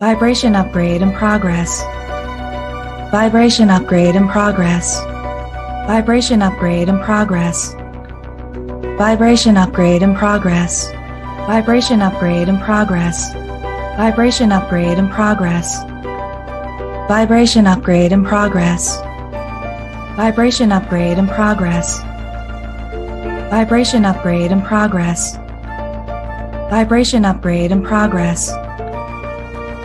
Vibration upgrade in progress. Vibration upgrade in progress. Vibration upgrade in progress. Vibration upgrade in progress. Vibration upgrade in progress. Vibration upgrade in progress. Vibration upgrade in progress. Vibration upgrade in progress. Vibration upgrade in progress. Vibration upgrade in progress.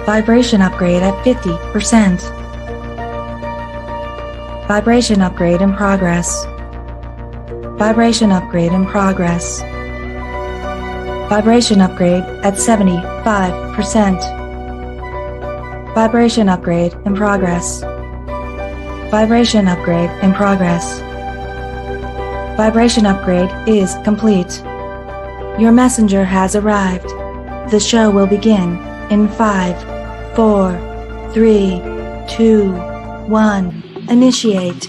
Vibration upgrade at 50%. Vibration upgrade in progress. Vibration upgrade in progress. Vibration upgrade at 75%. Vibration upgrade in progress. Vibration upgrade in progress. Vibration upgrade is complete. Your messenger has arrived. The show will begin in 5, 4, 3, 2, 1. Initiate.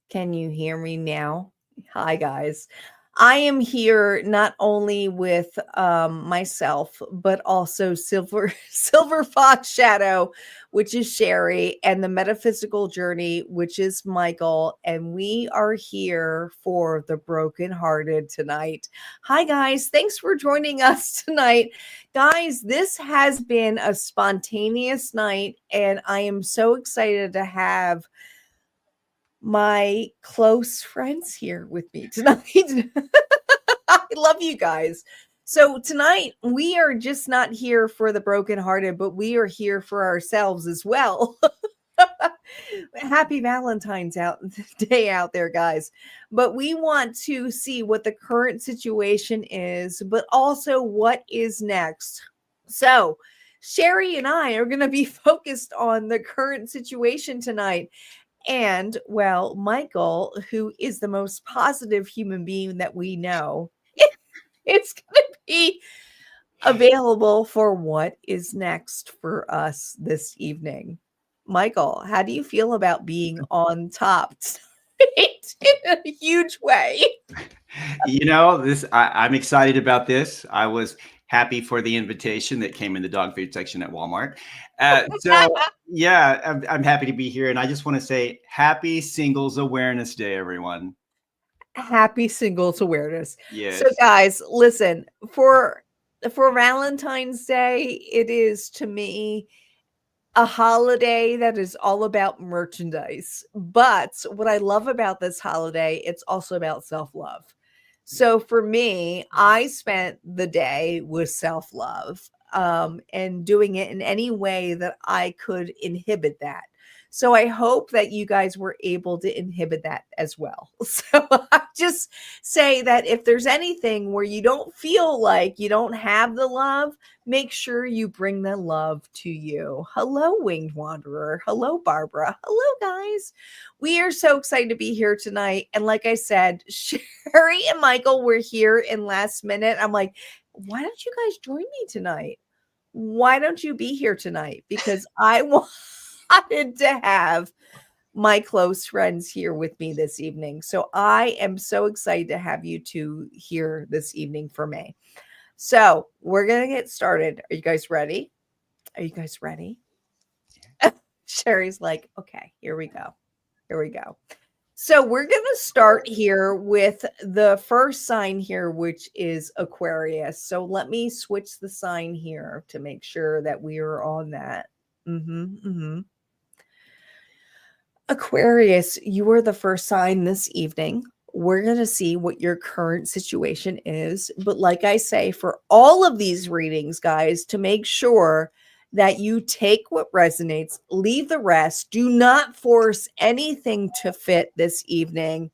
Can you hear me now? Hi, guys. I am here not only with myself, but also Silver Fox Shadow, which is Sherry, and the Metaphysical Journey, which is Michael. And we are here for the brokenhearted tonight. Hi, guys. Thanks for joining us tonight. Guys, this has been a spontaneous night, and I am so excited to have my close friends here with me tonight. I love you guys. So tonight we are just not here for the brokenhearted, but we are here for ourselves as well. Happy Valentine's Day out there, guys. But we want to see what the current situation is, but also what is next. So Sherry and I are going to be focused on the current situation tonight. And well, Michael, who is the most positive human being that we know, it's going to be available for what is next for us this evening. Michael, how do you feel about being on top in a huge way? I'm excited about this. I was happy for the invitation that came in the dog food section at Walmart. I'm happy to be here. And I just want to say happy Singles Awareness Day, everyone. Happy Singles Awareness. Yes. So guys, listen, for Valentine's Day, it is to me a holiday that is all about merchandise. But what I love about this holiday, it's also about self-love. So for me, I spent the day with self-love, and doing it in any way that I could inhibit that. So I hope that you guys were able to inhibit that as well. So I just say that if there's anything where you don't feel like you don't have the love, make sure you bring the love to you. Hello, Winged Wanderer. Hello, Barbara. Hello, guys. We are so excited to be here tonight. And like I said, Sherry and Michael were here in last minute. I'm like, why don't you guys join me tonight? Why don't you be here tonight? Because I wanted to have my close friends here with me this evening. So I am so excited to have you two here this evening for me. So we're going to get started. Are you guys ready? Are you guys ready? Sherry's like, okay, here we go. Here we go. So we're going to start here with the first sign here, which is Aquarius. So let me switch the sign here to make sure that we are on that. Aquarius, you are the first sign this evening. We're going to see what your current situation is. But like I say, for all of these readings, guys, to make sure that you take what resonates, leave the rest. Do not force anything to fit this evening.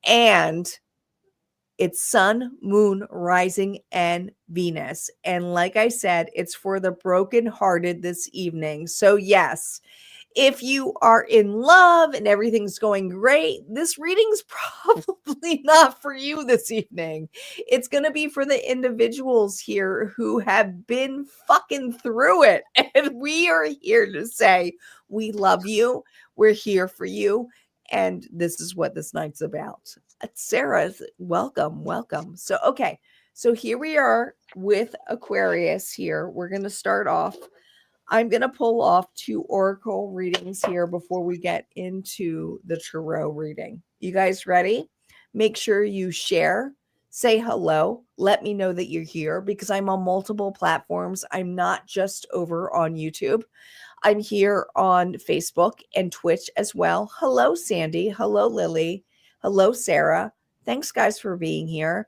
And it's Sun, Moon, Rising, and Venus. And like I said, it's for the brokenhearted this evening. So yes, If you are in love and everything's going great, this reading's probably not for you this evening. It's going to be for the individuals here who have been fucking through it. And we are here to say, we love you. We're here for you. And this is what this night's about. Sarah, welcome, welcome. So, okay. So here we are with Aquarius here. We're going to start off. I'm going to pull off 2 oracle readings here before we get into the tarot reading. You guys ready? Make sure you share, say hello, let me know that you're here because I'm on multiple platforms. I'm not just over on YouTube. I'm here on Facebook and Twitch as well. Hello, Sandy. Hello, Lily. Hello, Sarah. Thanks, guys, for being here.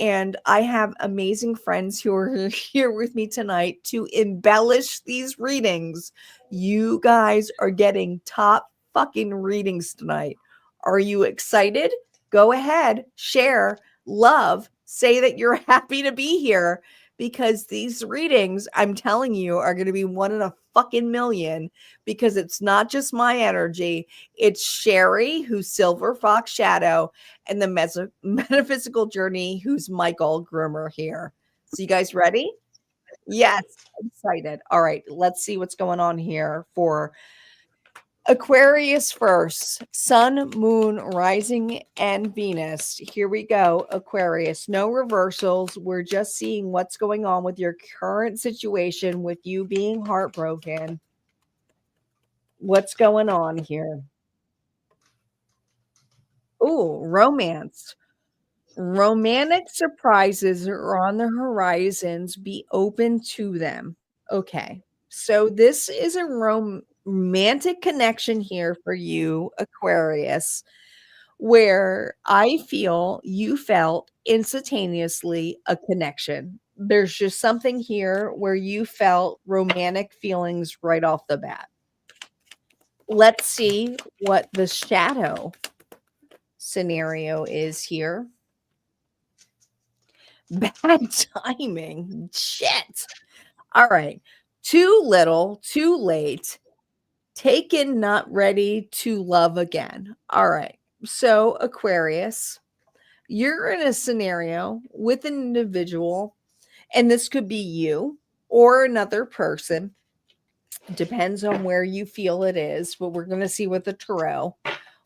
And I have amazing friends who are here with me tonight to embellish these readings. You guys are getting top fucking readings tonight. Are you excited? Go ahead, share, love, say that you're happy to be here because these readings, I'm telling you, are going to be 1 in a fucking million because it's not just my energy. It's Sherry, who's Silver Fox Shadow, and the metaphysical journey, who's Michael Groomer here. So you guys ready? Yes, excited. All right, let's see what's going on here for Aquarius first. Sun, moon, rising, and Venus. Here we go, Aquarius. No reversals. We're just seeing what's going on with your current situation with you being heartbroken. What's going on here? Ooh, romance. Romantic surprises are on the horizons. Be open to them. Okay. So this is a romantic connection here for you, Aquarius, where I feel you felt instantaneously a connection. There's just something here where you felt romantic feelings right off the bat. Let's see what the shadow scenario is here. Bad timing. Shit. All right. Too little, too late. Taken, not ready to love again. All right. So, Aquarius, you're in a scenario with an individual, and this could be you or another person. Depends on where you feel it is, but we're going to see with the tarot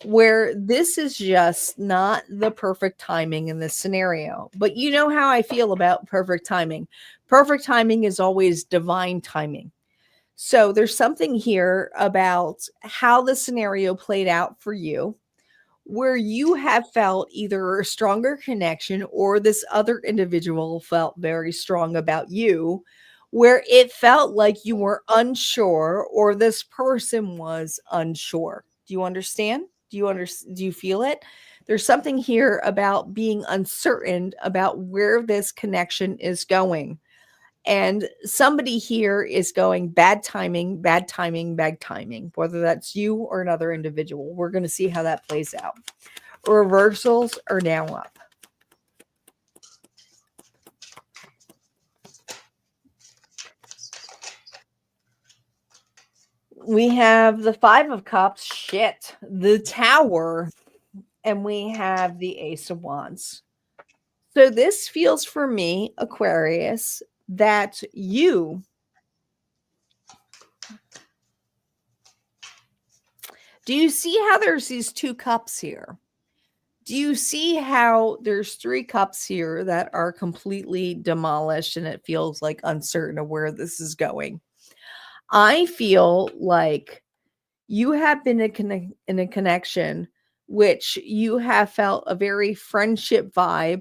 where this is just not the perfect timing in this scenario. But you know how I feel about perfect timing. Perfect timing is always divine timing. So there's something here about how the scenario played out for you, where you have felt either a stronger connection or this other individual felt very strong about you, where it felt like you were unsure or this person was unsure. Do you understand? Do you feel it? There's something here about being uncertain about where this connection is going. And somebody here is going bad timing, bad timing, bad timing, whether that's you or another individual. We're going to see how that plays out. Reversals are now up. We have the 5 of Cups, shit, the Tower, and we have the Ace of Wands. So this feels for me, Aquarius, that you do you see how there's these 2 cups here? Do you see how there's 3 cups here that are completely demolished and it feels like uncertain of where this is going? I feel like you have been in a connection which you have felt a very friendship vibe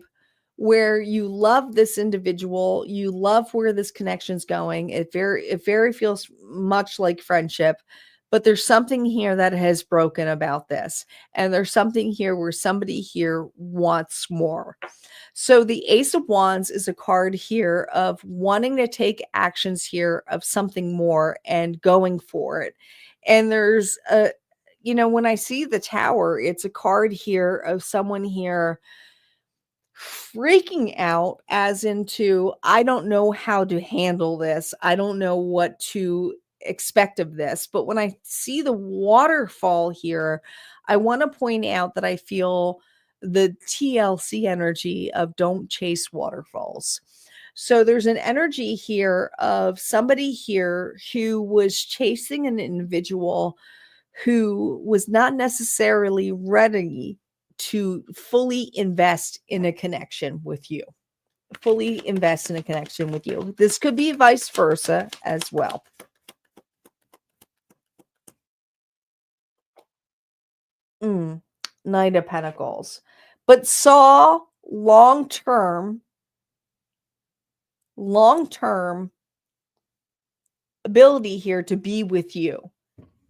where you love this individual, you love where this connection's going. It very feels much like friendship, but there's something here that has broken about this. And there's something here where somebody here wants more. So the Ace of Wands is a card here of wanting to take actions here of something more and going for it. And there's a, when I see the Tower, it's a card here of someone here freaking out as into, I don't know how to handle this. I don't know what to expect of this. But when I see the waterfall here, I want to point out that I feel the TLC energy of don't chase waterfalls. So there's an energy here of somebody here who was chasing an individual who was not necessarily ready to fully invest in a connection with you. Fully invest in a connection with you. This could be vice versa as well. Knight of Pentacles, but saw long-term ability here to be with you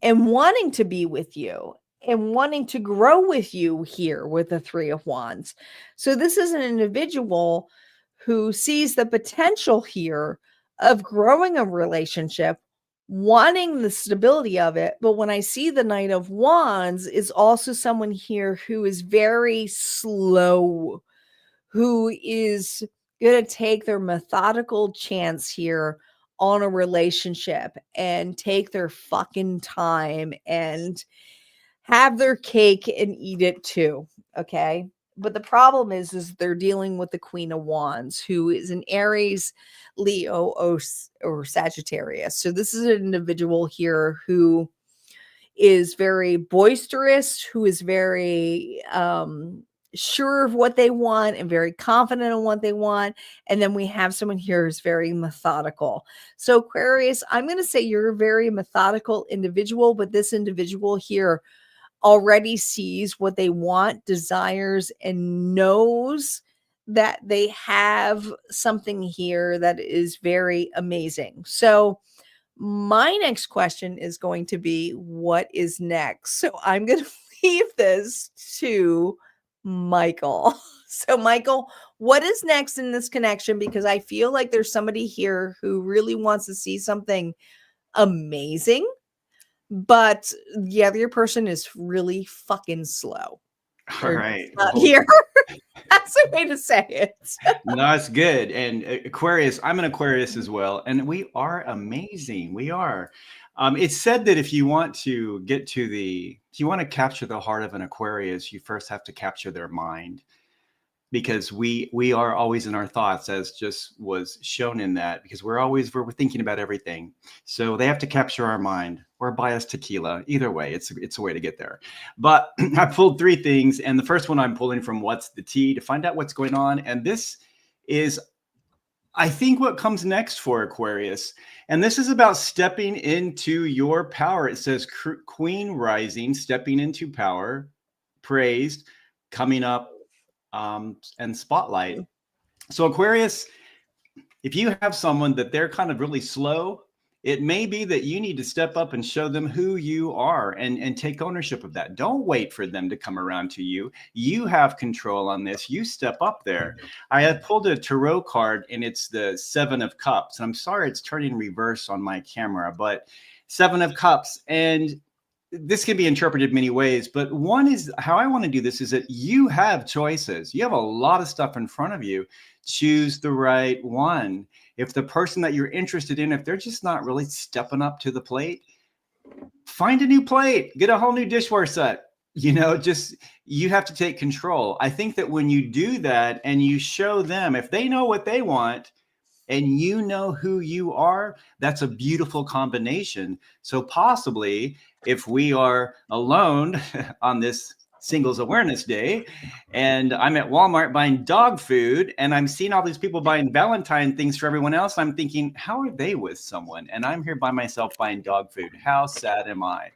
and wanting to be with you and wanting to grow with you here with the Three of Wands. So this is an individual who sees the potential here of growing a relationship, wanting the stability of it. But when I see the Knight of Wands, is also someone here who is very slow, who is going to take their methodical chance here on a relationship and take their fucking time and have their cake and eat it too. Okay. But the problem is they're dealing with the Queen of Wands, who is an Aries, Leo, or Sagittarius. So this is an individual here who is very boisterous, who is very sure of what they want and very confident in what they want. And then we have someone here who's very methodical. So Aquarius, I'm going to say you're a very methodical individual, but this individual here already sees what they want, desires, and knows that they have something here that is very amazing. So my next question is going to be, what is next? So I'm going to leave this to Michael. So Michael, what is next in this connection? Because I feel like there's somebody here who really wants to see something amazing, but the other person is really fucking slow. All right. Here. That's the way to say it. No, that's good. And Aquarius, I'm an Aquarius as well. And we are amazing. We are. It's said that if you want to if you want to capture the heart of an Aquarius, you first have to capture their mind. Because we are always in our thoughts, as just was shown in that, because we're thinking about everything. So they have to capture our mind, or buy us tequila. Either way, it's a way to get there. But I pulled three things, and the first one I'm pulling from What's the Tea to find out what's going on. And this is, I think, what comes next for Aquarius. And this is about stepping into your power. It says Queen rising, stepping into power, praised, coming up, and spotlight. So Aquarius, if you have someone that they're kind of really slow, it may be that you need to step up and show them who you are and take ownership of that. Don't wait for them to come around to you. You have control on this. You step up there. I had pulled a tarot card, and it's the Seven of Cups. I'm sorry it's turning reverse on my camera, but Seven of Cups. And this can be interpreted many ways, but one is how I want to do this is that you have choices. You have a lot of stuff in front of you. Choose the right one. If the person that you're interested in, if they're just not really stepping up to the plate, find a new plate, get a whole new dishware set. You have to take control. I think that when you do that and you show them, if they know what they want, and you know who you are, that's a beautiful combination. So possibly if we are alone on this Singles Awareness Day, and I'm at Walmart buying dog food, and I'm seeing all these people buying Valentine things for everyone else, I'm thinking, how are they with someone? And I'm here by myself buying dog food. How sad am I?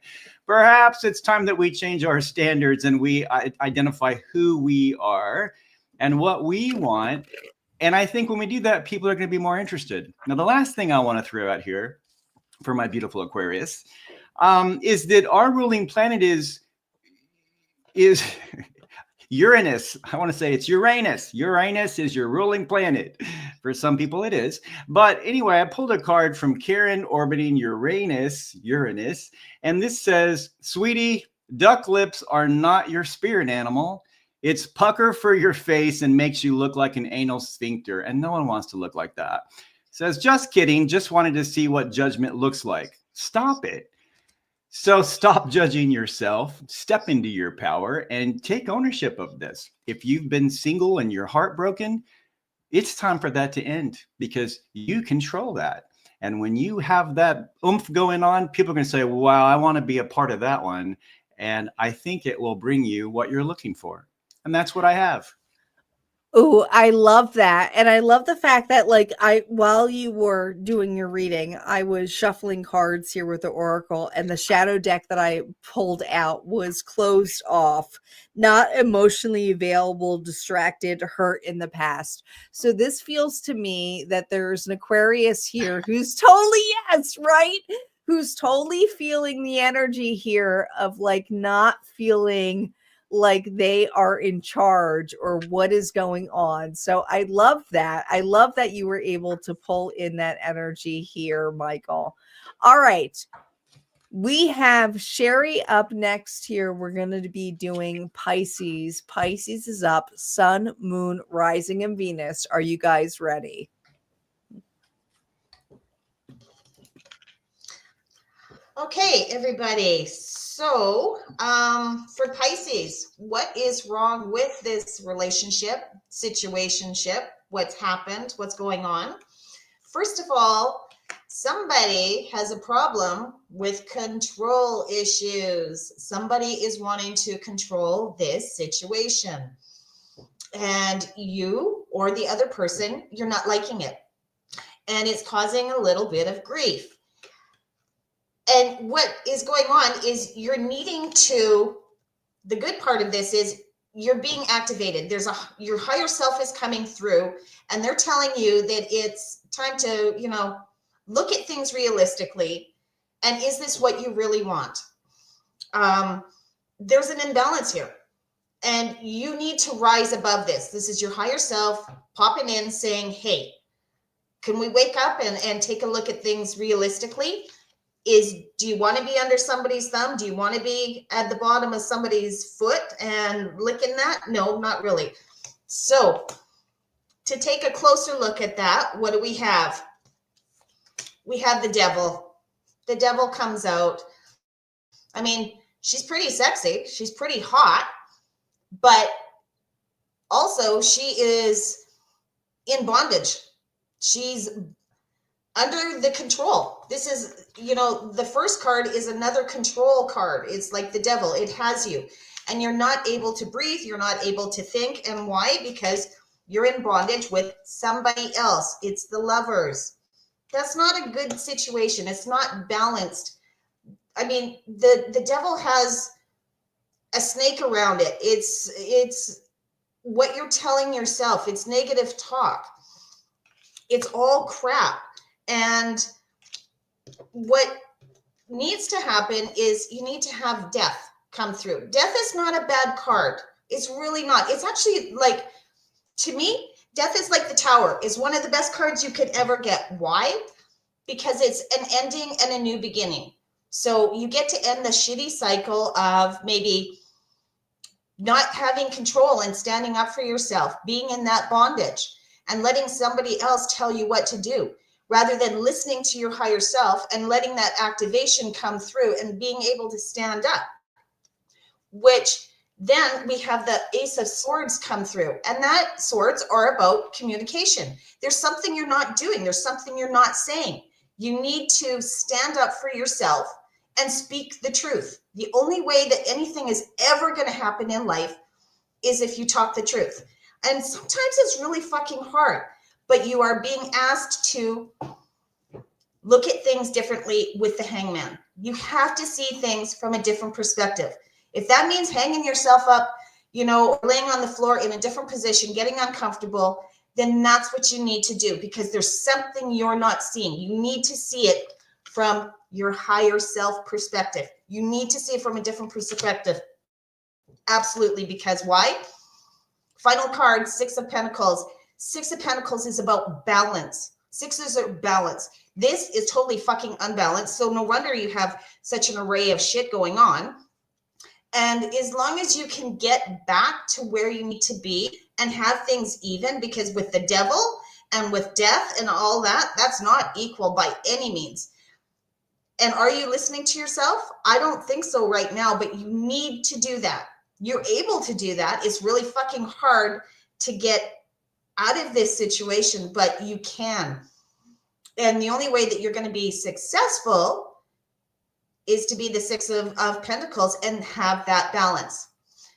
Perhaps it's time that we change our standards and we identify who we are and what we want. And I think when we do that, people are going to be more interested. Now, the last thing I want to throw out here for my beautiful Aquarius is that our ruling planet is Uranus. I want to say it's Uranus. Uranus is your ruling planet. For some people it is. But anyway, I pulled a card from Karen orbiting Uranus, and this says, sweetie, duck lips are not your spirit animal. It's pucker for your face and makes you look like an anal sphincter. And no one wants to look like that. Says, just kidding. Just wanted to see what judgment looks like. Stop it. So stop judging yourself, step into your power, and take ownership of this. If you've been single and you're heartbroken, it's time for that to end, because you control that. And when you have that oomph going on, people are going to say, wow, I want to be a part of that one. And I think it will bring you what you're looking for. And that's what I have. Oh, I love that. And I love the fact that like while you were doing your reading, I was shuffling cards here with the Oracle, and the shadow deck that I pulled out was closed off, not emotionally available, distracted, hurt in the past. So this feels to me that there's an Aquarius here who's totally, yes, right? Who's totally feeling the energy here of like not feeling like they are in charge or what is going on. So I love that. I love that you were able to pull in that energy here, Michael. All right. We have Sherry up next here. We're going to be doing Pisces. Pisces is up, Sun, Moon, Rising, and Venus. Are you guys ready? Okay, everybody. So, for Pisces, what is wrong with this relationship, situationship? What's happened? What's going on? First of all, somebody has a problem with control issues. Somebody is wanting to control this situation. And you or the other person, you're not liking it. And it's causing a little bit of grief. And what is going on is you're needing to, the good part of this is you're being activated. Your higher self is coming through, and they're telling you that it's time to, look at things realistically. And is this what you really want? There's an imbalance here, and you need to rise above this. This is your higher self popping in saying, hey, can we wake up and take a look at things realistically? Do you want to be under somebody's thumb? Do you want to be at the bottom of somebody's foot and licking that? No, not really. So to take a closer look at that, what do we have? We have the devil. The devil comes out. I mean, she's pretty sexy. She's pretty hot, but also she is in bondage. She's under the control. This is, the first card is another control card. It's like the devil. It has you, and you're not able to breathe. You're not able to think. And why? Because you're in bondage with somebody else. It's the Lovers. That's not a good situation. It's not balanced. I mean, the devil has a snake around it. It's what you're telling yourself. It's negative talk. It's all crap. And what needs to happen is you need to have death come through. Death is not a bad card. It's really not. It's actually like, to me, death is like the Tower. It's one of the best cards you could ever get. Why? Because it's an ending and a new beginning. So you get to end the shitty cycle of maybe not having control and standing up for yourself, being in that bondage and letting somebody else tell you what to do, rather than listening to your higher self and letting that activation come through and being able to stand up. Which then we have the Ace of Swords come through, and that swords are about communication. There's something you're not doing. There's something you're not saying. You need to stand up for yourself and speak the truth. The only way that anything is ever going to happen in life is if you talk the truth. And sometimes it's really fucking hard, but you are being asked to look at things differently with the Hangman. You have to see things from a different perspective. If that means hanging yourself up, or laying on the floor in a different position, getting uncomfortable, then that's what you need to do, because there's something you're not seeing. You need to see it from your higher self perspective. You need to see it from a different perspective. Absolutely. Because why? Final card, Six of Pentacles. Six of Pentacles is about balance. Sixes are balance. This is totally fucking unbalanced. So no wonder you have such an array of shit going on. And as long as you can get back to where you need to be and have things even, because with the devil and with death and all that, that's not equal by any means. And are you listening to yourself? I don't think so right now, but you need to do that. You're able to do that. It's really fucking hard to get out of this situation, but you can. And the only way that you're going to be successful is to be the Six of Pentacles and have that balance.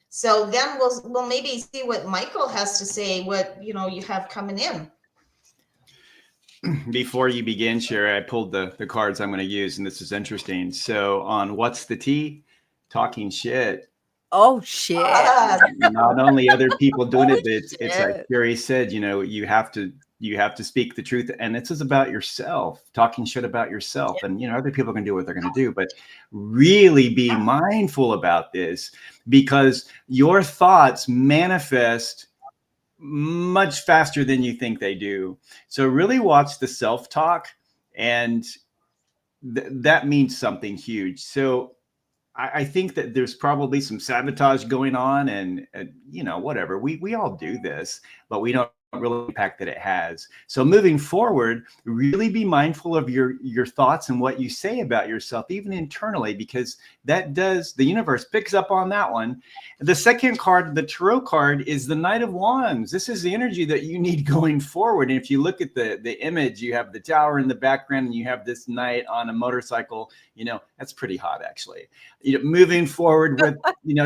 So then we'll maybe see what Michael has to say, what you have coming in. Before you begin, Sherry, I pulled the cards I'm going to use, and this is interesting. So on What's the Tea? Talking shit. Oh shit. Not only other people doing it, but it's like Sherry said, you have to speak the truth. And this is about yourself, talking shit about yourself. Yeah. And, other people can do what they're going to do, but really be mindful about this, because your thoughts manifest much faster than you think they do. So really watch the self-talk, and that means something huge. So I think that there's probably some sabotage going on, and whatever. We all do this, but we don't really impact that it has. So moving forward, really be mindful of your thoughts and what you say about yourself, even internally, because the universe picks up on that one. The second card, the Tarot card, is the Knight of Wands. This is the energy that you need going forward. And if you look at the image, you have the tower in the background, and you have this knight on a motorcycle. That's pretty hot, actually. Moving forward with,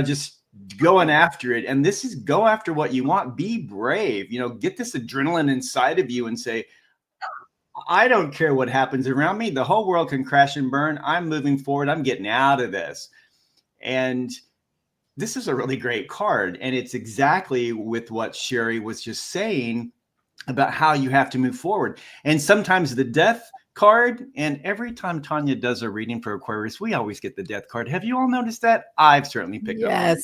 just going after it. And this is go after what you want. Be brave, get this adrenaline inside of you and say, I don't care what happens around me. The whole world can crash and burn. I'm moving forward. I'm getting out of this. And this is a really great card. And it's exactly with what Sherry was just saying about how you have to move forward. And sometimes the Death card, and every time Tanya does a reading for Aquarius, we always get the Death card. Have you all noticed that? I've certainly picked up on it.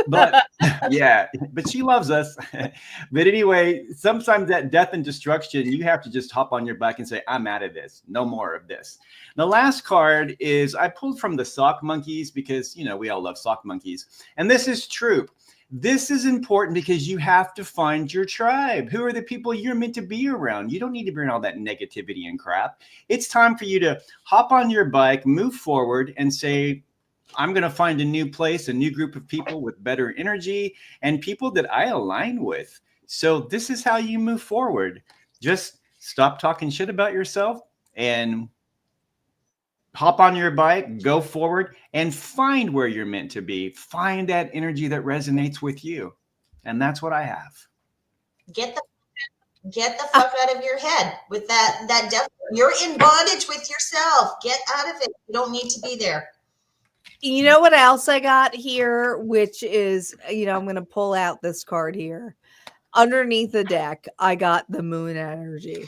But yeah, but she loves us. But anyway, sometimes that death and destruction, you have to just hop on your bike and say, I'm out of this. No more of this. The last card is I pulled from the sock monkeys, because, we all love sock monkeys. And this is true. This is important because you have to find your tribe. Who are the people you're meant to be around? You don't need to bring all that negativity and crap. It's time for you to hop on your bike, move forward, and say, I'm going to find a new place, a new group of people with better energy and people that I align with. So this is how you move forward. Just stop talking shit about yourself and hop on your bike, go forward, and find where you're meant to be. Find that energy that resonates with you. And that's what I have. Get the fuck out of your head with that death. You're in bondage with yourself. Get out of it. You don't need to be there. You know what else I got here, which is, I'm going to pull out this card here. Underneath the deck, I got the moon energy.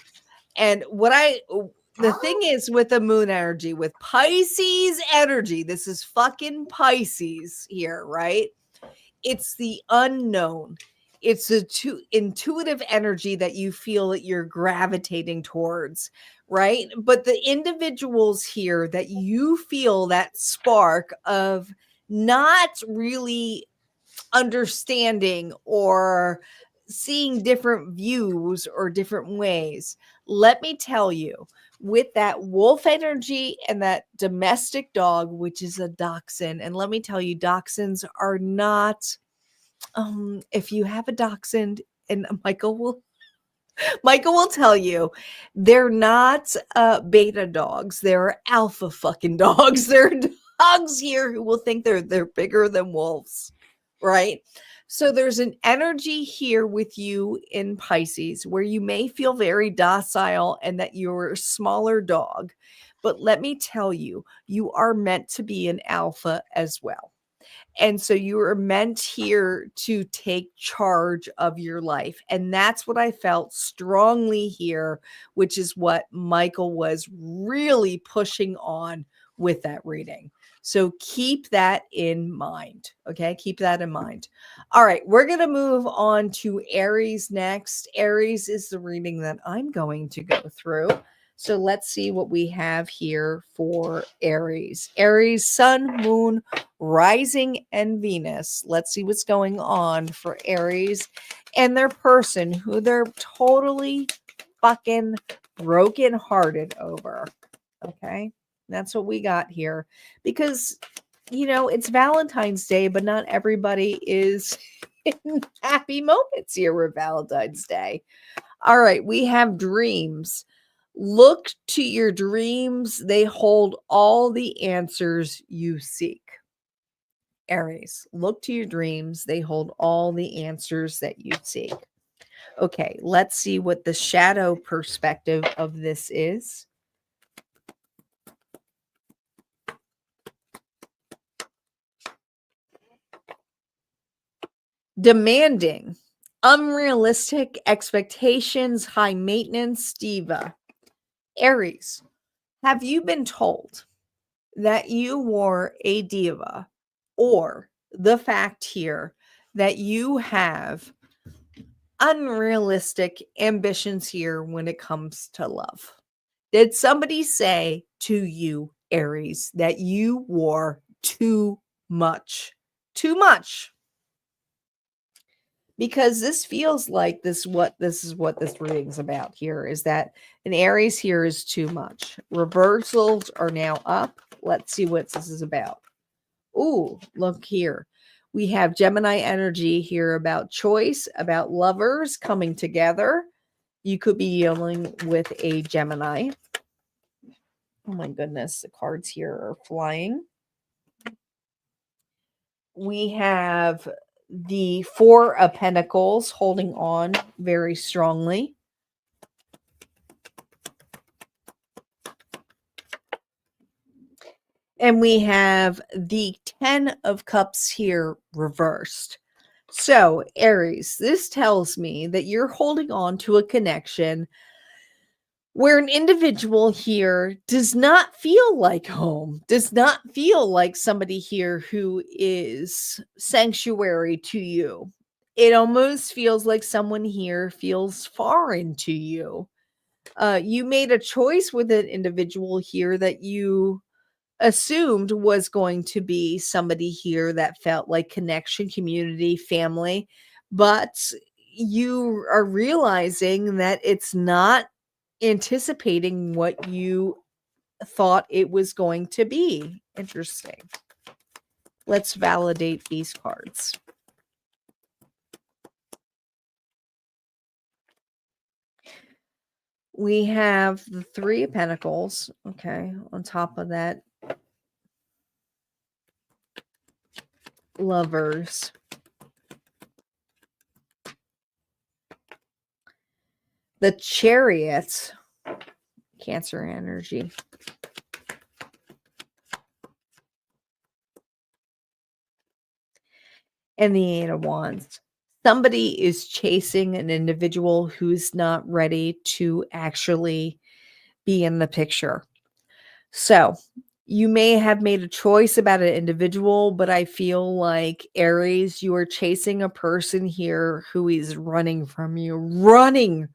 And the thing is with the moon energy, with Pisces energy, this is fucking Pisces here, right? It's the unknown. It's a intuitive energy that you feel that you're gravitating towards, right? But the individuals here that you feel that spark of not really understanding or seeing different views or different ways, let me tell you, with that wolf energy and that domestic dog, which is a dachshund, and let me tell you, dachshunds are not, if you have a dachshund, and Michael will tell you, they're not beta dogs. They're alpha fucking dogs. They're dogs here who will think they're bigger than wolves, right? So there's an energy here with you in Pisces where you may feel very docile and that you're a smaller dog. But let me tell you, you are meant to be an alpha as well. And so you are meant here to take charge of your life. And that's what I felt strongly here, which is what Michael was really pushing on with that reading. So keep that in mind. Okay. Keep that in mind. All right. We're going to move on to Aries next. Aries is the reading that I'm going to go through. So let's see what we have here for Aries. Aries, Sun, Moon, Rising, and Venus. Let's see what's going on for Aries and their person who they're totally fucking brokenhearted over. Okay. That's what we got here. Because, you know, it's Valentine's Day, but not everybody is in happy moments here with Valentine's Day. All right, we have dreams. Look to your dreams. They hold all the answers you seek. Aries, look to your dreams. They hold all the answers that you seek. Okay, let's see what the shadow perspective of this is. Demanding, unrealistic expectations, high maintenance, diva. Aries, have you been told that you were a diva, or the fact here that you have unrealistic ambitions here when it comes to love? Did somebody say to you, Aries, that you were too much? Too much. Because this feels like this is what this reading's about here, is that an Aries here is too much. Reversals are now up. Let's see what this is about. Ooh, look here. We have Gemini energy here about choice, about lovers coming together. You could be dealing with a Gemini. Oh my goodness, the cards here are flying. We have the Four of Pentacles holding on very strongly. And we have the 10 of Cups here reversed. So, Aries, this tells me that you're holding on to a connection where an individual here does not feel like home, does not feel like somebody here who is sanctuary to you. It almost feels like someone here feels foreign to you. You made a choice with an individual here that you assumed was going to be somebody here that felt like connection, community, family, but you are realizing that it's not anticipating what you thought it was going to be. Interesting. Let's validate these cards. We have the Three of Pentacles. Okay. On top of that, Lovers. The Chariot. Cancer energy. And the Eight of Wands. Somebody is chasing an individual who's not ready to actually be in the picture. So you may have made a choice about an individual, but I feel like, Aries, you are chasing a person here who is running from you. Running.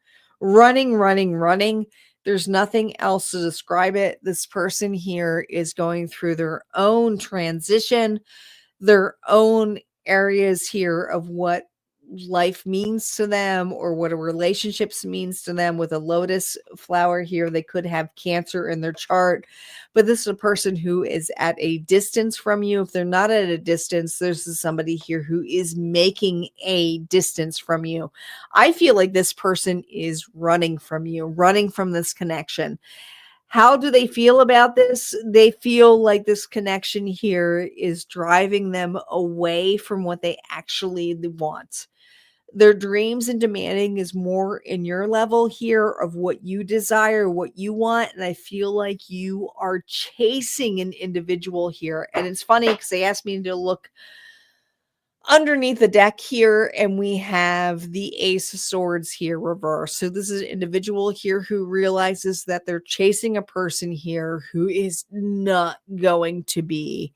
There's nothing else to describe it. This person here is going through their own transition, their own areas here of what life means to them or what a relationships means to them. With a lotus flower here, they could have Cancer in their chart, but this is a person who is at a distance from you. If they're not at a distance, there's somebody here who is making a distance from you. I feel like this person is running from you, running from this connection. How do they feel about this? They feel like this connection here is driving them away from what they actually want. Their dreams and demanding is more in your level here of what you desire, what you want. And I feel like you are chasing an individual here. And it's funny because they asked me to look underneath the deck here, and we have the Ace of Swords here reversed. So this is an individual here who realizes that they're chasing a person here who is not going to be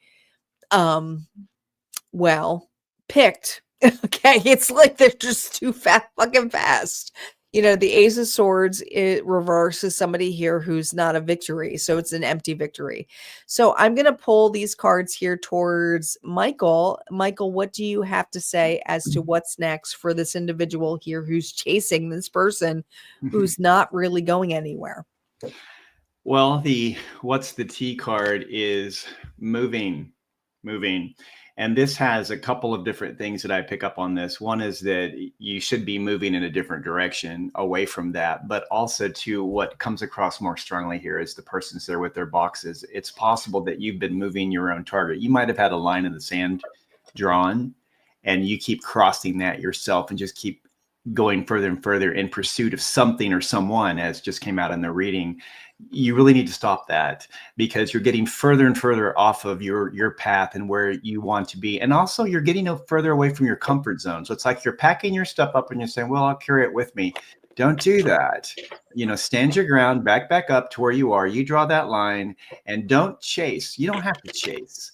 well picked. Okay, it's like they're just too fucking fast. You know, the Ace of Swords, it reverses somebody here who's not a victory. So it's an empty victory. So I'm going to pull these cards here towards Michael. Michael, what do you have to say as to what's next for this individual here who's chasing this person who's not really going anywhere? Well, the what's the T card is moving, moving. And this has a couple of different things that I pick up on this. One is that you should be moving in a different direction away from that, but also to what comes across more strongly here is the person's there with their boxes. It's possible that you've been moving your own target. You might have had a line in the sand drawn and you keep crossing that yourself and just keep going further and further in pursuit of something or someone, as just came out in the reading. You really need to stop that, because you're getting further and further off of your path and where you want to be. And also you're getting further away from your comfort zone. So it's like you're packing your stuff up and you're saying, well, I'll carry it with me. Don't do that. Stand your ground, back up to where you are. You draw that line and don't chase. You don't have to chase.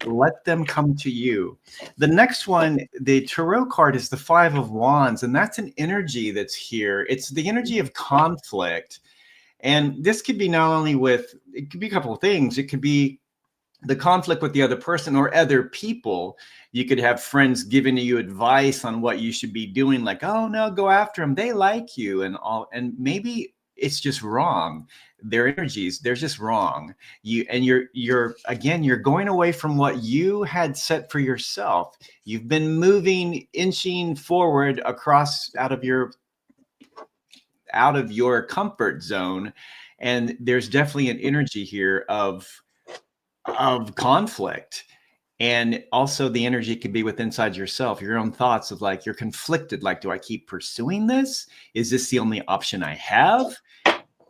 Let them come to you. The next one, the tarot card, is the Five of Wands, and that's an energy that's here. It's the energy of conflict. And this could be not only it could be a couple of things. It could be the conflict with the other person or other people. You could have friends giving you advice on what you should be doing, like, oh no, go after them, they like you, and all. And maybe it's just wrong. Their energies, they're just wrong. You're going away from what you had set for yourself. You've been moving, inching forward across out of your comfort zone. And there's definitely an energy here of conflict. And also the energy could be with inside yourself, your own thoughts of like, you're conflicted. Like, do I keep pursuing this? Is this the only option I have?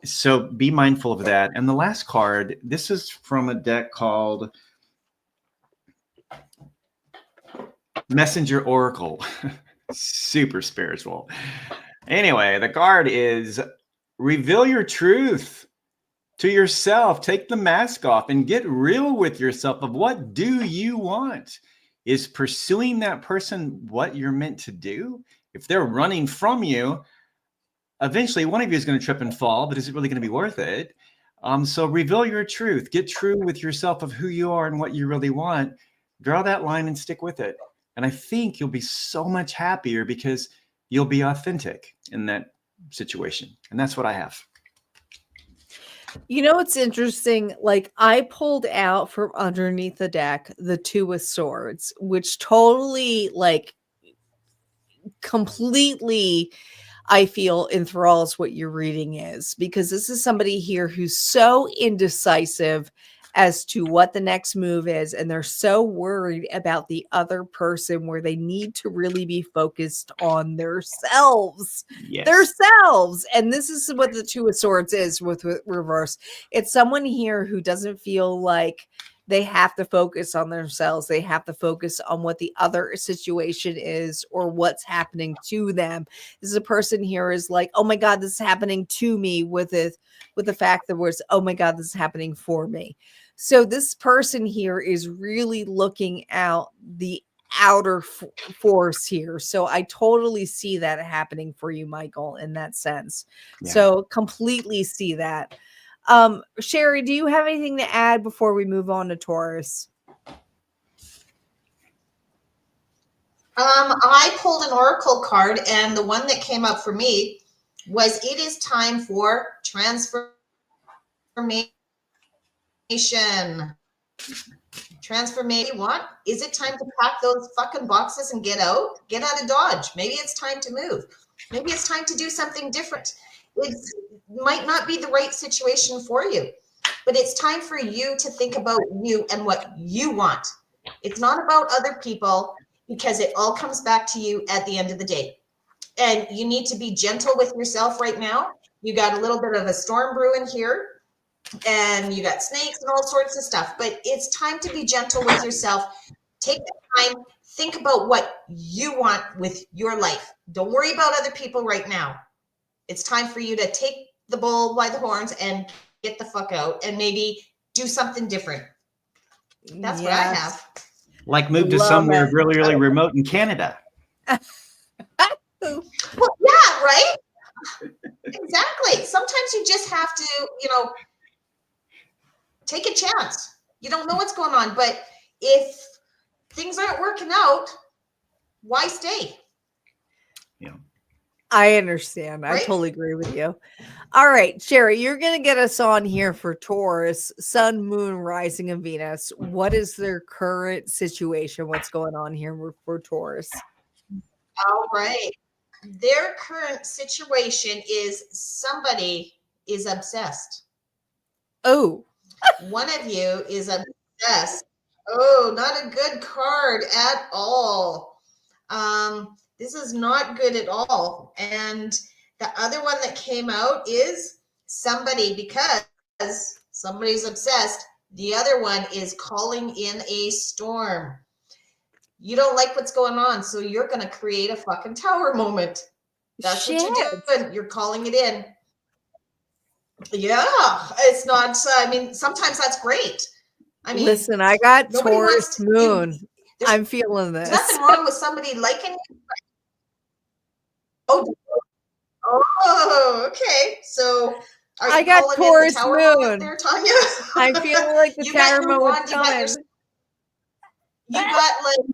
So be mindful of that. And the last card, this is from a deck called Messenger Oracle. Super spiritual. Anyway, the card is reveal your truth to yourself. Take the mask off and get real with yourself of what do you want? Is pursuing that person what you're meant to do? If they're running from you, eventually one of you is going to trip and fall, but is it really going to be worth it? So reveal your truth. Get true with yourself of who you are and what you really want. Draw that line and stick with it. And I think you'll be so much happier because you'll be authentic in that situation. And that's what I have. It's interesting. Like, I pulled out from underneath the deck the Two of Swords, which totally, like, completely, I feel, enthralls what your reading is, because this is somebody here who's so indecisive as to what the next move is, and they're so worried about the other person, where they need to really be focused on themselves. Yes. Themselves. And this is what the Two of Swords is with reverse. It's someone here who doesn't feel like they have to focus on themselves. They have to focus on what the other situation is or what's happening to them. This is a person here is like, oh my God, this is happening to me, with the fact that was, oh my God, this is happening for me. So this person here is really looking out the outer force here. So I totally see that happening for you, Michael, in that sense. Yeah. So completely see that. Sherry, do you have anything to add before we move on to Taurus? I pulled an oracle card, and the one that came up for me was, it is time for transformation. Transformation. What? Is it time to pack those fucking boxes and get out? Get out of Dodge. Maybe it's time to move. Maybe it's time to do something different. It might not be the right situation for you, but it's time for you to think about you and what you want. It's not about other people, because it all comes back to you at the end of the day. And you need to be gentle with yourself right now. You got a little bit of a storm brewing here, and you got snakes and all sorts of stuff, but it's time to be gentle with yourself. Take the time, think about what you want with your life. Don't worry about other people right now. It's time for you to take the bull by the horns and get the fuck out and maybe do something different. That's what I have. Like move to somewhere really, really remote in Canada. Well, yeah, right? Exactly. Sometimes you just have to, take a chance. You don't know what's going on, but if things aren't working out, why stay? Yeah. I understand. I Right? totally agree with you. All right, Sherry, you're going to get us on here for Taurus, Sun, Moon, Rising, and Venus. What is their current situation? What's going on here for Taurus? All right. Their current situation is somebody is obsessed. Oh, One of you is obsessed. Oh, not a good card at all. This is not good at all. And the other one that came out is somebody, because somebody's obsessed. The other one is calling in a storm. You don't like what's going on, so you're going to create a fucking tower moment. That's shit. what you're doing. You're calling it in. Yeah, it's not, I mean, sometimes that's great. I mean, Listen, I got nobody Taurus wants to, Moon. there's, I'm feeling there's this. nothing wrong with somebody liking you. Oh, okay. So are I you got calling in the Taurus tower moment Moon. there, Tanya? I'm feeling like the You got tower your moment's wand, you got coming. you got like,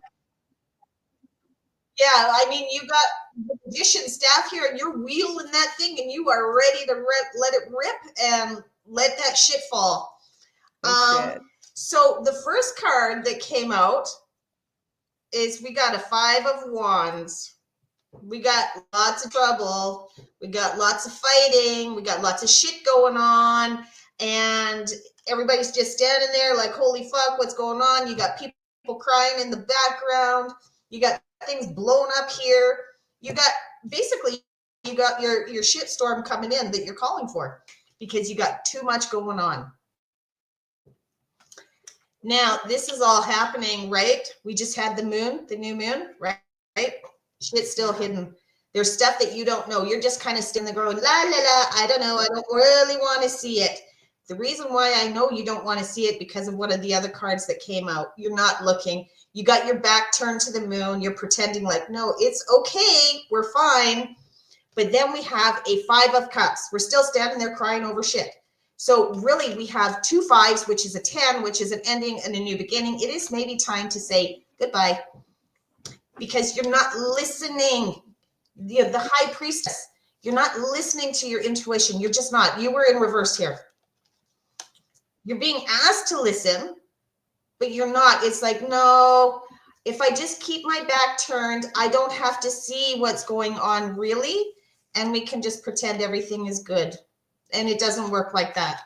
yeah, I mean, you got the magician staff here and you're wheeling that thing and you are ready to let it rip and let that shit fall. Oh, shit. So the first card that came out is we got a 5 of Wands. We got lots of trouble. We got lots of fighting. We got lots of shit going on. And everybody's just standing there like, holy fuck, what's going on? You got people crying in the background. You got things blowing up here. You got, basically, you got your shit storm coming in that you're calling for because you got too much going on. Now, this is all happening, right? We just had the moon, the new moon, right? Shit's still hidden. There's stuff that you don't know. You're just kind of standing there going, la, la, la, I don't know. I don't really want to see it. The reason why I know you don't want to see it because of one of the other cards that came out. You're not looking. You got your back turned to the moon. You're pretending like, no, it's okay. We're fine. But then we have a 5 of Cups. We're still standing there crying over shit. So really we have 2 5s, which is a 10, which is an ending and a new beginning. It is maybe time to say goodbye because you're not listening. The high priestess, you're not listening to your intuition. You're just not. You were in reverse here. You're being asked to listen, but you're not. It's like, no, if I just keep my back turned, I don't have to see what's going on really. And we can just pretend everything is good. And it doesn't work like that.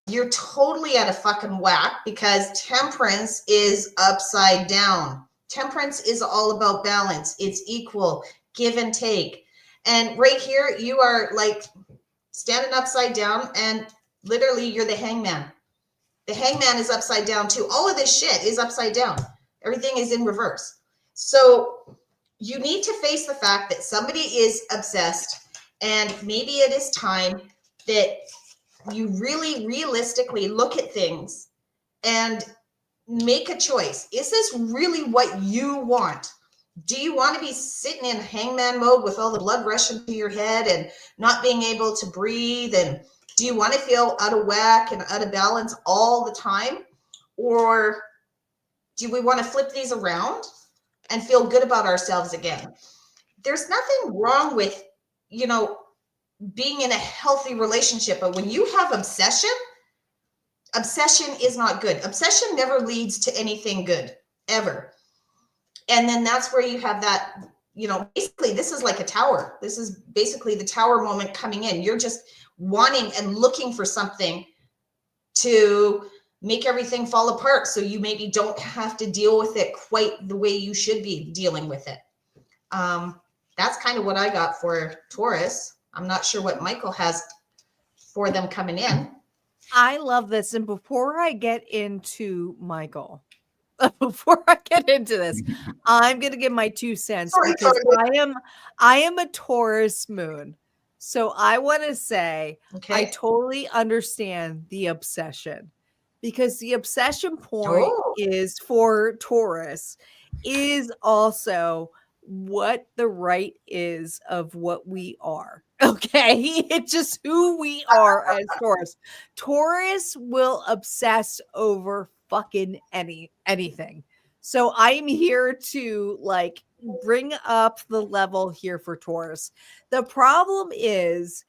You're totally out of fucking whack because temperance is upside down. Temperance is all about balance. It's equal, give and take. And right here, you are like standing upside down and literally you're the hangman. The hangman is upside down too. All of this shit is upside down. Everything is in reverse. So you need to face the fact that somebody is obsessed and maybe it is time that you really realistically look at things and make a choice. Is this really what you want? Do you want to be sitting in hangman mode with all the blood rushing to your head and not being able to breathe? And do you want to feel out of whack and out of balance all the time? Or do we want to flip these around and feel good about ourselves again? There's nothing wrong with, being in a healthy relationship, but when you have obsession is not good. Obsession never leads to anything good, ever. And then that's where you have that, basically this is like a tower. This is basically the tower moment coming in. You're just wanting and looking for something to make everything fall apart. So you maybe don't have to deal with it quite the way you should be dealing with it. That's kind of what I got for Taurus. I'm not sure what Michael has for them coming in. I love this. And before I get into Michael, I'm going to give my 2 cents because I am a Taurus moon. So I want to say, Okay. I totally understand the obsession because the obsession point is for Taurus is also what the right is of what we are. Okay. It's just who we are as Taurus. Taurus will obsess over fucking anything. So I'm here to like bring up the level here for Taurus. The problem is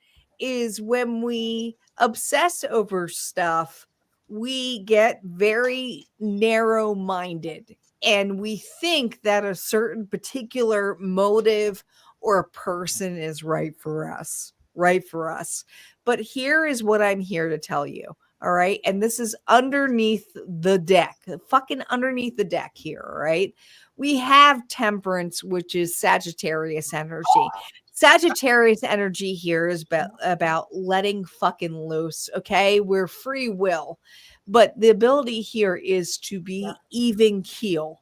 when we obsess over stuff, we get very narrow minded and we think that a certain particular motive or person is right for us, right for us. But here is what I'm here to tell you. All right. And this is underneath the deck, fucking underneath the deck here. All right. We have Temperance, which is Sagittarius energy. Sagittarius energy here is about letting fucking loose. Okay. We're free will. But the ability here is to be even keel.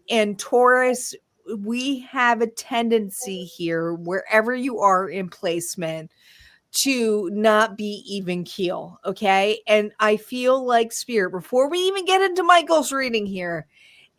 And Taurus, we have a tendency here, wherever you are in placement, to not be even keel. Okay. And I feel like Spirit, before we even get into Michael's reading here,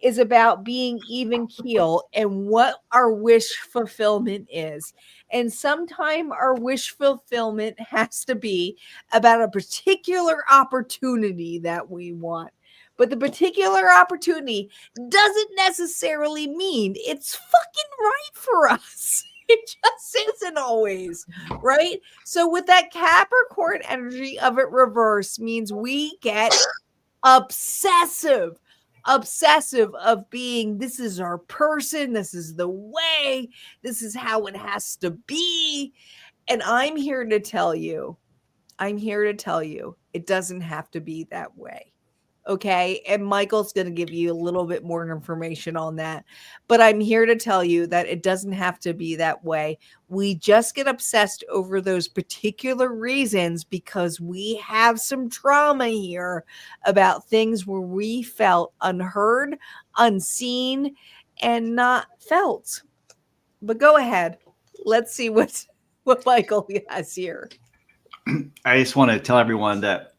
is about being even keel and what our wish fulfillment is. And sometimes our wish fulfillment has to be about a particular opportunity that we want. But the particular opportunity doesn't necessarily mean it's fucking right for us. It just isn't always, right? So with that Capricorn energy of it reverse means we get obsessive of being, this is our person, this is the way, this is how it has to be. And I'm here to tell you, it doesn't have to be that way. Okay. And Michael's going to give you a little bit more information on that. But I'm here to tell you that it doesn't have to be that way. We just get obsessed over those particular reasons because we have some trauma here about things where we felt unheard, unseen, and not felt. But go ahead. Let's see what Michael has here. I just want to tell everyone that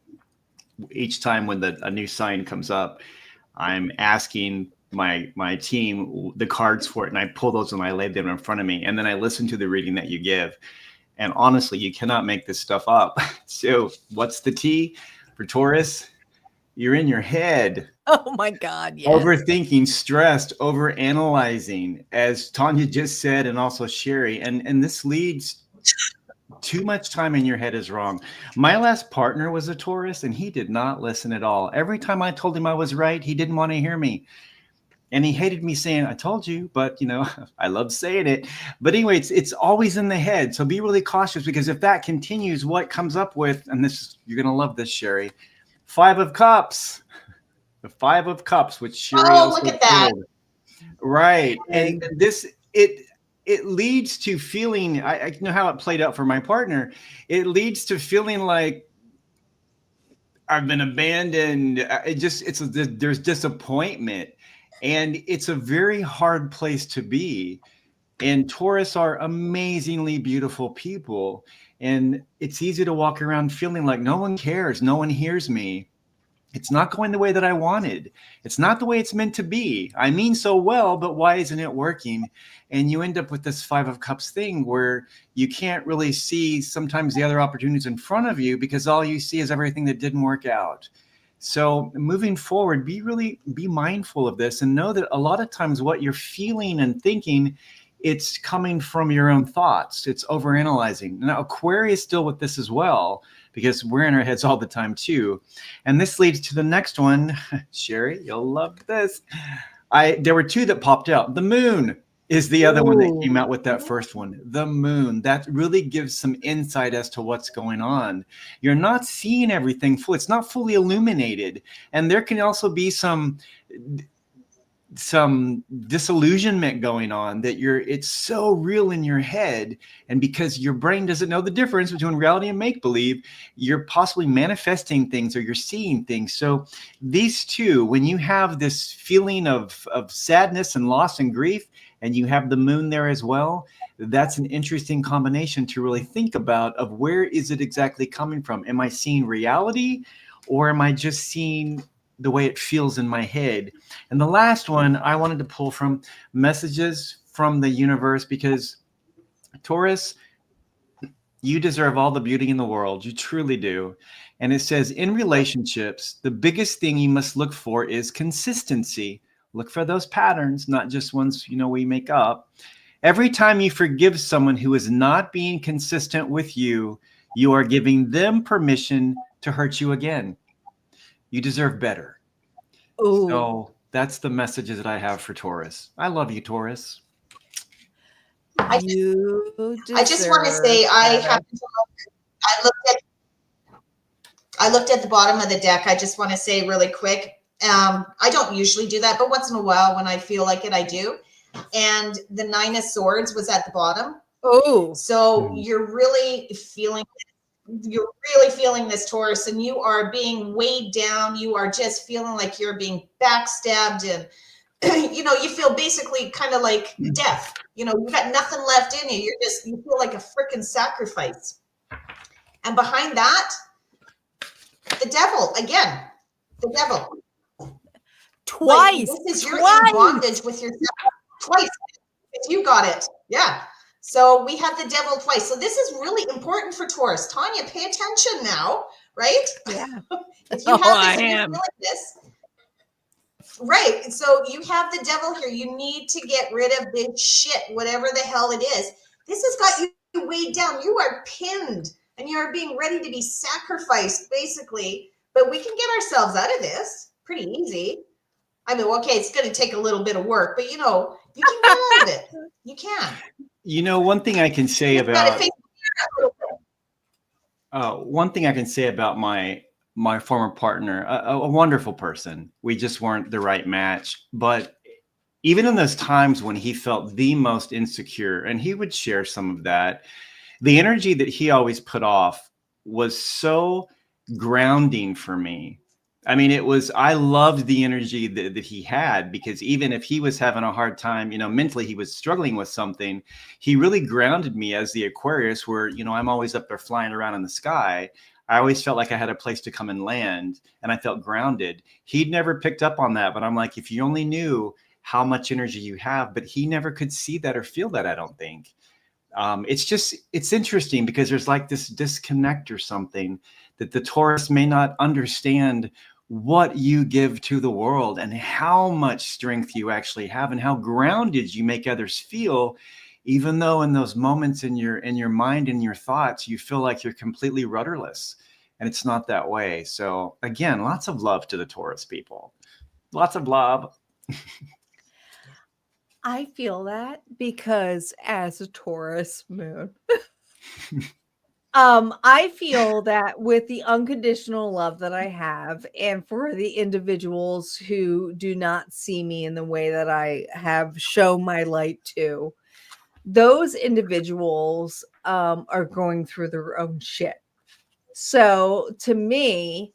each time when a new sign comes up, I'm asking my team the cards for it, and I pull those and I lay them in front of me, and then I listen to the reading that you give. And honestly, you cannot make this stuff up. So what's the T for Taurus? You're in your head. Oh my God. Yes. Overthinking, stressed, overanalyzing, as Tanya just said, and also Sherry. And this leads, too much time in your head is wrong. My last partner was a Taurus, and he did not listen at all. Every time I told him I was right, he didn't want to hear me. And he hated me saying, I told you, but I love saying it. But anyway, it's always in the head. So be really cautious, because if that continues, what comes up with, and this, you're going to love this, Sherry, 5 of Cups. The 5 of Cups, which Sherry also look at that. pulled. Right. And this, it leads to feeling, I know how it played out for my partner. It leads to feeling like I've been abandoned. There's disappointment, and it's a very hard place to be. And Taurus are amazingly beautiful people. And it's easy to walk around feeling like no one cares. No one hears me. It's not going the way that I wanted. It's not the way it's meant to be. I mean so well, but why isn't it working? And you end up with this 5 of Cups thing where you can't really see sometimes the other opportunities in front of you, because all you see is everything that didn't work out. So moving forward, be mindful of this, and know that a lot of times what you're feeling and thinking, it's coming from your own thoughts. It's overanalyzing. Now, Aquarius deal with this as well, because we're in our heads all the time too. And this leads to the next one. Sherry, you'll love this. There were 2 that popped out. The Moon is the other one that came out with that first one. The Moon. That really gives some insight as to what's going on. You're not seeing everything full. It's not fully illuminated. And there can also be some disillusionment going on, that it's so real in your head, and because your brain doesn't know the difference between reality and make-believe, you're possibly manifesting things, or you're seeing things. So these 2, when you have this feeling of sadness and loss and grief, and you have the Moon there as well, that's an interesting combination to really think about, of where is it exactly coming from? Am I seeing reality, or am I just seeing the way it feels in my head? And the last one I wanted to pull from Messages from the Universe, because Taurus, you deserve all the beauty in the world. You truly do. And it says, in relationships, the biggest thing you must look for is consistency. Look for those patterns, not just ones, we make up. Every time you forgive someone who is not being consistent with you, you are giving them permission to hurt you again. You deserve better. Ooh. So that's the messages that I have for Taurus. I love you, Taurus. I just want to say I looked at the bottom of the deck. I just want to say really quick. I don't usually do that, but once in a while when I feel like it, I do. And the 9 of Swords was at the bottom. Oh, so you're really feeling this, Taurus, and you are being weighed down. You are just feeling like you're being backstabbed, and you feel basically kind of like death. You got nothing left in you. You feel like a freaking sacrifice. And behind that, the devil again. The devil. Twice. Like, this is you're in bondage with yourself twice. You got it. Yeah. So we have the devil twice. So this is really important for Taurus. Tanya, pay attention now, right? Yeah. If you have this, right. So you have the devil here. You need to get rid of this shit, whatever the hell it is. This has got you weighed down. You are pinned and you are being ready to be sacrificed, basically. But we can get ourselves out of this pretty easy. I mean, okay, it's going to take a little bit of work, but you can get out of it. You can. One thing I can say about my former partner, a wonderful person. We just weren't the right match. But even in those times when he felt the most insecure, and he would share some of that, the energy that he always put off was so grounding for me. I mean, I loved the energy that he had, because even if he was having a hard time, mentally he was struggling with something, he really grounded me as the Aquarius, where, I'm always up there flying around in the sky. I always felt like I had a place to come and land, and I felt grounded. He'd never picked up on that, but I'm like, if you only knew how much energy you have, but he never could see that or feel that, I don't think. It's interesting because there's like this disconnect or something that the Taurus may not understand what you give to the world and how much strength you actually have and how grounded you make others feel, even though in those moments in your mind and your thoughts, you feel like you're completely rudderless, and it's not that way. So again, lots of love to the Taurus people. Lots of love. I feel that because as a Taurus moon, I feel that with the unconditional love that I have, and for the individuals who do not see me in the way that I have shown my light to, those individuals are going through their own shit. So to me,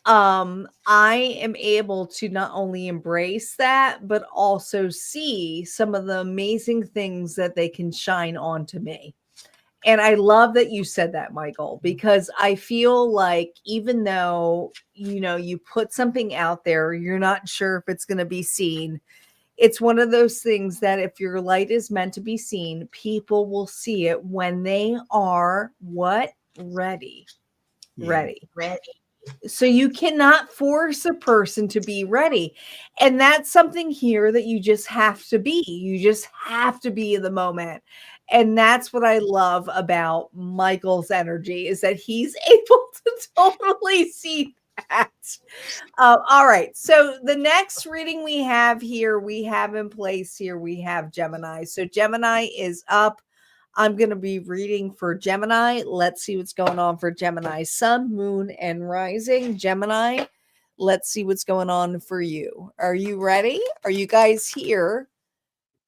I am able to not only embrace that, but also see some of the amazing things that they can shine onto me. And I love that you said that, Michael, because I feel like even though, you put something out there, you're not sure if it's going to be seen. It's one of those things that if your light is meant to be seen, people will see it when they are what? Ready. Ready. So you cannot force a person to be ready. And that's something here that you just have to be. You just have to be in the moment. And that's what I love about Michael's energy, is that he's able to totally see that. All right. So the next reading we have in place here, we have Gemini. So Gemini is up. I'm going to be reading for Gemini. Let's see what's going on for Gemini. Sun, moon, and rising. Gemini, let's see what's going on for you. Are you ready? Are you guys here?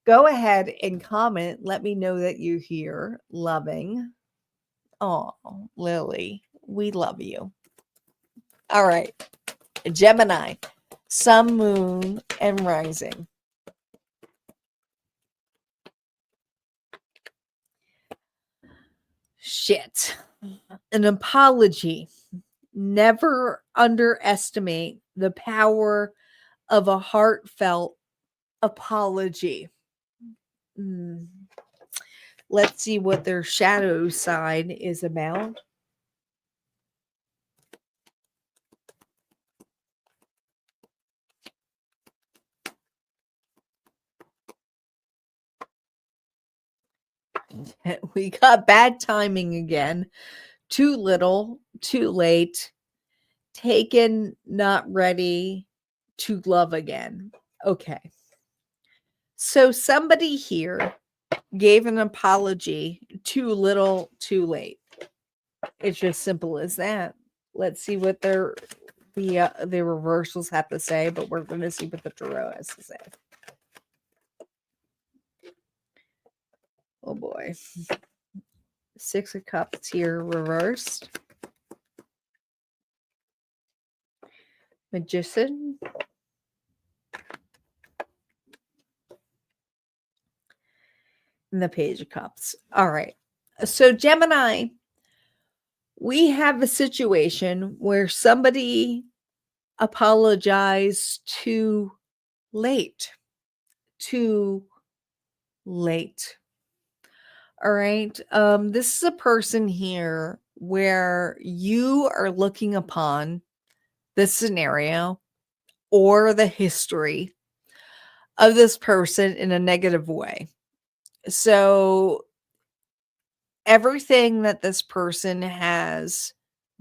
Go ahead and comment. Let me know that you're here. Loving. Oh, Lily, we love you. All right. Gemini, sun, moon, and rising. Shit. An apology. Never underestimate the power of a heartfelt apology. Let's see what their shadow side is about. We got bad timing again. Too little, too late. Taken, not ready to love again. Okay. So somebody here gave an apology. Too little, too late. It's just simple as that. Let's see what the reversals have to say, but we're going to see what the tarot has to say. Oh boy. Six of Cups here reversed. Magician. And the Page of Cups. All right. So Gemini, we have a situation where somebody apologized too late. Too late. All right. This is a person here where you are looking upon the scenario or the history of this person in a negative way. So everything that this person has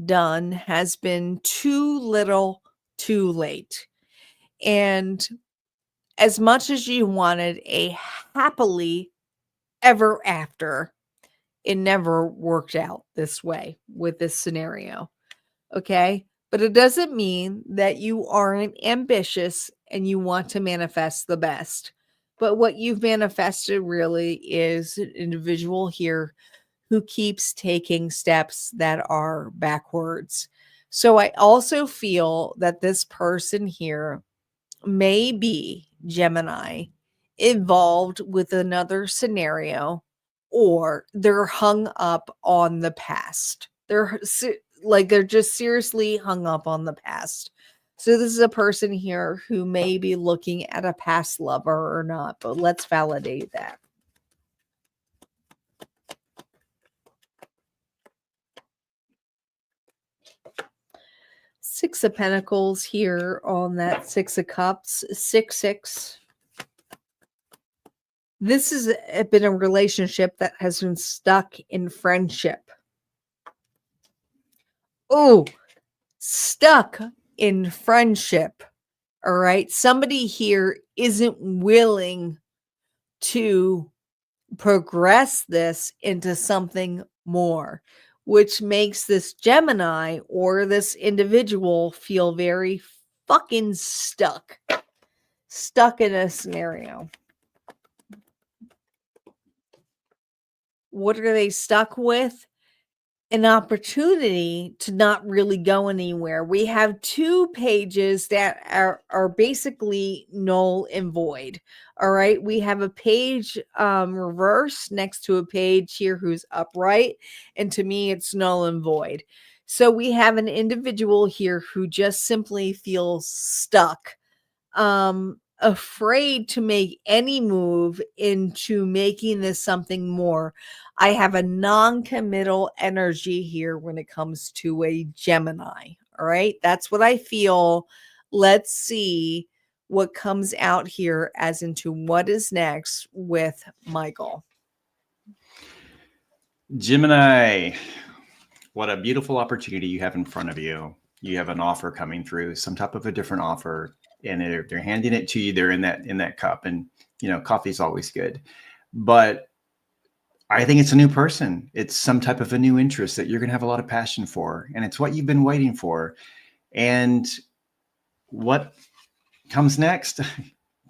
done has been too little, too late. And as much as you wanted a happily ever after, it never worked out this way with this scenario. Okay. But it doesn't mean that you aren't ambitious and you want to manifest the best. But what you've manifested really is an individual here who keeps taking steps that are backwards. So I also feel that this person here may be, Gemini, involved with another scenario, or they're hung up on the past. They're just seriously hung up on the past. So this is a person here who may be looking at a past lover or not, but let's validate that. Six of Pentacles here on that Six of Cups, 6-6. This has been a relationship that has been stuck in friendship. Oh, stuck in friendship. All right. Somebody here isn't willing to progress this into something more, which makes this Gemini or this individual feel very fucking stuck in a scenario. What are they stuck with? An opportunity to not really go anywhere. We have two pages that are basically null and void. All right. We have a page reverse next to a page here who's upright. And to me, it's null and void. So we have an individual here who just simply feels stuck, afraid to make any move into making this something more. I have a non-committal energy here when it comes to a Gemini. All right. That's what I feel. Let's see what comes out here as into what is next with Michael. Gemini, what a beautiful opportunity you have in front of you. You have an offer coming through, some type of a different offer, and they're handing it to you. They're in that cup, and coffee's always good, but I think it's a new person. It's some type of a new interest that you're going to have a lot of passion for, and it's what you've been waiting for. And what comes next,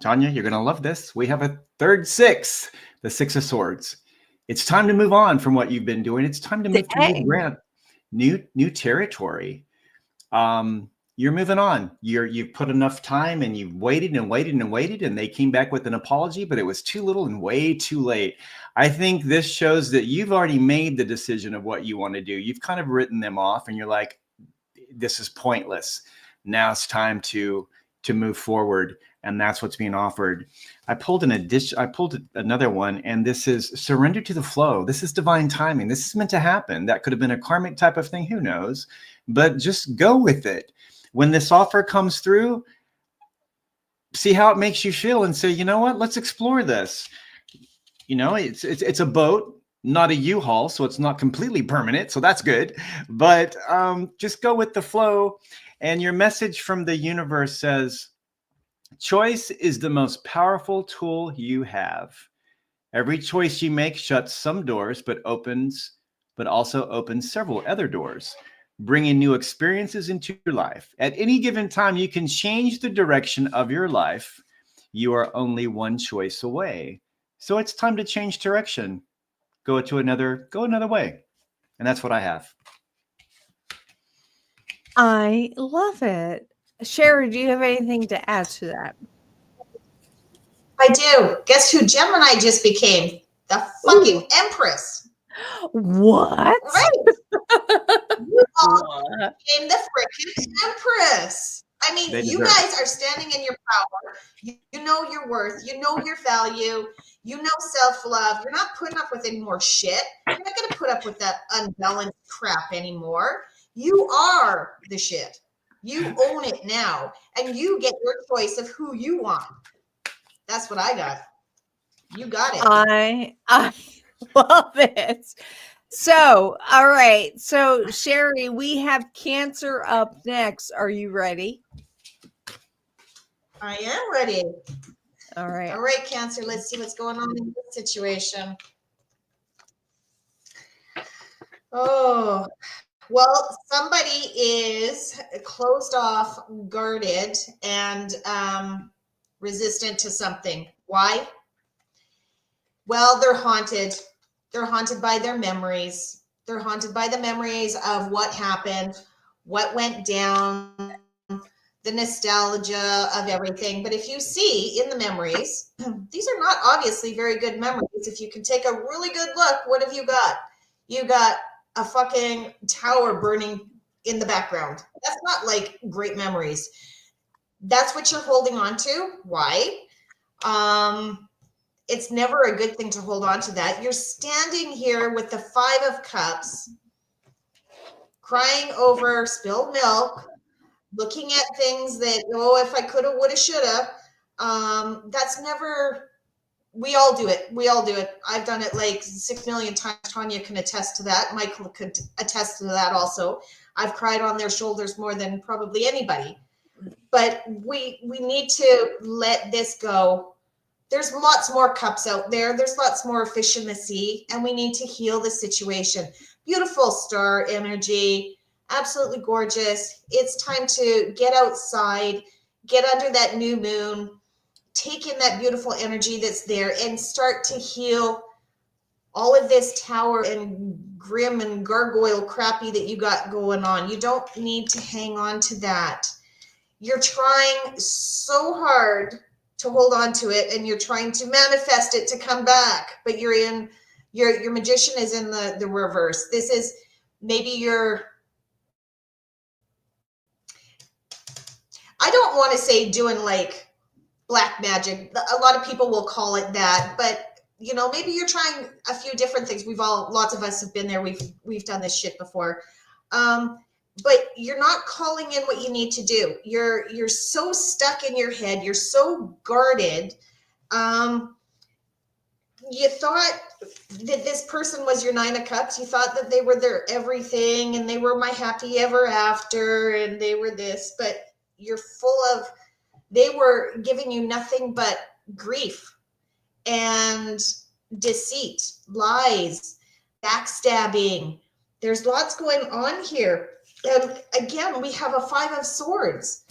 Tanya, you're going to love this. We have a third six, the Six of Swords. It's time to move on from what you've been doing. It's time to move to new ground, new territory. You're moving on. You've put enough time, and you've waited and waited and waited, and they came back with an apology, but it was too little and way too late. I think this shows that you've already made the decision of what you want to do. You've kind of written them off, and you're like, this is pointless. Now it's time to move forward, and that's what's being offered. I pulled another one, and this is surrender to the flow. This is divine timing. This is meant to happen. That could have been a karmic type of thing. Who knows? But just go with it. When this offer comes through, see how it makes you feel and say, you know what, let's explore this. It's a boat. not a U-Haul, so it's not completely permanent. So that's good. But just go with the flow. And your message from the universe says, choice is the most powerful tool you have. Every choice you make shuts some doors, but also opens several other doors, bringing new experiences into your life. At any given time, you can change the direction of your life. You are only one choice away. So it's time to change direction. Go another way. And that's what I have. I love it. Sherry, do you have anything to add to that? I do. Guess who Gemini just became? The fucking Empress. What? Right. You all What? became the freaking Empress. I mean, They you deserve guys are standing in your power. You know your worth. You know your value. You know self-love. You're not putting up with any more shit. You're not going to put up with that unbalanced crap anymore. You are the shit. You own it now. And you get your choice of who you want. That's what I got. You got it. I love it. So, all right. So, Sherry, we have Cancer up next. Are you ready? I am ready. All right. All right, Cancer. Let's see what's going on in this situation. Oh, well, somebody is closed off, guarded, and resistant to something. Why? Well, they're haunted. They're haunted by their memories. They're haunted by the memories of what happened, what went down, the nostalgia of everything. But if you see in the memories, these are not obviously very good memories. If you can take a really good look, what have you got? You got a fucking tower burning in the background. That's not like great memories. That's what you're holding on to. Why? It's never a good thing to hold on to that. You're standing here with the 5 of Cups, crying over spilled milk, looking at things that, oh, if I coulda, woulda, shoulda. That's never, we all do it. We all do it. I've done it like 6 million times. Tanya can attest to that. Michael could attest to that also. I've cried on their shoulders more than probably anybody. But we need to let this go. There's lots more cups out there. There's lots more fish in the sea, and we need to heal the situation. Beautiful star energy, absolutely gorgeous. It's time to get outside, get under that new moon, take in that beautiful energy that's there, and start to heal all of this tower and grim and gargoyle crappy that you got going on. You don't need to hang on to that. You're trying so hard to hold on to it, and you're trying to manifest it to come back, but you're in your magician is in the reverse. This is maybe I don't want to say doing like black magic. A lot of people will call it that, but you know, maybe you're trying a few different things. Lots of us have been there. We've done this shit before. But you're not calling in what you need to do. You're so stuck in your head. You're so guarded. You thought that this person was your 9 of Cups. You thought that they were their everything, and they were my happy ever after, and they were this, but you're full of, they were giving you nothing but grief and deceit, lies, backstabbing. There's lots going on here. And again, we have a 5 of Swords.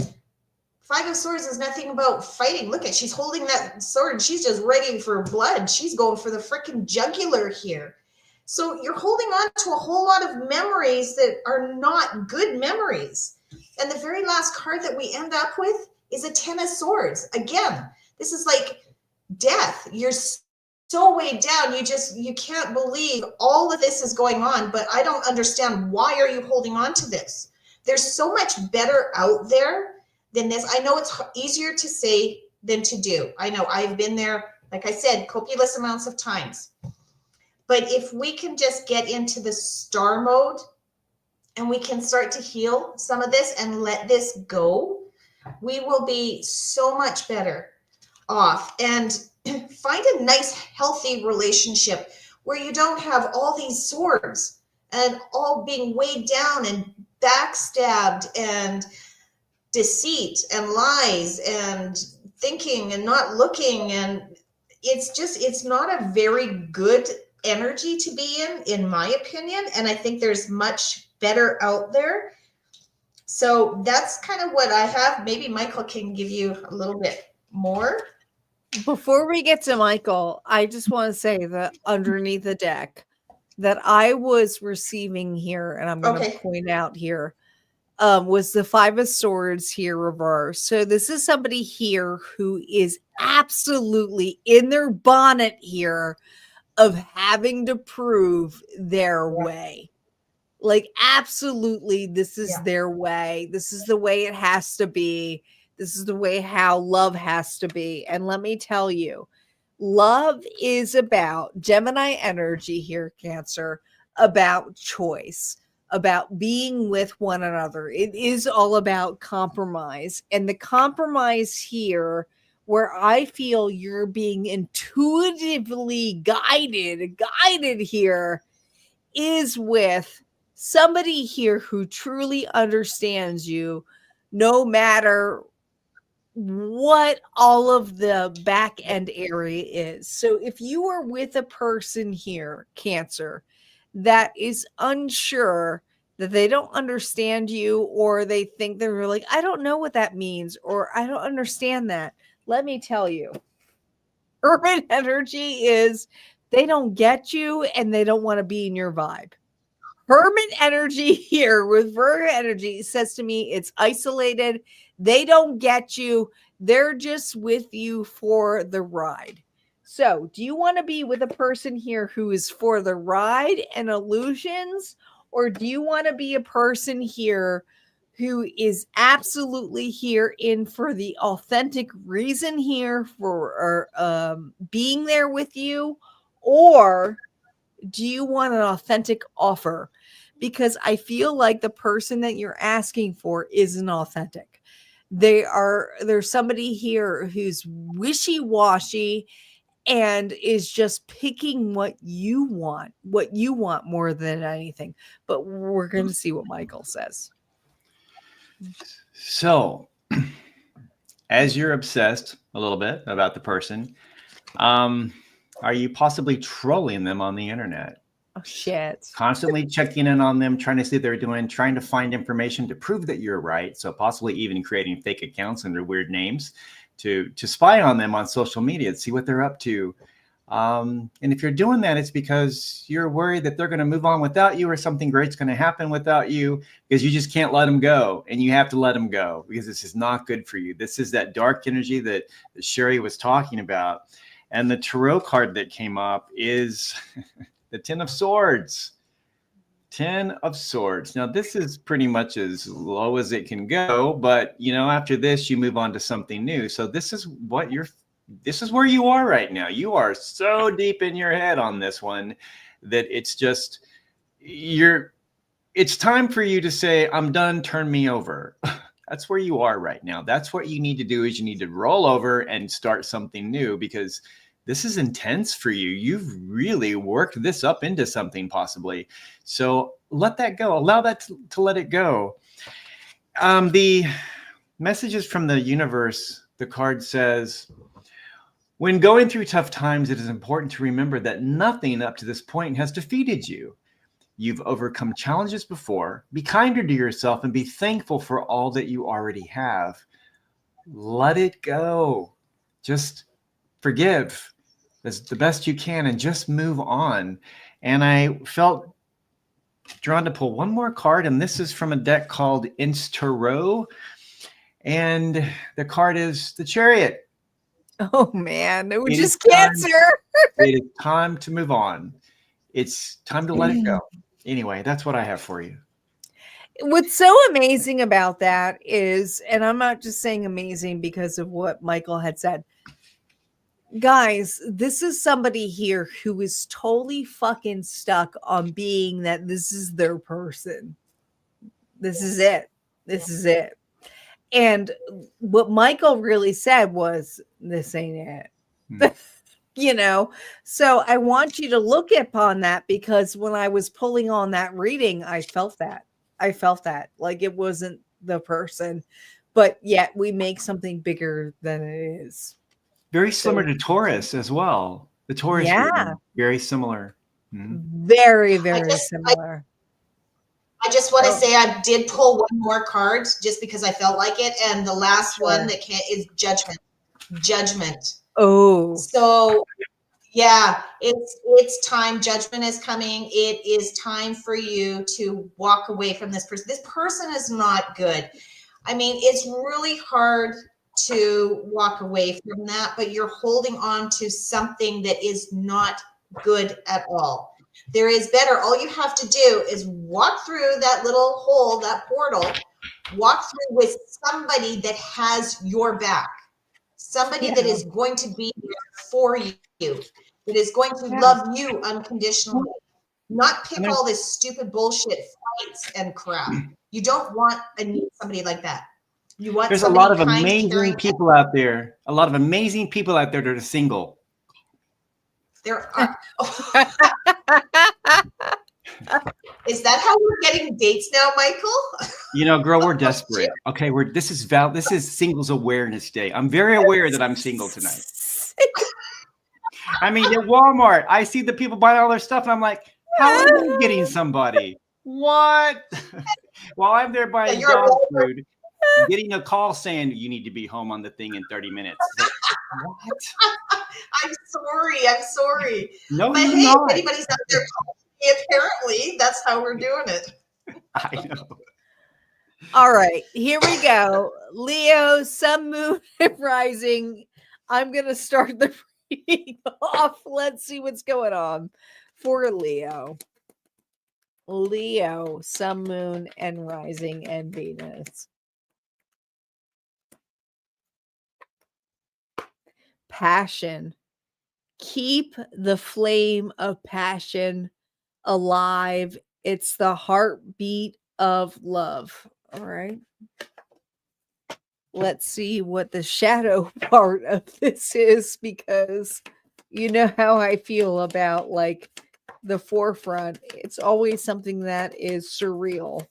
5 of Swords is nothing about fighting. Look at, she's holding that sword. She's just ready for blood. She's going for the freaking jugular here. So you're holding on to a whole lot of memories that are not good memories. And the very last card that we end up with is a 10 of Swords. Again, this is like death. You're so weighed down. You can't believe all of this is going on, but I don't understand. Why are you holding on to this? There's so much better out there than this. I know it's easier to say than to do. I know I've been there, like I said, copious amounts of times. But if we can just get into the star mode and we can start to heal some of this and let this go, we will be so much better off. And find a nice, healthy relationship where you don't have all these swords and all being weighed down and backstabbed and deceit and lies and thinking and not looking. And it's not a very good energy to be in my opinion. And I think there's much better out there. So that's kind of what I have. Maybe Michael can give you a little bit more. Before we get to Michael, I just want to say that underneath the deck that I was receiving here, and I'm going to point out here, was the Five of Swords here reversed. So this is somebody here who is absolutely in their bonnet here of having to prove their way. Like, absolutely, this is their way. This is the way it has to be. This is the way how love has to be. And let me tell you, love is about Gemini energy here, Cancer, about choice, about being with one another. It is all about compromise. And the compromise here, where I feel you're being intuitively guided here, is with somebody here who truly understands you, no matter what all of the back end area is. So if you are with a person here, Cancer, that is unsure, that they don't understand you, or they think they're like, I don't know what that means, or I don't understand that. Let me tell you, urban energy is they don't get you and they don't want to be in your vibe. Hermit energy here with Virgo energy says to me it's isolated. They don't get you. They're just with you for the ride. So do you want to be with a person here who is for the ride and illusions? Or do you want to be a person here who is absolutely here in for the authentic reason here for being there with you? Or do you want an authentic offer? Because I feel like the person that you're asking for isn't authentic. There's somebody here who's wishy-washy and is just picking what you want more than anything. But we're going to see what Michael says. So, as you're obsessed a little bit about the person, are you possibly trolling them on the internet? Oh, shit. Constantly checking in on them, trying to see what they're doing, trying to find information to prove that you're right. So possibly even creating fake accounts under weird names to spy on them on social media and see what they're up to. And if you're doing that, it's because you're worried that they're going to move on without you, or something great's going to happen without you, because you just can't let them go. And you have to let them go because this is not good for you. This is that dark energy that Sherry was talking about. And the tarot card that came up is the 10 of Swords. 10 of Swords. Now, this is pretty much as low as it can go, but after this, you move on to something new. So this is where you are right now. You are so deep in your head on this one that it's just, it's time for you to say, I'm done, turn me over. That's where you are right now. That's what you need to do, is you need to roll over and start something new, because this is intense for you. You've really worked this up into something possibly. So let that go. Allow that to let it go. The messages from the universe, the card says, when going through tough times, it is important to remember that nothing up to this point has defeated you. You've overcome challenges before. Be kinder to yourself and be thankful for all that you already have. Let it go. Just forgive as the best you can and just move on. And I felt drawn to pull one more card, and this is from a deck called Tarot, and the card is the Chariot. Oh man, which is Cancer. It is time to move on. It's time to let it go. Anyway, that's what I have for you. What's so amazing about that is, and I'm not just saying amazing because of what Michael had said, guys, this is somebody here who is totally fucking stuck on being that this is their person. This is it. This is it. And what Michael really said was, this ain't it. you know? So I want you to look upon that, because when I was pulling on that reading, I felt that. I felt that. Like it wasn't the person, but yet we make something bigger than it is. Very So similar to Taurus as well. The Taurus yeah, reading, very similar. Mhm. very, I very just similar. I just want to Oh, say I did pull one more card just because I felt like it, and the last one sure. that is judgment. Judgment. Oh, So yeah, it's time. Judgment is coming. It is time for you to walk away from this person. This person is not good. I mean, it's really hard to walk away from that, but you're holding on to something that is not good at all. There is better. All you have to do is walk through that little hole, that portal, walk through with somebody that has your back, somebody yeah, that is going to be there for you, that is going to yeah. love you unconditionally, not pick And there's all this stupid bullshit fights and crap. You don't want and need somebody like that. You want there's a lot somebody of kind, amazing caring. people out there. A lot of amazing people out there that are single. There are. Is that how we're getting dates now, Michael? You know, girl, we're desperate. Okay, this is Singles Awareness Day. I'm very aware that I'm single tonight. I mean, at Walmart, I see the people buying all their stuff, and I'm like, how are you getting somebody? What? While I'm there Yeah, buying you're a dog Walmart. food, getting a call saying you need to be home on the thing in 30 minutes. It's like, what? I'm sorry. I'm sorry. No, But you're hey, if not. anybody's out there calling me, apparently that's how we're doing it. I know. All right, here we go. Leo, sun, moon, and rising. I'm going to start the reading off. Let's see what's going on for Leo. Leo, sun, moon, and rising, and Venus. Passion. Keep the flame of passion alive. It's the heartbeat of love. All right. Let's see what the shadow part of this is, because you know how I feel about like the forefront. It's always something that is surreal.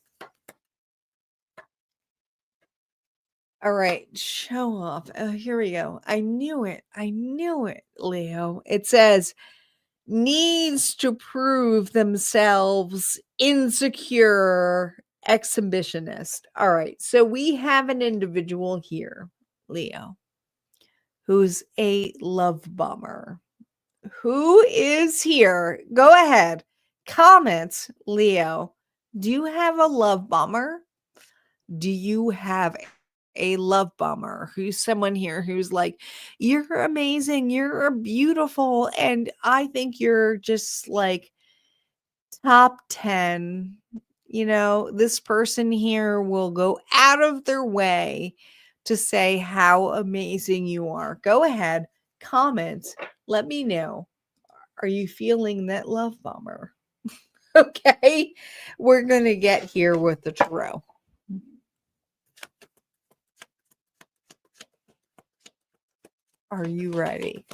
All right, show off. Oh, here we go. I knew it. I knew it, Leo. It says, needs to prove themselves, insecure, exhibitionist. All right, so we have an individual here, Leo, who's a love bomber. Who is here? Go ahead. Comment, Leo. Do you have a love bomber? Do you have a love bomber? Who's someone here who's like, you're amazing, you're beautiful, and I think you're just like top 10. You know, this person here will go out of their way to say how amazing you are. Go ahead, comment, let me know. Are you feeling that love bomber? Okay, we're going to get here with the tarot. Are you ready?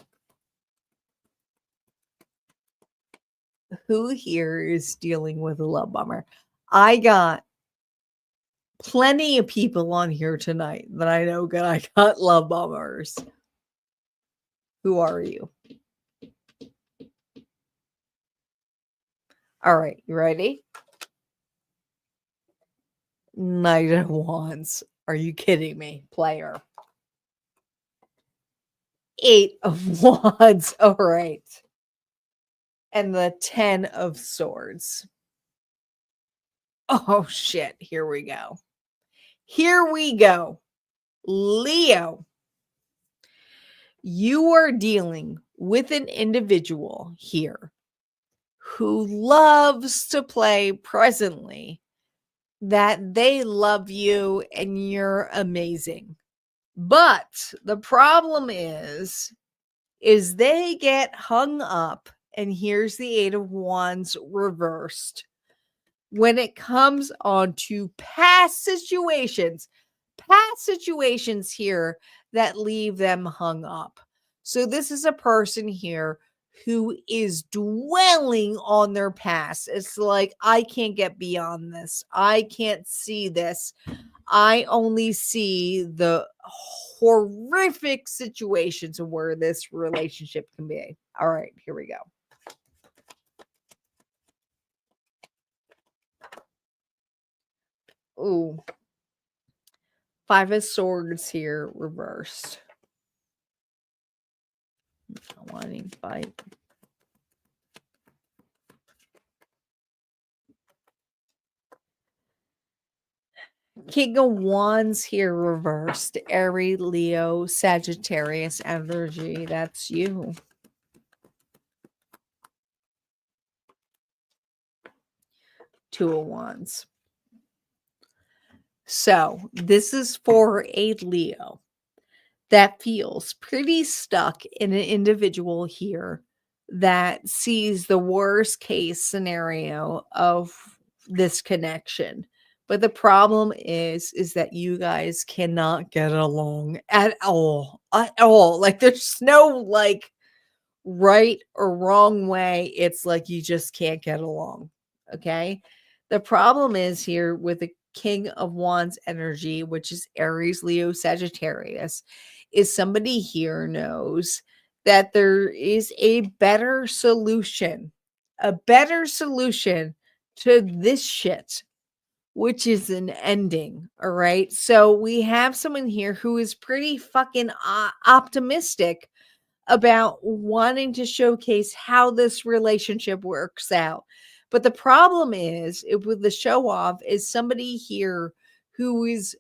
Who here is dealing with a love bomber? I got plenty of people on here tonight that I know I got love bombers. Who are you? All right, you ready? Knight of Wands. Are you kidding me, player? 8 of Wands. All right. And the 10 of Swords. Oh, shit. Here we go. Here we go. Leo, you are dealing with an individual here who loves to play presently that they love you and you're amazing. But the problem is they get hung up, and here's the 8 of Wands reversed. When it comes on to past situations here that leave them hung up. So this is a person here who is dwelling on their past. It's like, I can't get beyond this. I can't see this. I only see the horrific situations of where this relationship can be. All right, here we go. Ooh. 5 of Swords here reversed. Not wanting to fight. King of Wands here reversed. Aries, Leo, Sagittarius energy. That's you. Two of Wands. So this is for a Leo that feels pretty stuck in an individual here that sees the worst case scenario of this connection. But the problem is that you guys cannot get along at all. At all. Like there's no like right or wrong way. It's like you just can't get along. Okay. The problem is here with the King of Wands energy, which is Aries, Leo, Sagittarius, is somebody here knows that there is a better solution to this shit, which is an ending. All right. So we have someone here who is pretty fucking optimistic about wanting to showcase how this relationship works out. But the problem is with the show off is somebody here who is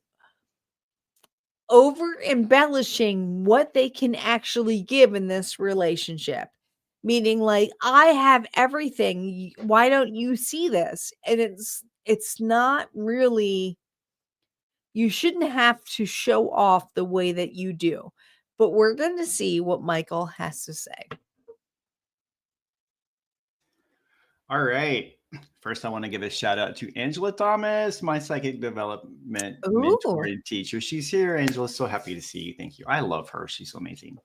over embellishing what they can actually give in this relationship. Meaning like, I have everything. Why don't you see this? And it's not really, you shouldn't have to show off the way that you do. But we're going to see what Michael has to say. All right. First, I want to give a shout out to Angela Thomas, my psychic development mentor and teacher. She's here. Angela, so happy to see you. Thank you. I love her. She's so amazing.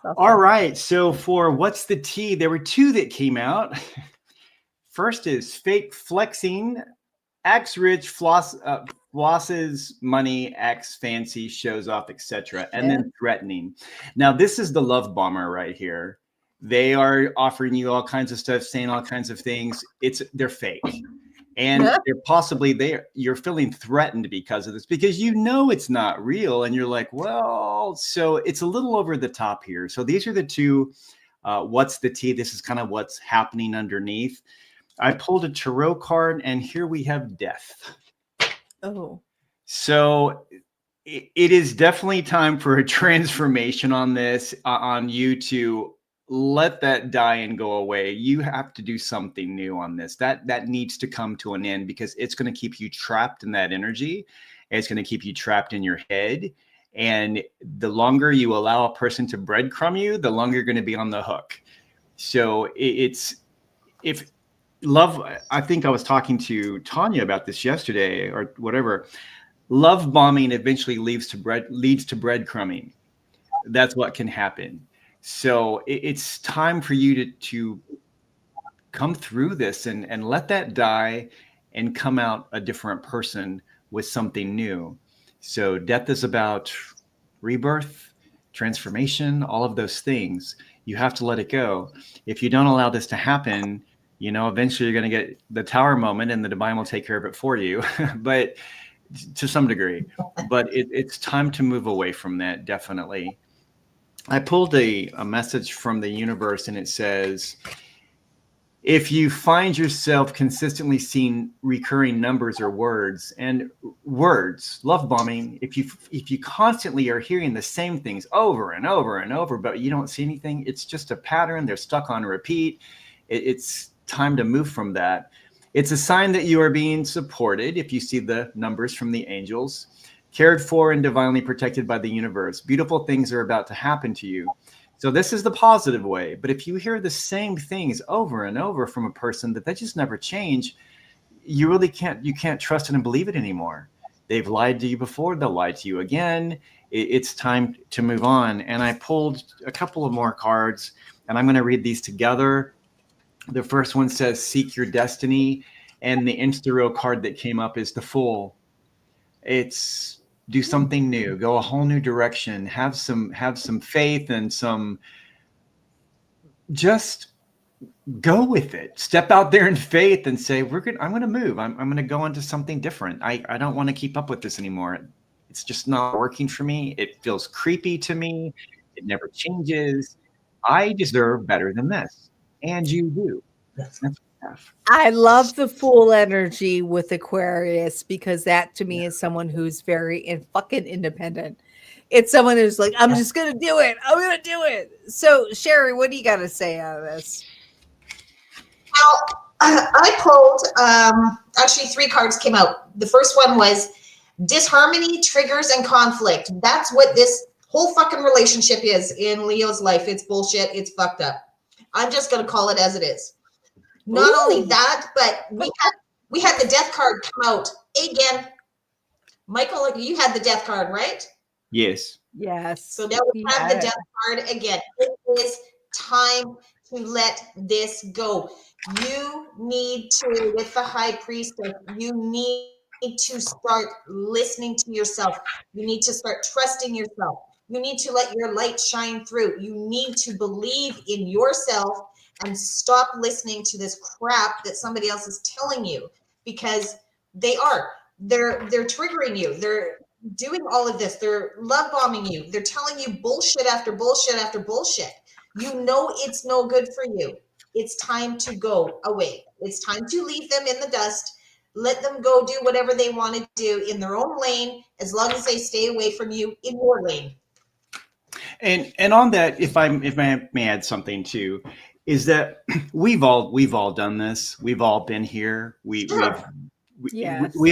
Okay. All right. So for What's the Tea, there were 2 that came out. First is fake flexing, acts rich, flosses money, acts fancy, shows off, etc. And then threatening. Now, this is the love bomber right here. They are offering you all kinds of stuff, saying all kinds of things. They're fake. And they're you're feeling threatened because of this, because you know it's not real. And you're like, well, so it's a little over the top here. So these are the 2, What's the Tea? This is kind of what's happening underneath. I pulled a tarot card, and here we have Death. Oh. So it is definitely time for a transformation on this, on you to let that die and go away. You have to do something new on this. That needs to come to an end, because it's going to keep you trapped in that energy. It's going to keep you trapped in your head. And the longer you allow a person to breadcrumb you, the longer you're going to be on the hook. So I think I was talking to Tanya about this yesterday or whatever. Love bombing eventually leads to breadcrumbing. That's what can happen. So it's time for you to come through this and let that die and come out a different person with something new. So death is about rebirth, transformation, all of those things. You have to let it go. If you don't allow this to happen, eventually you're going to get the tower moment, and the divine will take care of it for you, but to some degree. But it's time to move away from that, definitely. I pulled a message from the universe, and it says, if you find yourself consistently seeing recurring numbers or words, love bombing, if you constantly are hearing the same things over and over and over, but you don't see anything, it's just a pattern. They're stuck on repeat. It's time to move from that. It's a sign that you are being supported. If you see the numbers from the angels, cared for and divinely protected by the universe, beautiful things are about to happen to you. So this is the positive way. But if you hear the same things over and over from a person that just never change, you really can't trust it and believe it anymore. They've lied to you before. They'll lie to you again. It's time to move on. And I pulled a couple of more cards, and I'm going to read these together. The first one says, seek your destiny. And the Insta card that came up is the Fool. It's do something new, go a whole new direction, have some faith and some, just go with it. Step out there in faith and say, I'm going to move. I'm going to go into something different. I don't want to keep up with this anymore. It's just not working for me. It feels creepy to me. It never changes. I deserve better than this. And you do. That's what I have. I love the Fool energy with Aquarius, because that to me is someone who's very fucking independent. It's someone who's like, I'm just going to do it. I'm going to do it. So, Sherry, what do you got to say out of this? Well, I pulled, actually 3 cards came out. The first one was disharmony, triggers, and conflict. That's what this whole fucking relationship is in Leo's life. It's bullshit. It's fucked up. I'm just going to call it as it is. Not only that, but we had the death card come out again. Michael, you had the death card, right? Yes. Yes. So now we have the death card again. It is time to let this go. You need to, with the high priestess, you need to start listening to yourself. You need to start trusting yourself. You need to let your light shine through. You need to believe in yourself and stop listening to this crap that somebody else is telling you, because they're triggering you. They're doing all of this. They're love bombing you. They're telling you bullshit after bullshit after bullshit. You know it's no good for you. It's time to go away. It's time to leave them in the dust. Let them go do whatever they want to do in their own lane, as long as they stay away from you in your lane. And on that, if I may add something too, is that we've all done this. We've all been here. We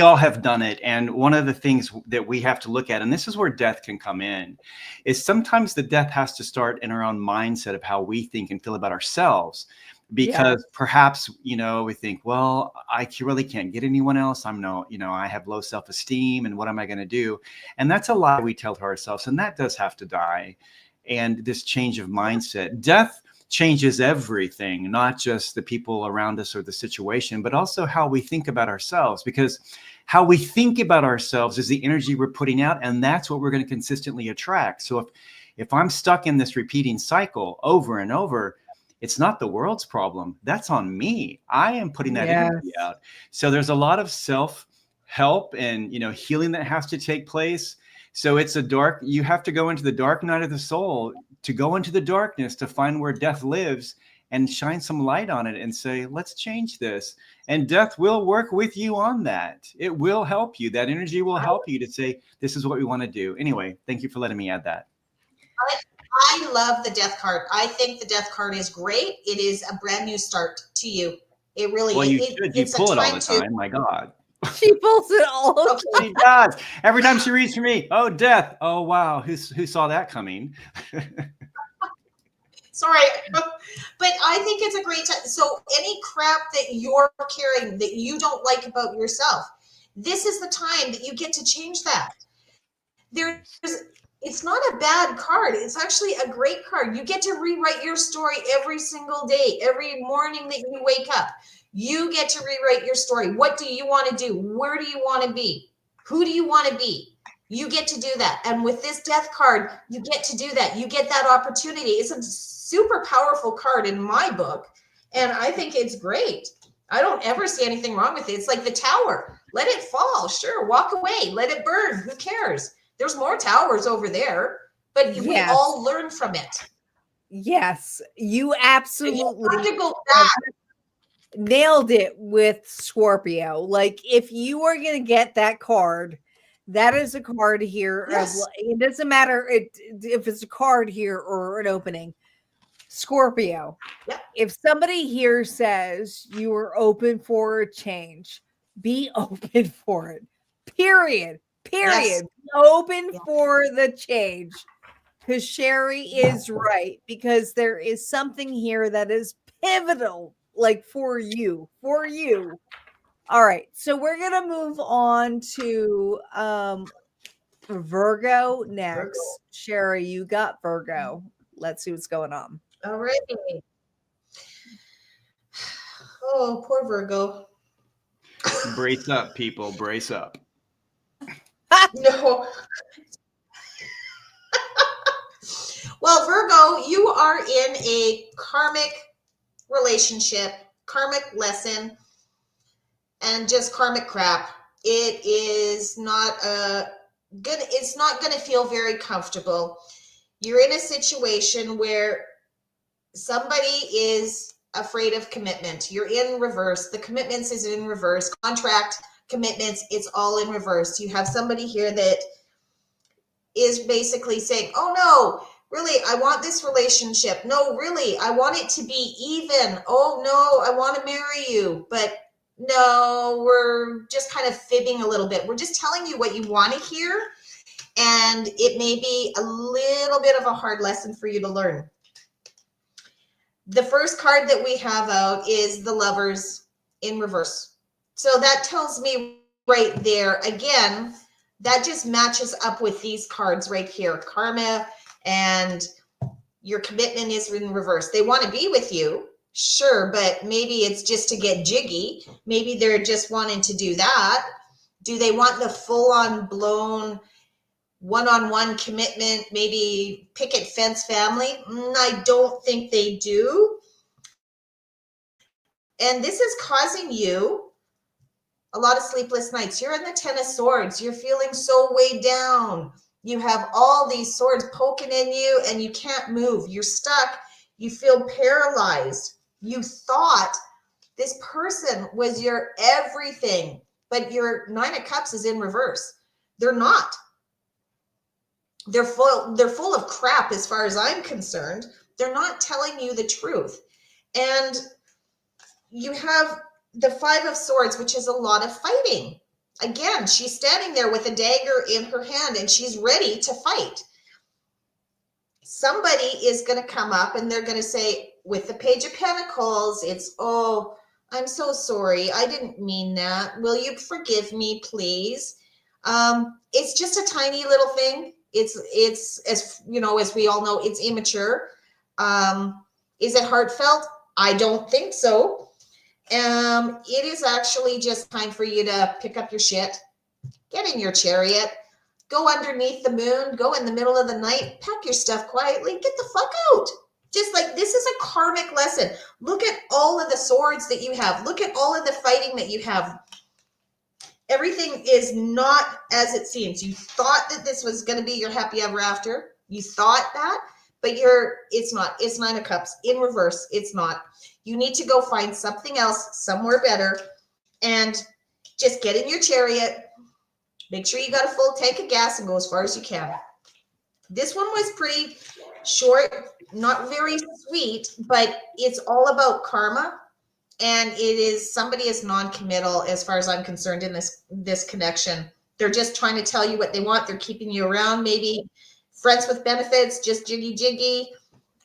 all have done it. And one of the things that we have to look at, and this is where death can come in, is sometimes the death has to start in our own mindset of how we think and feel about ourselves. Because perhaps, we think, well, I really can't get anyone else. I have low self-esteem, and what am I going to do? And that's a lie we tell to ourselves. And that does have to die. And this change of mindset, death changes everything, not just the people around us or the situation, but also how we think about ourselves, because how we think about ourselves is the energy we're putting out. And that's what we're going to consistently attract. So if I'm stuck in this repeating cycle over and over, it's not the world's problem. That's on me. I am putting that energy out. So there's a lot of self-help and, healing that has to take place. So you have to go into the dark night of the soul, to go into the darkness, to find where death lives and shine some light on it and say, let's change this. And death will work with you on that. It will help you. That energy will help you to say, this is what we want to do. Anyway, thank you for letting me add that. I love the death card. I think the death card is great. It is a brand new start to you. It really is. You pull it all the time. My God. She pulls it all the time. She does. Every time she reads for me, oh, death. Oh, wow. Who saw that coming? Sorry. But I think it's a great time. So any crap that you're carrying that you don't like about yourself, this is the time that you get to change that. It's not a bad card. It's actually a great card. You get to rewrite your story every single day, every morning that you wake up. You get to rewrite your story. What do you want to do? Where do you want to be? Who do you want to be? You get to do that. And with this death card, you get to do that. You get that opportunity. It's a super powerful card in my book. And I think it's great. I don't ever see anything wrong with it. It's like the tower. Let it fall. Sure. Walk away. Let it burn. Who cares? There's more towers over there, but we all learn from it. Yes, you absolutely have to go back. Nailed it with Scorpio. Like, if you are going to get that card, that is a card here. Yes. It doesn't matter if it's a card here or an opening. Scorpio. Yep. If somebody here says you are open for a change, be open for it. Period. Yes. Open for the change. Because Sherry is right. Because there is something here that is pivotal, like for you. All right. So we're going to move on to Virgo next. Sherry, you got Virgo. Let's see what's going on. All right. Oh, poor Virgo. Brace up, people. Brace up. No. Well, Virgo, you are in a karmic relationship, karmic lesson, and just karmic crap. It is not it's not going to feel very comfortable. You're in a situation where somebody is afraid of commitment. You're in reverse. The commitments is in reverse. Contract commitments, it's all in reverse. You have somebody here that is basically saying, oh no, really, I want this relationship. No, really, I want it to be even. Oh no, I want to marry you. But no, we're just kind of fibbing a little bit. We're just telling you what you want to hear. And it may be a little bit of a hard lesson for you to learn. The first card that we have out is the Lovers in reverse. So that tells me right there, again, that just matches up with these cards right here. Karma and your commitment is in reverse. They want to be with you, sure, but maybe it's just to get jiggy. Maybe they're just wanting to do that. Do they want the full-on blown one-on-one commitment, maybe picket fence family? I don't think they do. And this is causing you a lot of sleepless nights. You're in the Ten of Swords. You're feeling so weighed down. You have all these swords poking in you and you can't move. You're stuck. You feel paralyzed. You thought this person was your everything, but your Nine of Cups is in reverse. They're not. They're full of crap as far as I'm concerned. They're not telling you the truth. And you have the Five of Swords, which is a lot of fighting. Again, she's standing there with a dagger in her hand and she's ready to fight. Somebody is going to come up and they're going to say, with the Page of Pentacles, it's, oh, I'm so sorry. I didn't mean that. Will you forgive me, please? It's just a tiny little thing. It's as you know, as we all know, it's immature. Is it heartfelt? I don't think so. It is actually just time for you to pick up your shit, get in your chariot, go underneath the moon, go in the middle of the night, pack your stuff quietly, get the fuck out. Just like, this is a karmic lesson. Look at all of the swords that you have. Look at all of the fighting that you have. Everything is not as it seems. You thought that this was going to be your happy ever after. You thought that, but it's not. It's Nine of Cups in reverse. It's not. You need to go find something else, somewhere better, and just get in your chariot. Make sure you got a full tank of gas and go as far as you can. This one was pretty short, not very sweet, but it's all about karma. And it is, somebody is non-committal as far as I'm concerned in this connection. They're just trying to tell you what they want. They're keeping you around, maybe friends with benefits, just jiggy,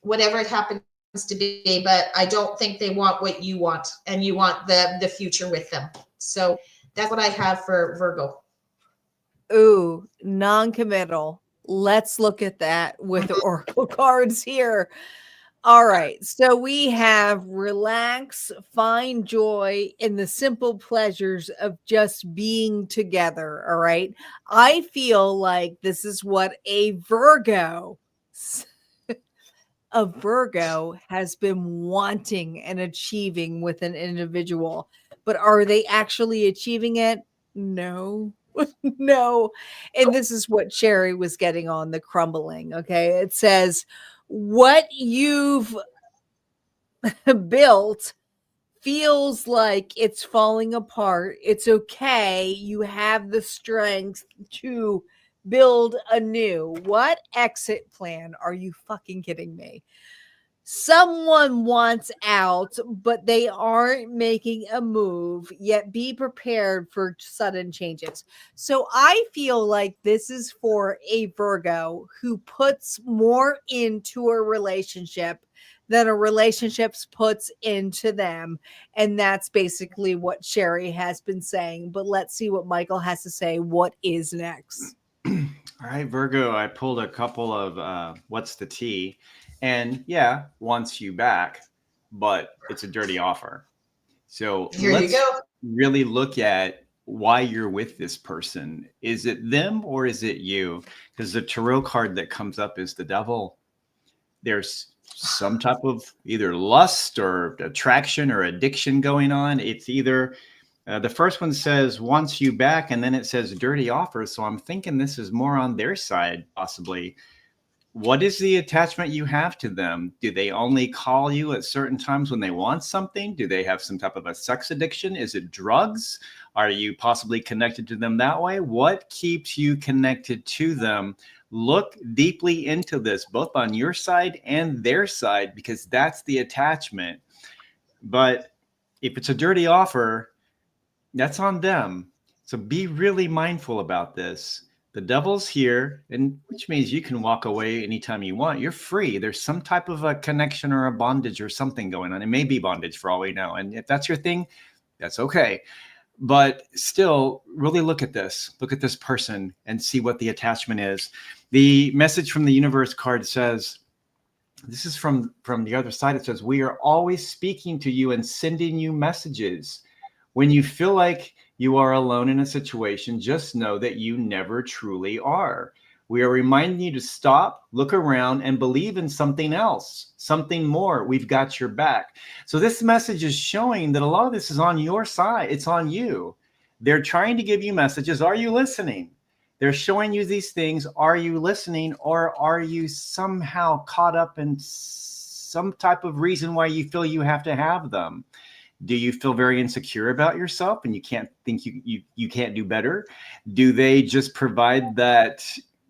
whatever it happens to be. But I don't think they want what you want, and you want the future with them. So that's what I have for Virgo. Ooh, non-committal. Let's look at that with oracle cards here. All right. So we have relax, find joy in the simple pleasures of just being together. All right. I feel like this is what a Virgo has been wanting and achieving with an individual. But are they actually achieving it? No. No. And this is what Sherry was getting on the crumbling. Okay. It says, what you've built feels like it's falling apart. It's okay. You have the strength to build anew. What exit plan? Are you fucking kidding me? Someone wants out, but they aren't making a move yet. Be prepared for sudden changes. So I feel like this is for a Virgo who puts more into a relationship than a relationship puts into them. And that's basically what Sherry has been saying. But let's see what Michael has to say. What is next? All right, Virgo, I pulled a couple of what's the tea? And yeah, wants you back, but it's a dirty offer. So Here you let's go. really look at why you're with this person. Is it them or is it you? Because the tarot card that comes up is the devil. There's some type of either lust or attraction or addiction going on. It's either the first one says wants you back, and then it says dirty offer. So I'm thinking this is more on their side, possibly. What is the attachment you have to them? Do they only call you at certain times when they want something? Do they have some type of a sex addiction? Is it drugs? Are you possibly connected to them that way? What keeps you connected to them? Look deeply into this, both on your side and their side, because that's the attachment. But if it's a dirty offer, that's on them. So be really mindful about this. The devil's here, and which means you can walk away anytime you want. You're free. There's some type of a connection or a bondage or something going on. It may be bondage for all we know. And if that's your thing, that's okay. But still, really look at this. Look at this person and see what the attachment is. The message from the universe card says, this is from the other side. It says, we are always speaking to you and sending you messages. When you feel like you are alone in a situation, just know that you never truly are. We are reminding you to stop, look around, and believe in something else, something more. We've got your back. So this message is showing that a lot of this is on your side. It's on you. They're trying to give you messages. Are you listening? They're showing you these things. Are you listening, or are you somehow caught up in some type of reason why you feel you have to have them? Do you feel very insecure about yourself and you can't think you can't do better? Do they just provide that,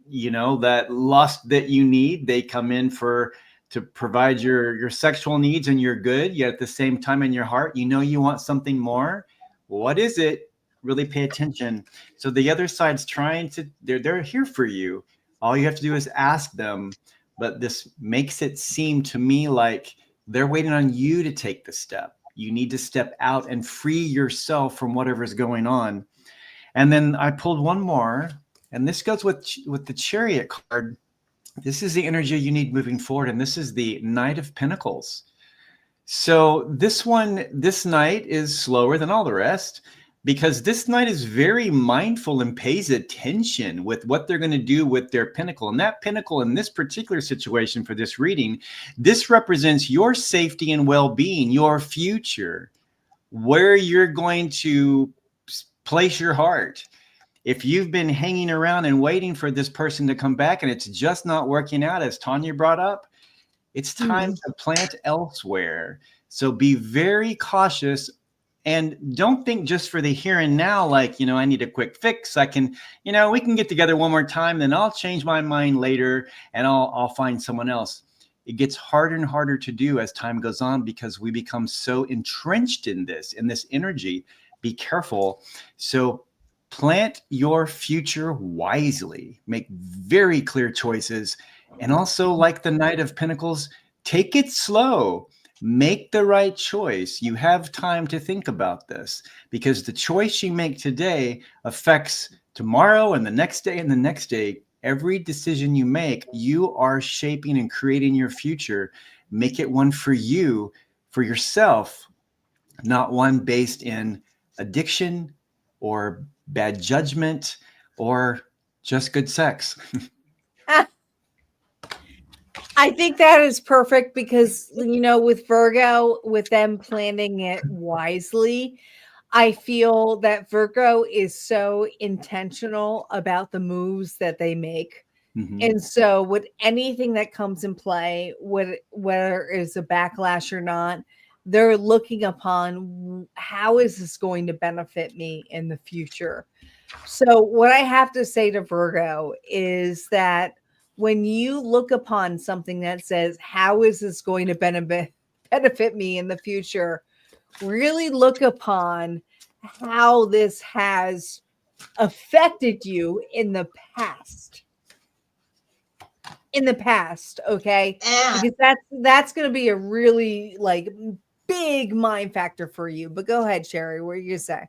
that lust that you need? They come in to provide your sexual needs and you're good, yet at the same time in your heart, you want something more. What is it? Really pay attention. So the other side's they're here for you. All you have to do is ask them. But this makes it seem to me like they're waiting on you to take the step. You need to step out and free yourself from whatever's going on. And then I pulled one more, and this goes with the Chariot card. This is the energy you need moving forward, and this is the Knight of Pentacles. So this night is slower than all the rest, because this knight is very mindful and pays attention with what they're going to do with their pentacle. And that pentacle in this particular situation for this reading, this represents your safety and well-being, your future, where you're going to place your heart. If you've been hanging around and waiting for this person to come back and it's just not working out, as Tanya brought up, it's time to plant elsewhere. So be very cautious. And don't think just for the here and now, like, I need a quick fix. I can, we can get together one more time, then I'll change my mind later and I'll find someone else. It gets harder and harder to do as time goes on because we become so entrenched in this energy. Be careful. So plant your future wisely, make very clear choices. And also, like the Knight of Pentacles, take it slow. Make the right choice. You have time to think about this because the choice you make today affects tomorrow and the next day and the next day. Every decision you make, you are shaping and creating your future. Make it one for you, for yourself, not one based in addiction or bad judgment or just good sex. I think that is perfect because, with Virgo, with them planning it wisely, I feel that Virgo is so intentional about the moves that they make. Mm-hmm. And so with anything that comes in play, whether it's a backlash or not, they're looking upon how is this going to benefit me in the future. So what I have to say to Virgo is that when you look upon something that says, how is this going to benefit me in the future? Really look upon how this has affected you in the past. Okay? Because that's going to be a really big mind factor for you. But go ahead, Sherry. What do you say?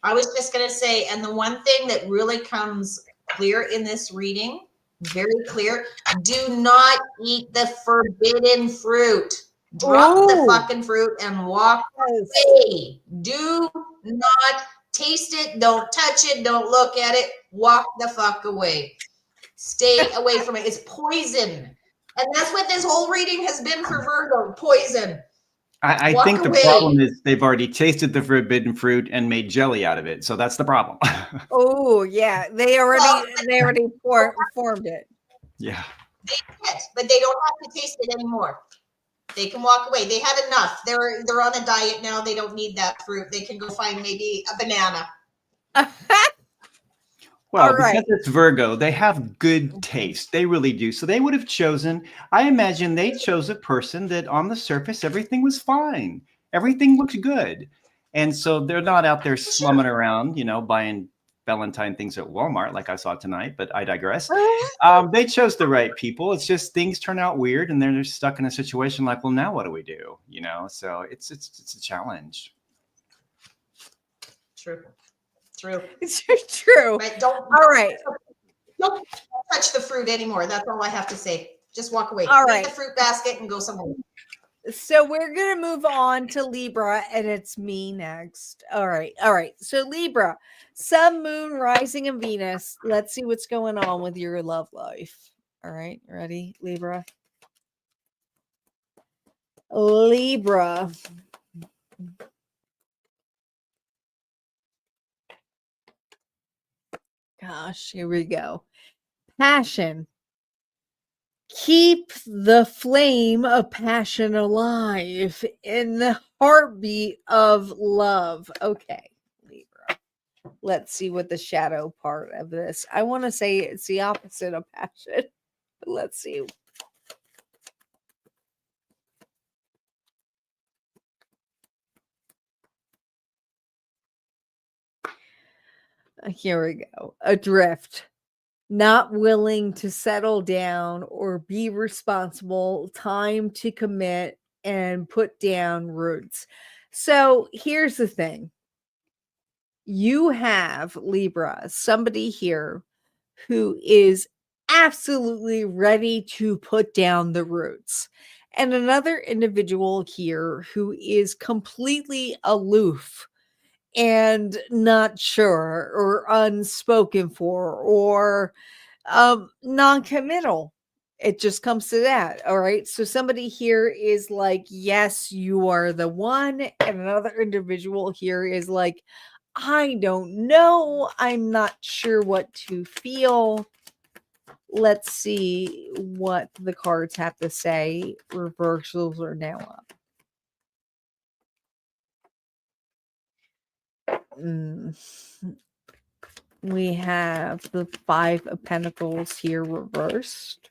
I was just going to say, and the one thing that really comes clear in this reading, very clear, do not eat the forbidden fruit. Drop the Ooh. fucking fruit and walk Yes. away. Do not taste it. Don't touch it. Don't look at it. Walk the fuck away. Stay away from it. It's poison. And that's what this whole reading has been for Virgo, poison. I Walk think the away. problem is they've already tasted the forbidden fruit and made jelly out of it. So that's the problem. Oh yeah, they already formed it. Yeah. They did, but they don't have to taste it anymore. They can walk away. They had enough. They're on a diet now. They don't need that fruit. They can go find maybe a banana. Well, All right. because it's Virgo, they have good taste. They really do. So they would have chosen, I imagine they chose a person that on the surface, everything was fine. Everything looked good. And so they're not out there slumming around, buying Valentine things at Walmart like I saw tonight, but I digress. They chose the right people. It's just things turn out weird and they're stuck in a situation like, well, now what do we do? So it's a challenge. True. It's true. Right? All right. Don't touch the fruit anymore. That's all I have to say. Just walk away. All Take right. the fruit basket and go somewhere. So we're going to move on to Libra, and it's me next. All right. So Libra, Sun, Moon, Rising, and Venus. Let's see what's going on with your love life. All right. Ready, Libra? Libra. Gosh, here we go. Passion. Keep the flame of passion alive in the heartbeat of love. Okay, Libra. Let's see what the shadow part of this. I want to say it's the opposite of passion. But let's see. Here we go. Adrift. Not willing to settle down or be responsible, time to commit and put down roots. So here's the thing. You have, Libra, somebody here who is absolutely ready to put down the roots, and another individual here who is completely aloof and not sure or unspoken for or non-committal. It just comes to that. All right. So somebody here is like, yes, you are the one. And another individual here is like, I don't know. I'm not sure what to feel. Let's see what the cards have to say. Reversals are now up. We have the Five of Pentacles here reversed.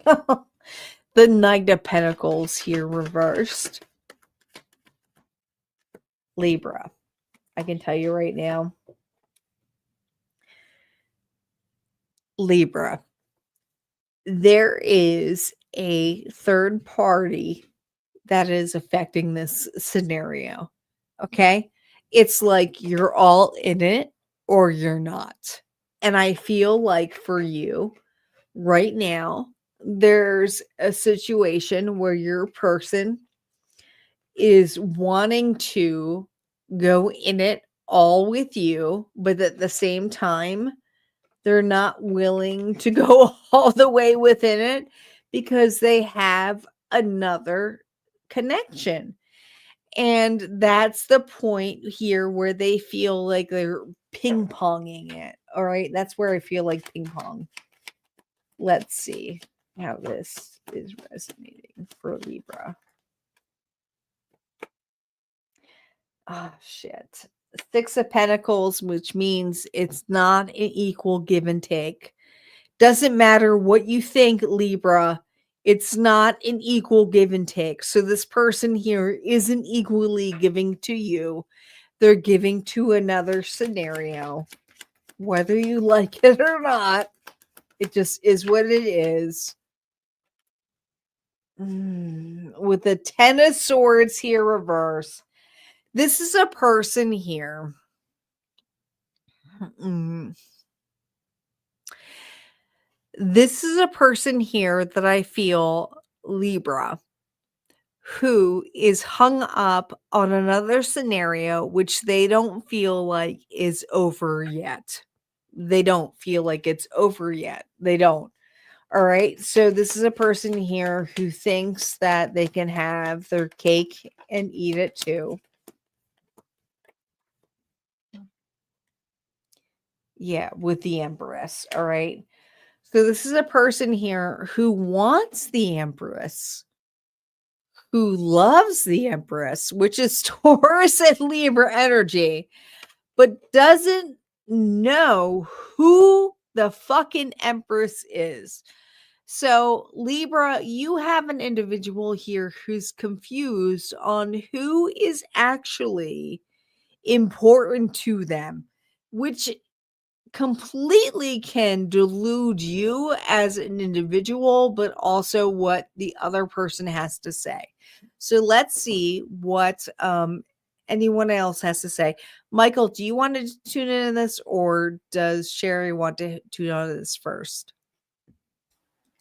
The Knight of Pentacles here reversed. Libra. I can tell you right now. Libra. There is a third party that is affecting this scenario. Okay? It's like you're all in it or you're not. And I feel like for you right now, there's a situation where your person is wanting to go in it all with you, but at the same time, they're not willing to go all the way within it because they have another connection. And that's the point here where they feel like they're ping-ponging it. All right. That's where I feel like ping pong. Let's see how this is resonating for Libra. Oh, shit. Six of Pentacles, which means it's not an equal give and take. Doesn't matter what you think, Libra. It's not an equal give and take. So this person here isn't equally giving to you. They're giving to another scenario. Whether you like it or not, it just is what it is. with the Ten of Swords here reverse, this is a person here. This is a person here that I feel, Libra, who is hung up on another scenario which they don't feel like is over yet. They don't feel like it's over yet. They don't. All right. So this is a person here who thinks that they can have their cake and eat it too. Yeah, with the Empress. All right. So this is a person here who wants the Empress, who loves the Empress, which is Taurus and Libra energy, but doesn't know who the fucking Empress is. So, Libra, you have an individual here who's confused on who is actually important to them, which completely can delude you as an individual, but also what the other person has to say. So let's see what anyone else has to say. Michael, do you want to tune into this, or does Sherry want to tune into this first?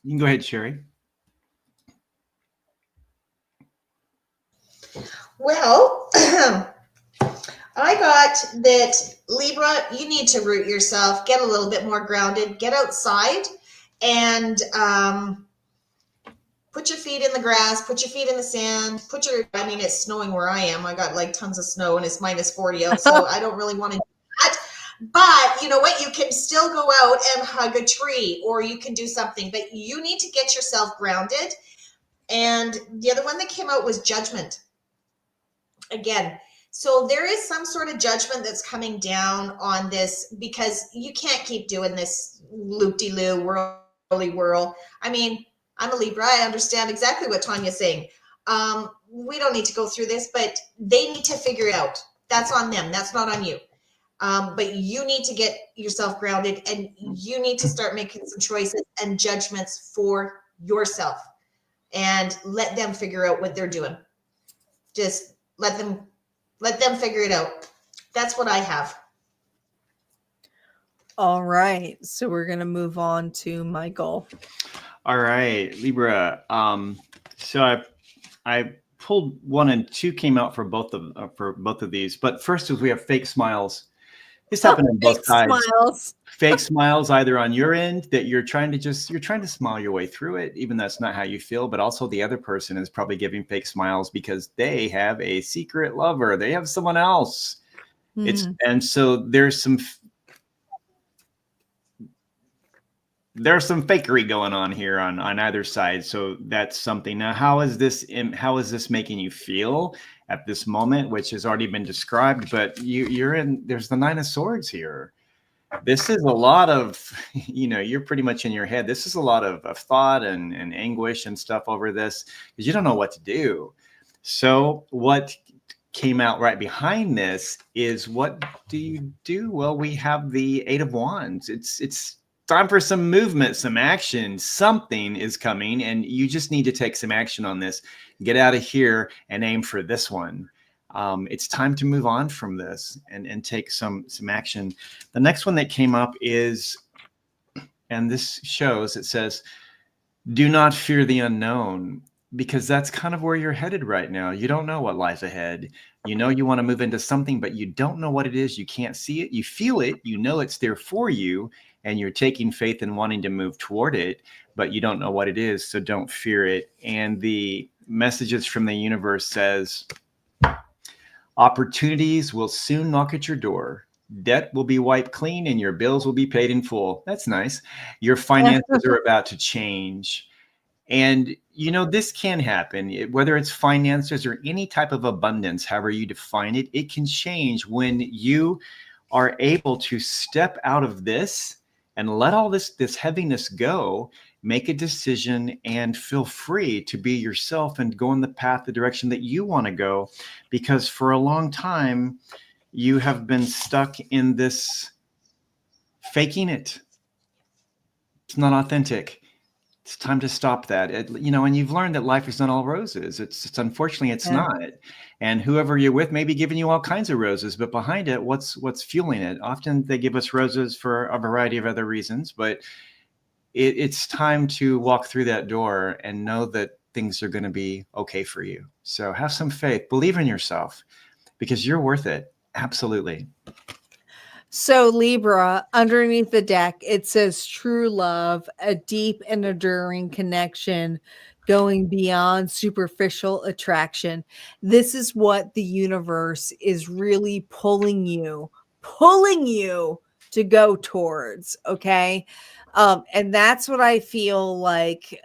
You can go ahead, Sherry. Well, I got that, Libra, you need to root yourself, get a little bit more grounded, get outside, and put your feet in the grass, put your feet in the sand, I mean, it's snowing where I am. I got like tons of snow and it's minus 40 out, so I don't really want to do that. But you know what? You can still go out and hug a tree, or you can do something, but you need to get yourself grounded. And the other one that came out was judgment. Again, so there is some sort of judgment that's coming down on this, because you can't keep doing this loop-de-loo, whirly whirl. I mean, I'm a Libra. I understand exactly what Tanya's saying. We don't need to go through this, but they need to figure it out. That's on them. That's not on you. But you need to get yourself grounded, and you need to start making some choices and judgments for yourself, and let them figure out what they're doing. Just let them figure it out. That's what I have. All right. So we're going to move on to Michael. All right, Libra. So I pulled 1 and 2 came out for both of these. But first is we have fake smiles. This happened on both sides. Smiles. Fake smiles, either on your end that you're trying to smile your way through it, even though that's not how you feel, but also the other person is probably giving fake smiles because they have a secret lover. They have someone else. And so there's some fakery going on here on either side. So that's something. Now, how is this making you feel at this moment, which has already been described, but there's the 9 of Swords here. This is a lot of, you're pretty much in your head. This is a lot of thought and anguish and stuff over this, because you don't know what to do. So what came out right behind this is, what do you do? Well, we have the 8 of Wands. It's time for some movement, some action. Something is coming, and you just need to take some action on this. Get out of here and aim for this one. It's time to move on from this and take some action. The next one that came up is, and this shows, it says, do not fear the unknown, because that's kind of where you're headed right now. You don't know what lies ahead. You want to move into something, but you don't know what it is. You can't see it. You feel it. You know it's there for you, and you're taking faith and wanting to move toward it, but you don't know what it is, so don't fear it. And the messages from the universe says, opportunities will soon knock at your door. Debt will be wiped clean and your bills will be paid in full. That's nice. Your finances are about to change. And, this can happen, whether it's finances or any type of abundance, however you define it, it can change when you are able to step out of this and let all this heaviness go, make a decision, and feel free to be yourself and go in the direction that you want to go. Because for a long time, you have been stuck in this faking it. It's not authentic. It's time to stop that. And you've learned that life is not all roses. It's unfortunately it's Yeah. not. And whoever you're with may be giving you all kinds of roses, but behind it, what's fueling it? Often they give us roses for a variety of other reasons, but it's time to walk through that door and know that things are going to be okay for you. So have some faith, believe in yourself, because you're worth it. Absolutely. So Libra, underneath the deck, it says true love, a deep and enduring connection going beyond superficial attraction. This is what the universe is really pulling you to go towards. Okay. And that's what I feel like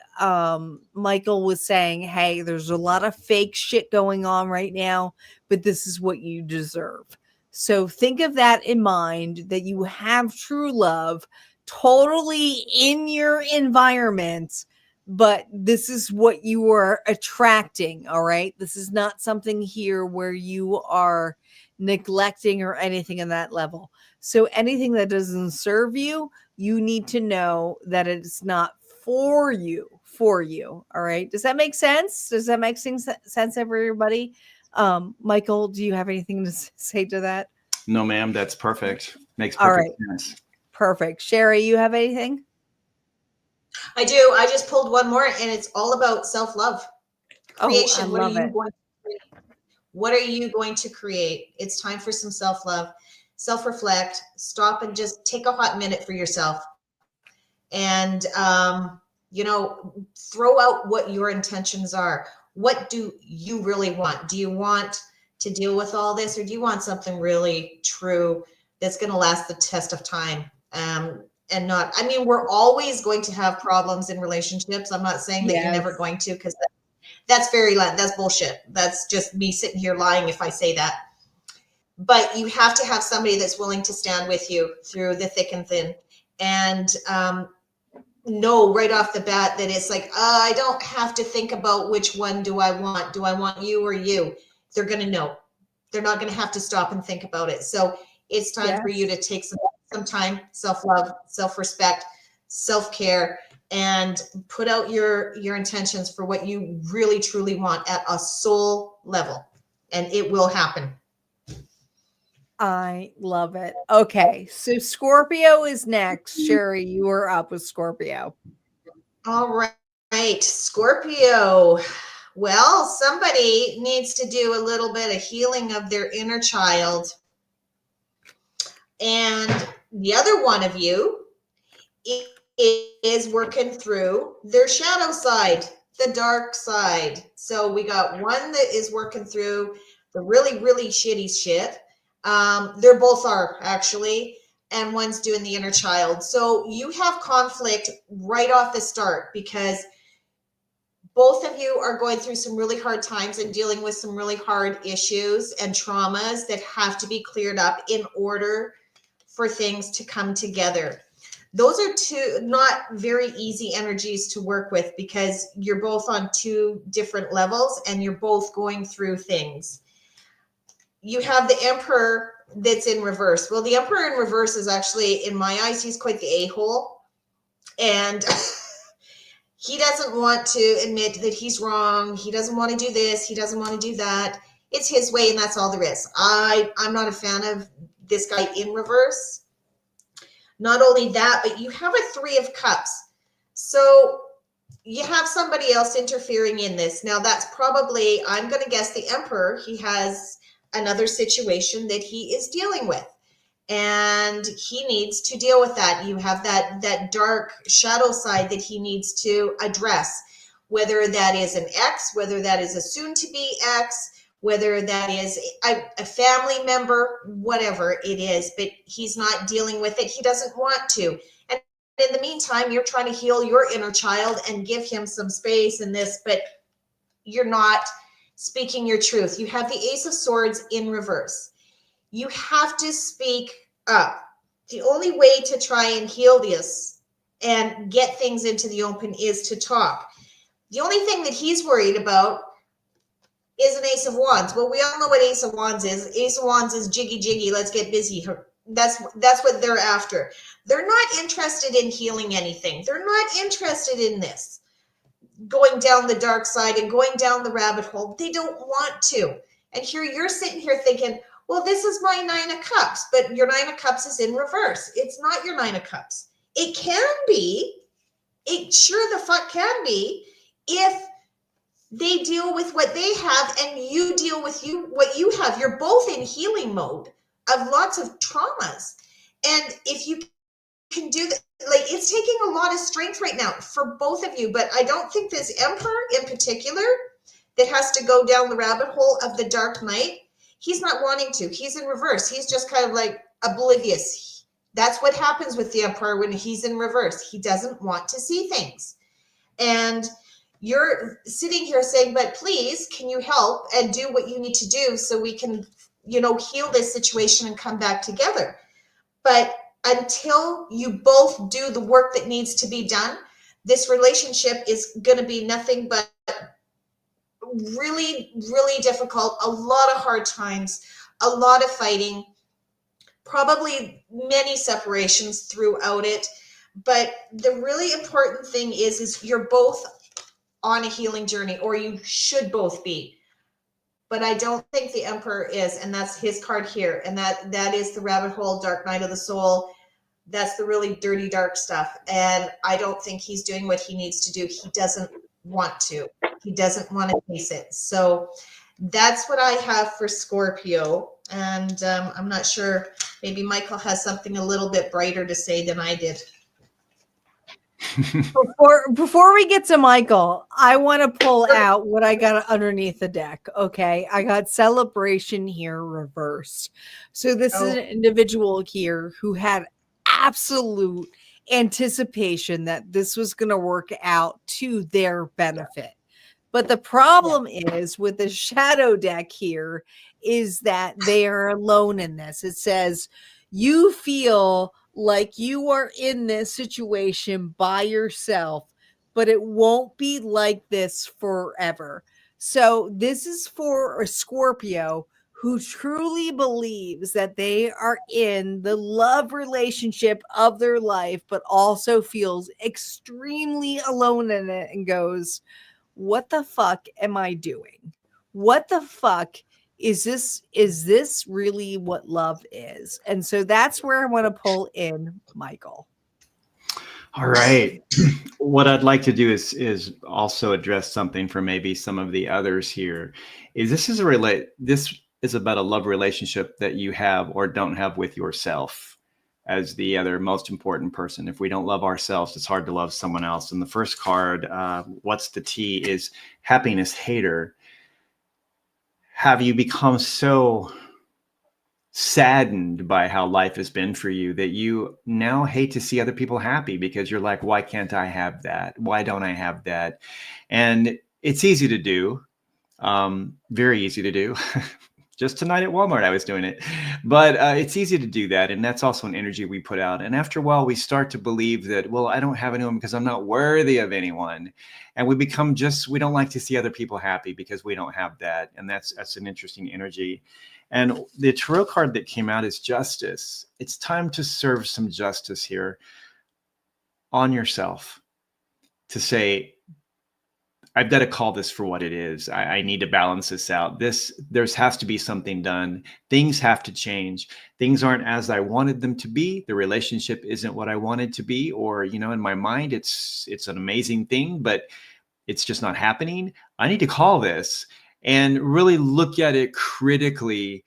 Michael was saying. Hey, there's a lot of fake shit going on right now, but this is what you deserve. So think of that in mind, that you have true love totally in your environment, but this is what you are attracting. All right. This is not something here where you are neglecting or anything in that level. So anything that doesn't serve you, you need to know that it's not for you. All right. Does that make sense? Does that make sense, everybody? Michael, do you have anything to say to that? No, ma'am, that's perfect. Makes All perfect right. sense. Perfect. Sherry, you have anything? I do. I just pulled one more, and it's all about self-love. Creation. I What are love you it. going to create? What are you going to create? It's time for some self-love. Self-reflect. Stop and just take a hot minute for yourself. And throw out what your intentions are. What do you really want? Do you want to deal with all this, or do you want something really true that's going to last the test of time? And not, I mean, we're always going to have problems in relationships. I'm not saying that you're never going to, because that's bullshit. That's just me sitting here lying if I say that. But you have to have somebody that's willing to stand with you through the thick and thin. And know right off the bat that it's like, I don't have to think about which one do I want. Do I want you or you? They're going to know. They're not going to have to stop and think about it. So it's time for you to take some time, self-love, self-respect, self-care, and put out your intentions for what you really truly want at a soul level, and it will happen. I love it. Okay, so Scorpio is next. Sherry, you are up with Scorpio. All right, Scorpio. Well, somebody needs to do a little bit of healing of their inner child. And the other one of you is working through their shadow side, the dark side. So we got one that is working through the really, really shitty shit. They're both are actually, and one's doing the inner child. So you have conflict right off the start, because both of you are going through some really hard times and dealing with some really hard issues and traumas that have to be cleared up in order for things to come together. Those are two not very easy energies to work with, because you're both on two different levels and you're both going through things. You have the Emperor that's in reverse. Well, the Emperor in reverse is actually, in my eyes, he's quite the a-hole. And he doesn't want to admit that he's wrong. He doesn't want to do this. He doesn't want to do that. It's his way, and that's all there is. I'm not a fan of this guy in reverse. Not only that, but you have a Three of Cups. So you have somebody else interfering in this. Now, that's probably, I'm going to guess, the Emperor. He has another situation that he is dealing with, and he needs to deal with that. You have that dark shadow side that he needs to address, whether that is an ex, whether that is a soon-to-be ex, whether that is a family member, whatever it is, but he's not dealing with it. He doesn't want to. And in the meantime, you're trying to heal your inner child and give him some space in this, but you're not speaking your truth. You have the Ace of Swords in reverse. You have to speak up. The only way to try and heal this and get things into the open is to talk. The only thing that he's worried about is an Ace of Wands. Well, we all know what Ace of Wands is. Ace of Wands is jiggy, jiggy, let's get busy. That's what they're after. They're not interested in healing anything. They're not interested in this, going down the dark side and going down the rabbit hole. They don't want to. And here you're sitting here thinking, well, this is my 9 of Cups, but your 9 of Cups is in reverse. It's not your 9 of Cups. It can be. It sure the fuck can be if they deal with what they have and you deal with what you have. You're both in healing mode of lots of traumas. And if you can do that, like, it's taking a lot of strength right now for both of you. But I don't think this Emperor in particular that has to go down the rabbit hole of the Dark Knight, he's not wanting to. He's in reverse. He's just kind of like oblivious. That's what happens with the Emperor when he's in reverse. He doesn't want to see things. And you're sitting here saying, but please, can you help and do what you need to do so we can, heal this situation and come back together. But until you both do the work that needs to be done, this relationship is going to be nothing but really, really difficult, a lot of hard times, a lot of fighting, probably many separations throughout it. But the really important thing is you're both on a healing journey, or you should both be. But I don't think the Emperor is, and that's his card here. And that is the rabbit hole, Dark Night of the Soul. That's the really dirty, dark stuff. And I don't think he's doing what he needs to do. He doesn't want to. He doesn't want to face it. So that's what I have for Scorpio. And I'm not sure, maybe Michael has something a little bit brighter to say than I did. Before we get to Michael, I want to pull out what I got underneath the deck. Okay. I got Celebration here reversed. So this is an individual here who had absolute anticipation that this was going to work out to their benefit. But the problem is with the shadow deck here is that they are alone in this. It says you feel like you are in this situation by yourself, but it won't be like this forever. So this is for a Scorpio who truly believes that they are in the love relationship of their life, but also feels extremely alone in it and goes, what the fuck am I doing? What the fuck is this really what love is? And so that's where I want to pull in Michael. All right. What I'd like to do is also address something for maybe some of the others here. This is about a love relationship that you have or don't have with yourself as the other most important person. If we don't love ourselves, it's hard to love someone else. And the first card, what's the T, is happiness hater. Have you become so saddened by how life has been for you that you now hate to see other people happy because you're like, why can't I have that? Why don't I have that? And it's easy to do, very easy to do. Just tonight at Walmart, I was doing it. But it's easy to do that. And that's also an energy we put out. And after a while, we start to believe that, well, I don't have anyone because I'm not worthy of anyone. And we become we don't like to see other people happy because we don't have that. And that's an interesting energy. And the tarot card that came out is justice. It's time to serve some justice here on yourself, to say, I've got to call this for what it is. I need to balance this out. There has to be something done. Things have to change. Things aren't as I wanted them to be. The relationship isn't what I wanted to be, or, in my mind, it's an amazing thing, but it's just not happening. I need to call this and really look at it critically,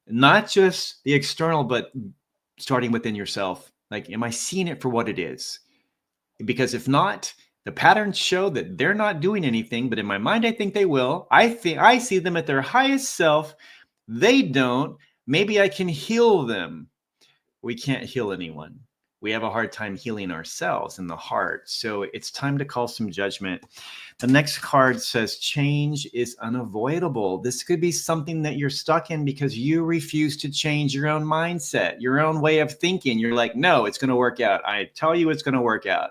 not just the external, but starting within yourself. Like, am I seeing it for what it is? Because if not, the patterns show that they're not doing anything, but in my mind, I think they will. I see them at their highest self. They don't. Maybe I can heal them. We can't heal anyone. We have a hard time healing ourselves in the heart. So it's time to call some judgment. The next card says change is unavoidable. This could be something that you're stuck in because you refuse to change your own mindset, your own way of thinking. You're like, no, it's going to work out. I tell you it's going to work out.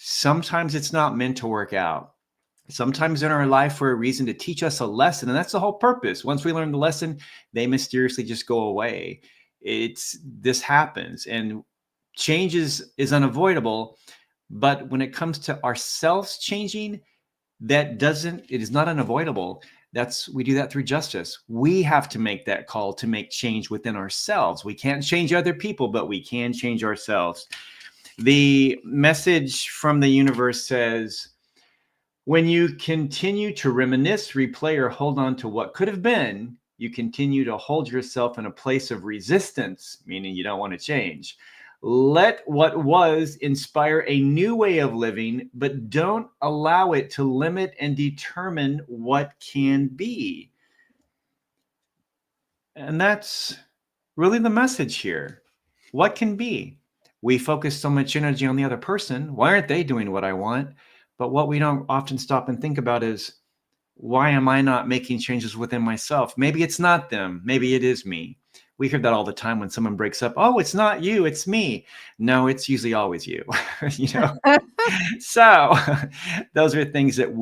Sometimes it's not meant to work out. Sometimes in our life for a reason to teach us a lesson. And that's the whole purpose. Once we learn the lesson, they mysteriously just go away. This happens, and change is unavoidable. But when it comes to ourselves changing, it is not unavoidable. We do that through justice. We have to make that call to make change within ourselves. We can't change other people, but we can change ourselves. The message from the universe says, when you continue to reminisce, replay, or hold on to what could have been, you continue to hold yourself in a place of resistance, meaning you don't want to change. Let what was inspire a new way of living, but don't allow it to limit and determine what can be. And that's really the message here. What can be? We focus so much energy on the other person. Why aren't they doing what I want? But what we don't often stop and think about is, why am I not making changes within myself? Maybe it's not them. Maybe it is me. We hear that all the time when someone breaks up. Oh, it's not you, it's me. No, it's usually always you. So those are things that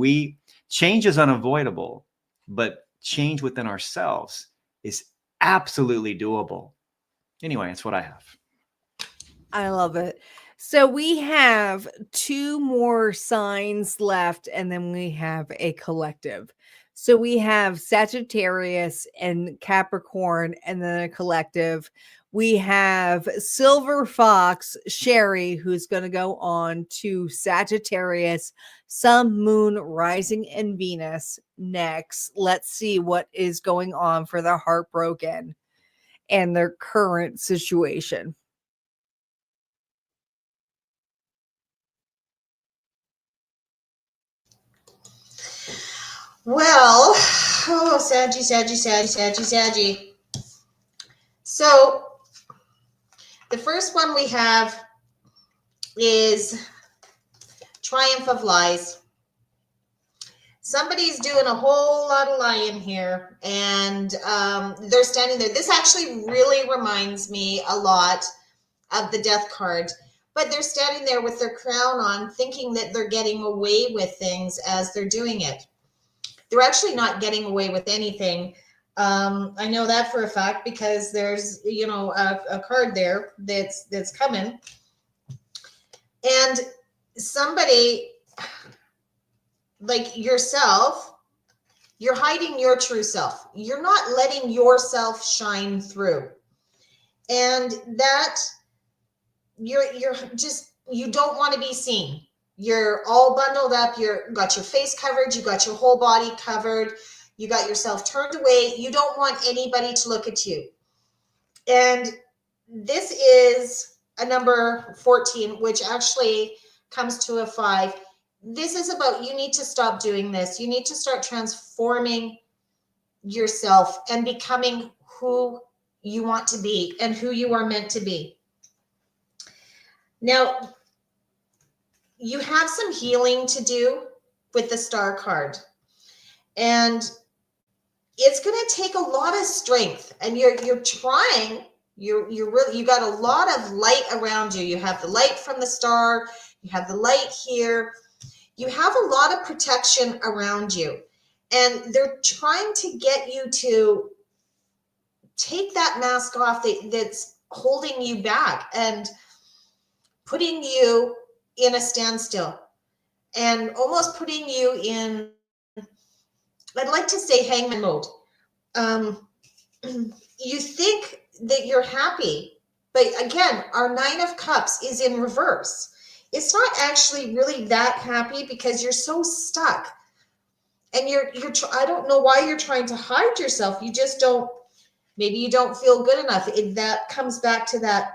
change is unavoidable, but change within ourselves is absolutely doable. Anyway, that's what I have. I love it. So we have 2 more signs left, and then we have a collective. So we have Sagittarius and Capricorn, and then a collective. We have Silver Fox, Sherry, who's going to go on to Sagittarius, Sun, Moon, Rising, and Venus next. Let's see what is going on for the heartbroken and their current situation. Well, Saggy. So the first one we have is Triumph of Lies. Somebody's doing a whole lot of lying here, and they're standing there. This actually really reminds me a lot of the Death card, but they're standing there with their crown on, thinking that they're getting away with things as they're doing it. They're actually not getting away with anything. I know that for a fact because there's, a card there that's coming, and somebody like yourself, you're hiding your true self. You're not letting yourself shine through, and that you don't want to be seen. You're all bundled up. Got your face covered. You got your whole body covered. You got yourself turned away. You don't want anybody to look at you. And this is a number 14, which actually comes to a 5. This is about, you need to stop doing this. You need to start transforming yourself and becoming who you want to be and who you are meant to be. Now, you have some healing to do with the Star card, and it's going to take a lot of strength, and you're trying. You got a lot of light around you. You have the light from the Star. You have the light here. You have a lot of protection around you, and they're trying to get you to take that mask off that's holding you back and putting you in a standstill and almost putting you in, I'd like to say, hangman mode. You think that you're happy, but again, our 9 of Cups is in reverse. It's not actually really that happy because you're so stuck, and I don't know why you're trying to hide yourself. You just don't. Maybe you don't feel good enough. That comes back to that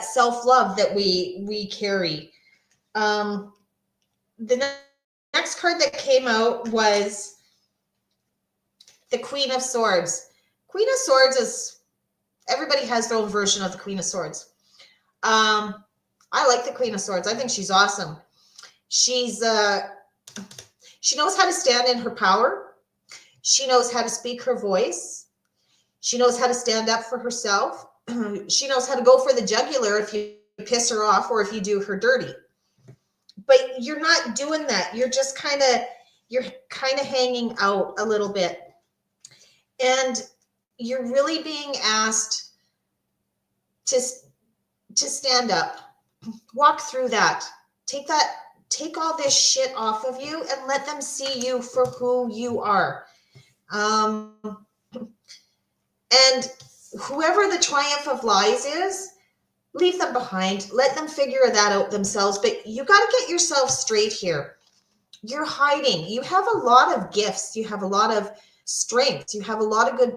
self-love that we carry. The next card that came out was the Queen of Swords. Queen of Swords is, everybody has their own version of the Queen of Swords. I like the Queen of Swords. I think she's awesome. She knows how to stand in her power. She knows how to speak her voice. She knows how to stand up for herself. She knows how to go for the jugular if you piss her off or if you do her dirty. But you're not doing that. You're just kind of hanging out a little bit. And you're really being asked to stand up, walk through that, take all this shit off of you and let them see you for who you are. And whoever the triumph of lies is, leave them behind. Let them figure that out themselves. But you got to get yourself straight here. You're hiding. You have a lot of gifts. You have a lot of strengths. You have a lot of good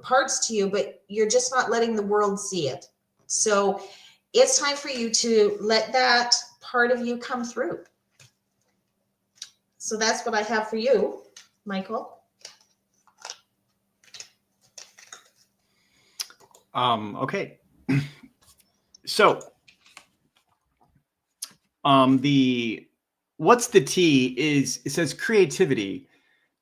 parts to you, but you're just not letting the world see it. So it's time for you to let that part of you come through. So that's what I have for you, Michael. Okay. So, what's the T is, it says creativity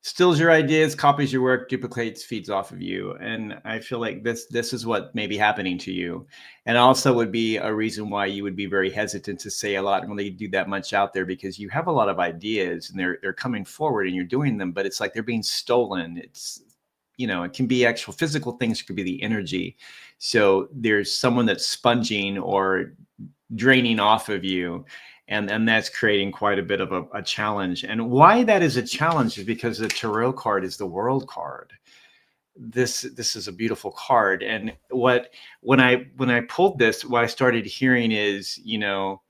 steals your ideas, copies your work, duplicates, feeds off of you. And I feel like this is what may be happening to you. And also would be a reason why you would be very hesitant to say a lot when they do that much out there, because you have a lot of ideas and they're coming forward and you're doing them, but it's like they're being stolen. It's, you know, it can be actual physical things, it could be the energy. So there's someone that's sponging or draining off of you. And that's creating quite a bit of a challenge. And why that is a challenge is because the tarot card is the world card. This is a beautiful card. And when I pulled this, what I started hearing is, you know,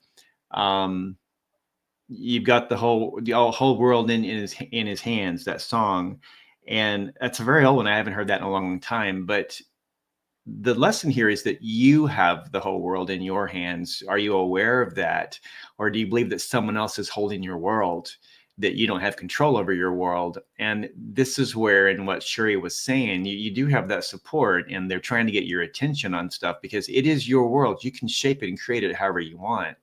you've got the whole world in his hands, that song. And that's a very old one. I haven't heard that in a long time, but the lesson here is that you have the whole world in your hands. Are you aware of that? Or do you believe that someone else is holding your world, that you don't have control over your world? And this is where, in what Sherry was saying, you do have that support, and they're trying to get your attention on stuff because it is your world. You can shape it and create it however you want.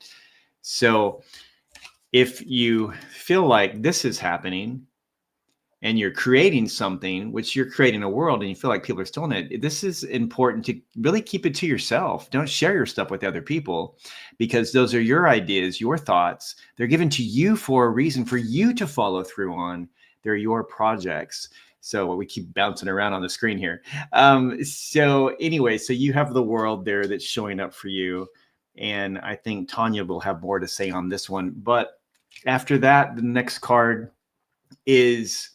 So if you feel like this is happening, and you're creating something, which you're creating a world, and you feel like people are stealing it, this is important to really keep it to yourself. Don't share your stuff with other people, because those are your ideas, your thoughts. They're given to you for a reason, for you to follow through on. They're your projects. So we keep bouncing around on the screen here. So anyway, so you have the world there that's showing up for you. And I think Tanya will have more to say on this one. But after that, the next card is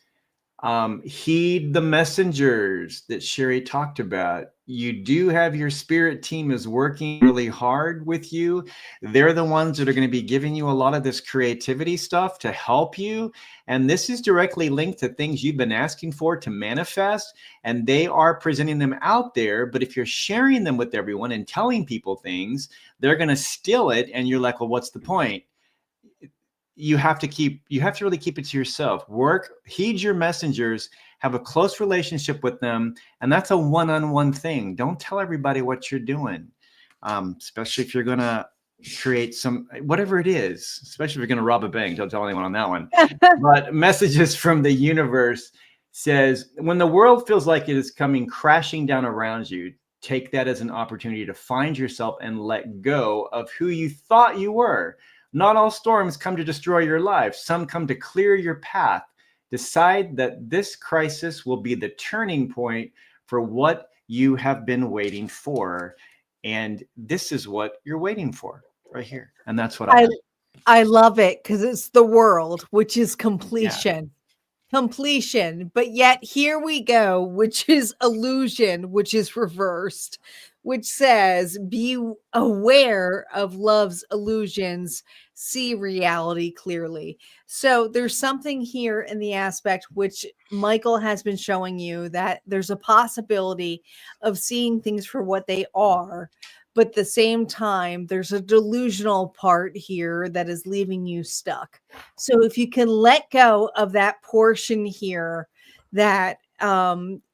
heed the messengers that Sherry talked about. You do have your spirit team is working really hard with you. They're the ones that are going to be giving you a lot of this creativity stuff to help you. And this is directly linked to things you've been asking for to manifest. And they are presenting them out there. But if you're sharing them with everyone and telling people things, they're going to steal it. And you're like, well, what's the point? You have to really keep it to yourself. Heed your messengers, have a close relationship with them. And that's a one-on-one thing. Don't tell everybody what you're doing. Especially if you're going to create whatever it is, especially if you're going to rob a bank. Don't tell anyone on that one. But messages from the universe says, when the world feels like it is coming crashing down around you, take that as an opportunity to find yourself and let go of who you thought you were. Not all storms come to destroy your life. Some come to clear your path. Decide that this crisis will be the turning point for what you have been waiting for. And this is what you're waiting for right here. And that's what I love it, because it's the world, which is completion. Completion. But yet here we go, which is illusion, which is reversed, which says be aware of love's illusions, see reality clearly. So there's something here in the aspect which Michael has been showing you, that there's a possibility of seeing things for what they are. But at the same time, there's a delusional part here that is leaving you stuck. So if you can let go of that portion here that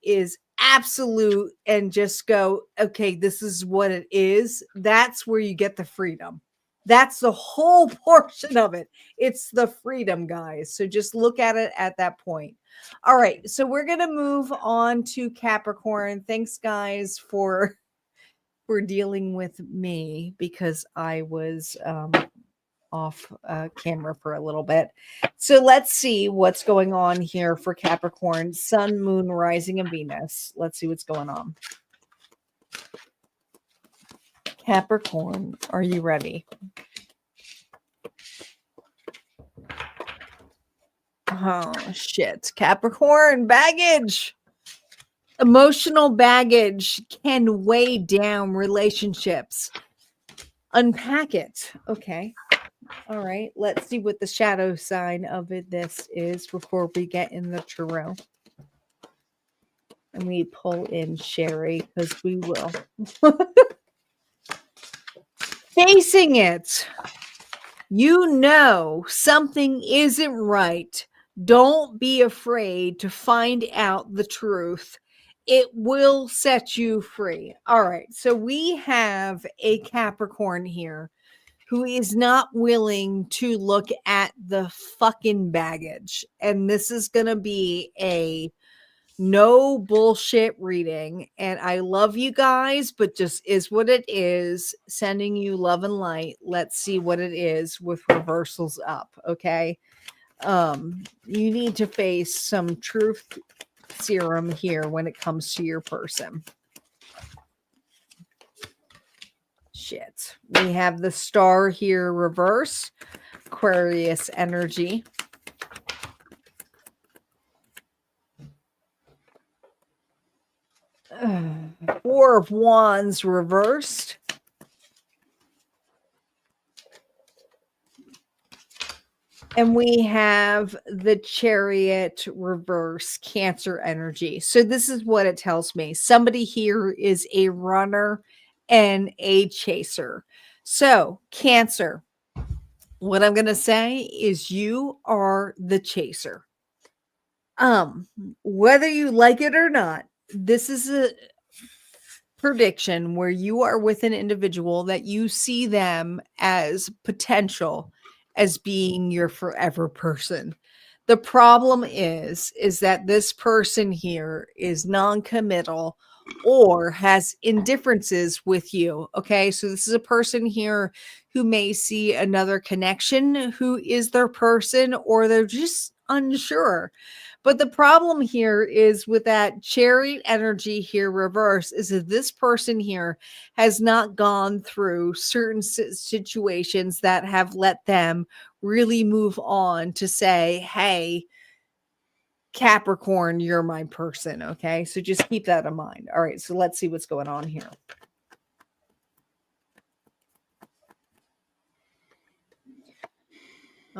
is absolute and just go, okay, this is what it is, that's where you get the freedom. That's the whole portion of it. It's the freedom, guys. So just look at it at that point. All right. So we're going to move on to Capricorn. Thanks, guys, for dealing with me, because I was off camera for a little bit. So let's see what's going on here for Capricorn, Sun, Moon, Rising, and Venus. Let's see what's going on. Capricorn, are you ready? Oh, shit. Capricorn, baggage. Emotional baggage can weigh down relationships. Unpack it. Okay. All right. Let's see what the shadow sign of this is before we get in the tarot. And we pull in Sherry because we will. Facing it. You know something isn't right. Don't be afraid to find out the truth. It will set you free. All right. So we have a Capricorn here who is not willing to look at the fucking baggage. And this is going to be a no bullshit reading. And I love you guys, but just is what it is. Sending you love and light. Let's see what it is with reversals up. Okay. You need to face some truth serum here when it comes to your person. Shit. We have the star here reverse. Aquarius energy. Four of Wands reversed. And we have the Chariot reverse, Cancer energy. So this is what it tells me. Somebody here is a runner and a chaser. So Cancer, what I'm going to say is you are the chaser. Whether you like it or not, this is a prediction where you are with an individual that you see them as potential, as being your forever person. The problem is that this person here is non-committal or has indifferences with you. Okay. So this is a person here who may see another connection who is their person, or they're just unsure. But the problem here is with that Chariot energy here reverse is that this person here has not gone through certain situations that have let them really move on to say, hey, Capricorn, you're my person. Okay. So just keep that in mind. All right. So let's see what's going on here.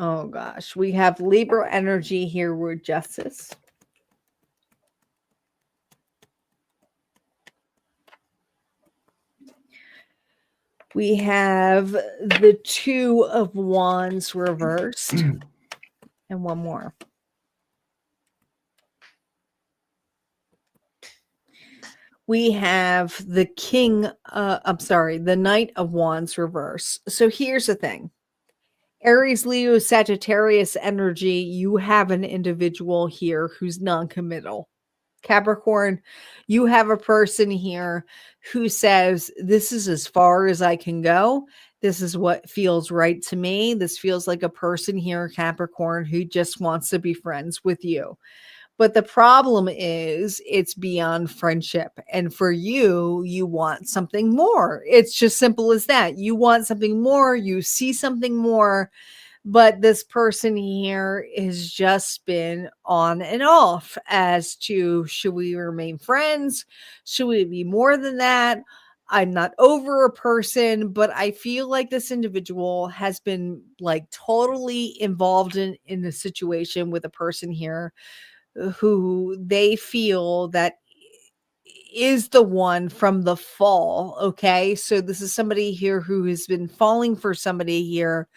Oh gosh. We have Libra energy here with Justice. We have the Two of Wands reversed. And one more. We have the the Knight of Wands reverse. So here's the thing. Aries, Leo, Sagittarius energy, you have an individual here who's non-committal. Capricorn, you have a person here who says, this is as far as I can go. This is what feels right to me. This feels like a person here, Capricorn, who just wants to be friends with you. But the problem is it's beyond friendship. And for you, you want something more. It's just simple as that. You want something more. You see something more. But this person here has just been on and off as to, should we remain friends? Should we be more than that? I'm not over a person, but I feel like this individual has been like totally involved in a situation with a person here who they feel that is the one from the fall. Okay. So this is somebody here who has been falling for somebody here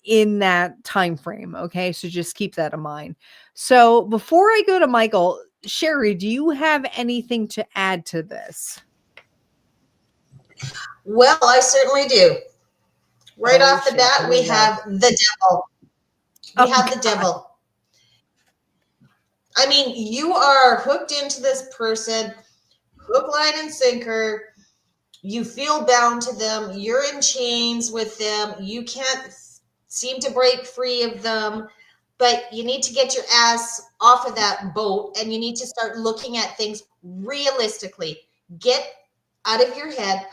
in that time frame. Okay. So just keep that in mind. So before I go to Michael, Sherry, do you have anything to add to this? Well, I certainly do. Right off the bat, we have the devil. We have the devil. I mean, you are hooked into this person, hook, line, and sinker. You feel bound to them. You're in chains with them. You can't seem to break free of them, but you need to get your ass off of that boat and you need to start looking at things realistically. Get out of your head.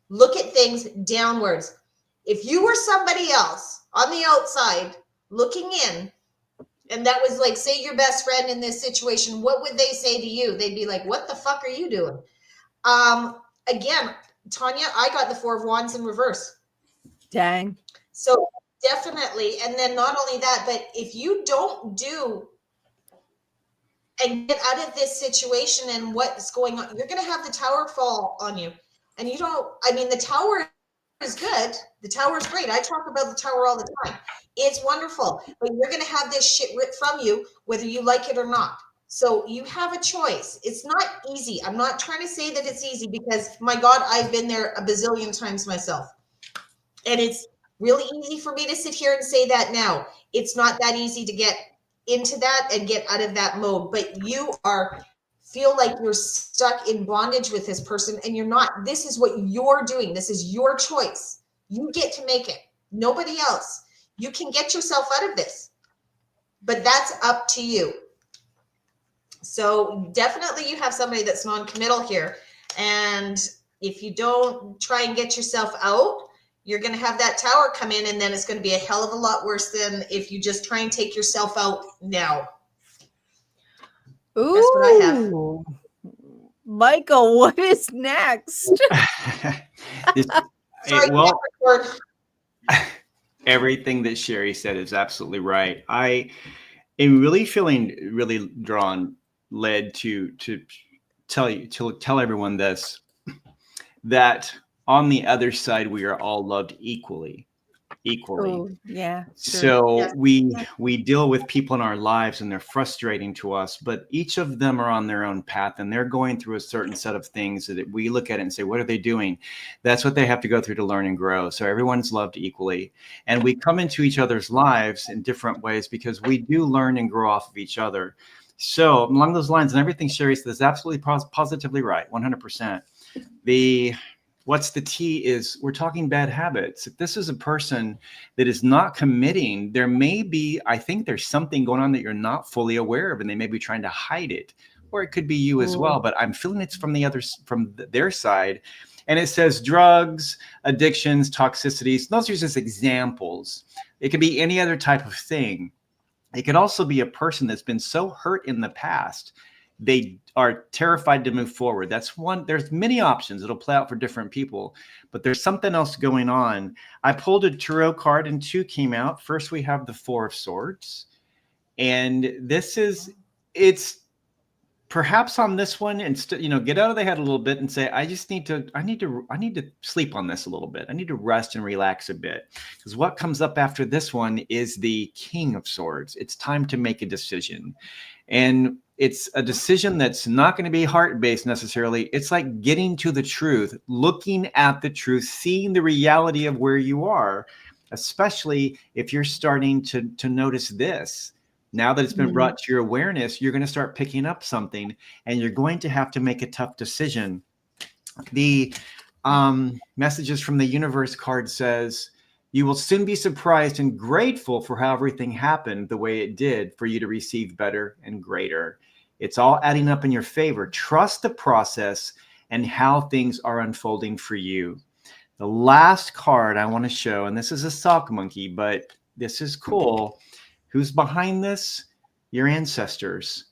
Look at things downwards. If you were somebody else on the outside looking in, and that was like, say, your best friend in this situation, what would they say to you? They'd be like, what the fuck are you doing? Again, Tanya, I got the Four of Wands in reverse. Dang. So definitely. And then not only that, but if you don't do and get out of this situation and what's going on, you're going to have the tower fall on you. And you don't, I mean, the tower is good. The tower is great. I talk about the tower all the time. It's wonderful, but you're going to have this shit ripped from you, whether you like it or not. So you have a choice. It's not easy. I'm not trying to say that it's easy because, my God, I've been there a bazillion times myself. And it's really easy for me to sit here and say that now. It's not that easy to get into that and get out of that mode, but you feel like you're stuck in bondage with this person, and you're not. This is what you're doing. This is your choice. You get to make it. Nobody else. You can get yourself out of this, but that's up to you. So definitely you have somebody that's non-committal here. And if you don't try and get yourself out, you're going to have that tower come in, and then it's going to be a hell of a lot worse than if you just try and take yourself out now. Ooh. That's what I have. Michael, what is next? Well, everything that Sherry said is absolutely right. I am really feeling really led to tell everyone this, that on the other side, we are all loved equally. Oh, yeah. Sure. So Yes. we deal with people in our lives, and they're frustrating to us, but each of them are on their own path, and they're going through a certain set of things that we look at it and say, what are they doing? That's what they have to go through to learn and grow. So everyone's loved equally. And we come into each other's lives in different ways because we do learn and grow off of each other. So along those lines, and everything Sherry said is absolutely positively right, 100%. What's the T is we're talking bad habits. If this is a person that is not committing, there may be, I think there's something going on that you're not fully aware of, and they may be trying to hide it, or it could be you as well. But I'm feeling it's from their side. And it says drugs, addictions, toxicities. Those are just examples. It could be any other type of thing. It could also be a person that's been so hurt in the past, they are terrified to move forward. That's one. There's many options. It'll play out for different people, but there's something else going on. I pulled a tarot card and two came out. First, we have the Four of Swords. And it's perhaps on this one, and get out of the head a little bit and say, I need to sleep on this a little bit. I need to rest and relax a bit, because what comes up after this one is the King of Swords. It's time to make a decision. And it's a decision that's not going to be heart-based necessarily. It's like getting to the truth, looking at the truth, seeing the reality of where you are, especially if you're starting to notice this. Now that it's been brought to your awareness, you're going to start picking up something, and you're going to have to make a tough decision. The messages from the universe card says, you will soon be surprised and grateful for how everything happened the way it did for you to receive better and greater. It's all adding up in your favor. Trust the process and how things are unfolding for you. The last card I want to show, and this is a sock monkey, but this is cool. Who's behind this? Your ancestors.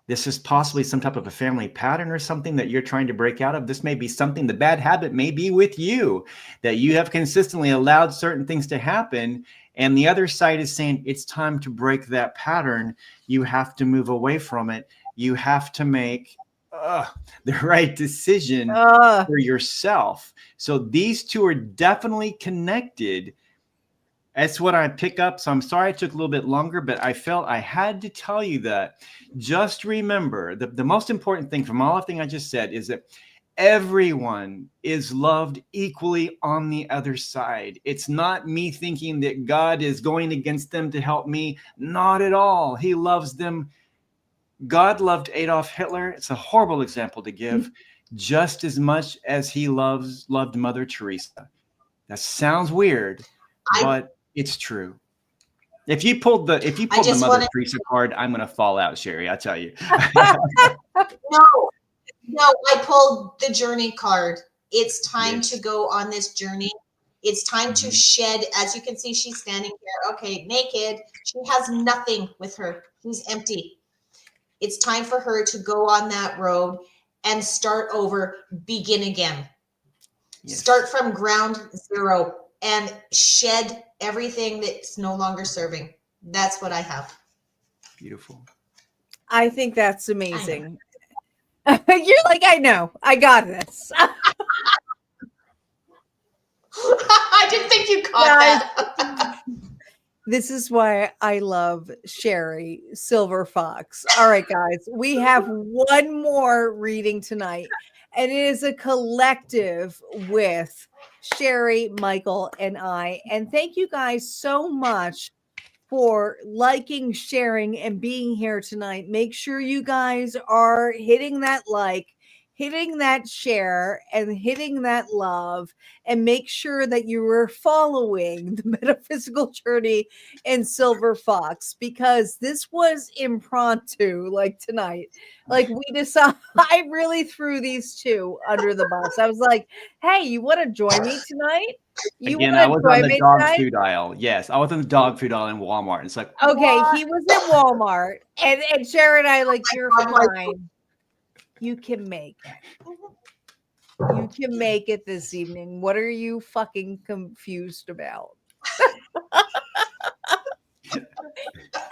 This is possibly some type of a family pattern or something that you're trying to break out of. This may be something, the bad habit may be with you, that you have consistently allowed certain things to happen. And the other side is saying it's time to break that pattern. You have to move away from it. You have to make the right decision for yourself. So these two are definitely connected. That's what I pick up. So I'm sorry it took a little bit longer, but I felt I had to tell you that. Just remember, the most important thing from all the thing I just said is that everyone is loved equally on the other side. It's not me thinking that God is going against them to help me. Not at all. He loves them. God loved Adolf Hitler. It's a horrible example to give, just as much as he loved Mother Teresa. That sounds weird, but it's true. If you pulled the Mother Teresa card, I'm going to fall out, Sherry. I tell you. No, I pulled the Journey card. It's time Yes. to go on this journey. It's time to shed. As you can see, she's standing here, okay, naked. She has nothing with her. She's empty. It's time for her to go on that road and start over, begin again. Yes. Start from ground zero and shed everything that's no longer serving. That's what I have. Beautiful. I think that's amazing. You're like, I know, I got this. I didn't think you caught that. This is why I love Sherry Silver Fox. All right, guys, we have one more reading tonight, and it is a collective with Sherry, Michael, and I. And thank you guys so much for liking, sharing, and being here tonight. Make sure you guys are hitting that like, hitting that share, and hitting that love, and make sure that you are following the metaphysical journey in Silver Fox, because this was impromptu, like tonight. Like we decided, I really threw these two under the bus. I was like, hey, you want to join me tonight? You Again, I want was to on join the me dog tonight? food aisle. Yes, I was on the dog food aisle in Walmart. It's like, Okay, what? he was at Walmart, and Sharon and I like, you're fine. You can make it. You can make it this evening. What are you fucking confused about?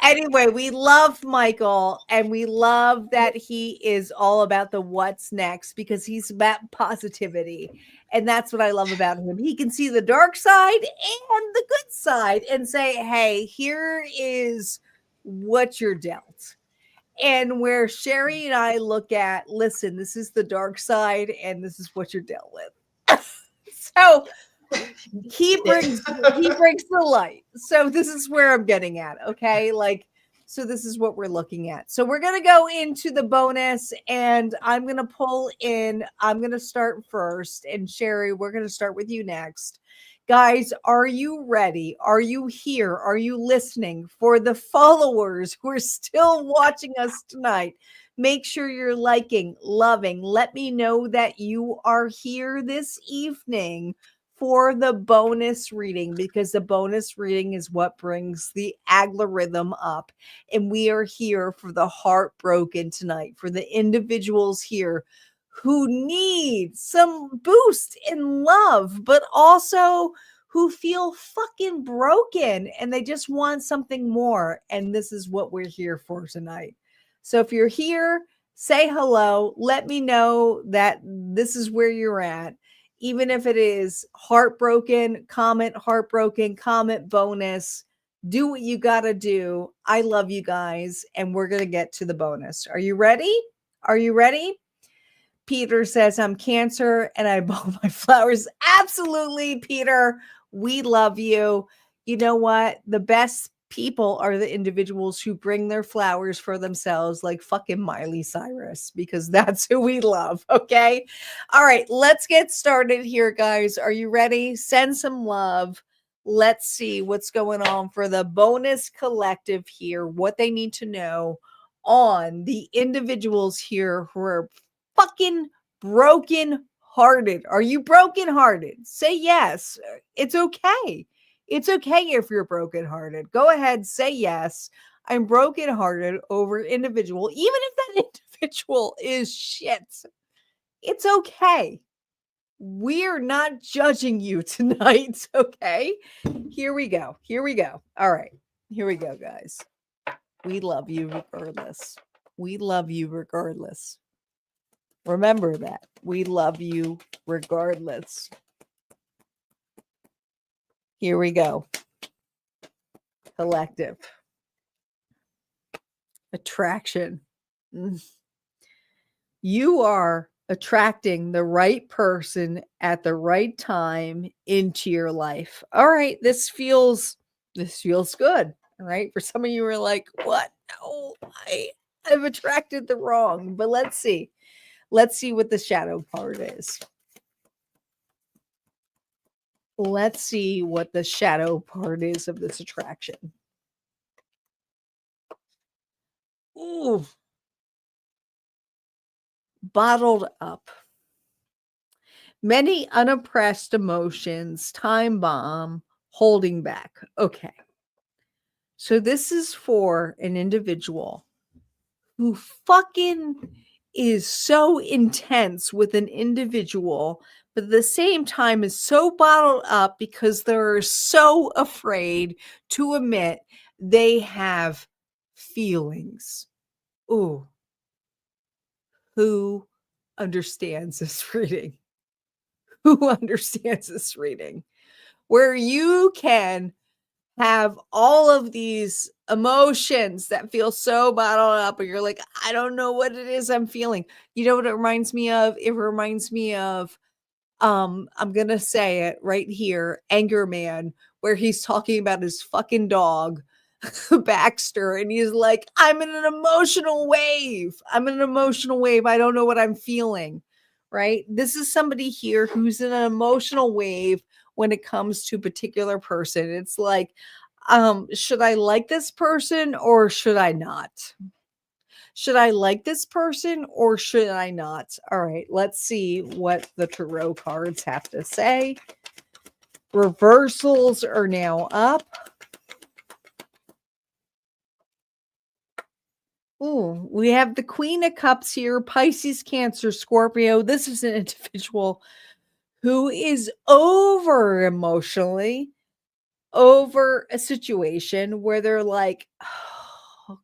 Anyway, we love Michael, and we love that he is all about the what's next, because he's about positivity. And that's what I love about him. He can see the dark side and the good side and say, hey, here is what you're dealt. And where Sherry and I look at, listen, this is the dark side and this is what you're dealt with. So he brings the light. So this is where I'm getting at, okay? Like, so this is what we're looking at. So we're going to go into the bonus, and I'm going to pull in. I'm going to start first, and Sherry, we're going to start with you next. Guys, are you ready? Are you here? Are you listening? For the followers who are still watching us tonight, make sure you're liking, loving. Let me know that you are here this evening for the bonus reading, because the bonus reading is what brings the algorithm up. And we are here for the heartbroken tonight, for the individuals here who need some boost in love, but also who feel fucking broken and they just want something more. And this is what we're here for tonight. So if you're here, say hello. Let me know that this is where you're at. Even if it is heartbroken, comment bonus. Do what you got to do. I love you guys, and we're going to get to the bonus. Are you ready? Are you ready? Peter says, I'm Cancer and I bought my flowers. Absolutely, Peter. We love you. You know what? The best people are the individuals who bring their flowers for themselves, like fucking Miley Cyrus, because that's who we love. Okay. All right. Let's get started here, guys. Are you ready? Send some love. Let's see what's going on for the bonus collective here, what they need to know on the individuals here who are fucking broken hearted. Are you broken hearted? Say yes. It's okay. It's okay if you're broken hearted. Go ahead, say yes. I'm broken hearted over individual, even if that individual is shit. It's okay. We're not judging you tonight. Okay. Here we go. Here we go. All right. Here we go, guys. We love you regardless. We love you regardless. Remember that. We love you regardless. Here we go. Collective. Attraction. You are attracting the right person at the right time into your life. All right, this feels good. All right. For some of you are like, what? No, I've attracted the wrong. But let's see. Let's see what the shadow part is. Let's see what the shadow part is of this attraction. Ooh. Bottled up. Many unoppressed emotions, time bomb, holding back. Okay. So this is for an individual who fucking is so intense with an individual, but at the same time is so bottled up because they're so afraid to admit they have feelings. Ooh, who understands this reading? Who understands this reading? Where you can have all of these emotions that feel so bottled up, and you're like, I don't know what it is I'm feeling. You know what it reminds me of? It reminds me of, I'm gonna say it right here, Anger Man, where he's talking about his fucking dog, Baxter, and he's like, I'm in an emotional wave. I'm in an emotional wave. I don't know what I'm feeling. Right? This is somebody here who's in an emotional wave when it comes to a particular person. It's like, should I like this person or should I not? Should I like this person or should I not? All right, let's see what the tarot cards have to say. Reversals are now up. Ooh, we have the Queen of Cups here, Pisces, Cancer, Scorpio. This is an individual who is over emotionally over a situation where they're like, oh,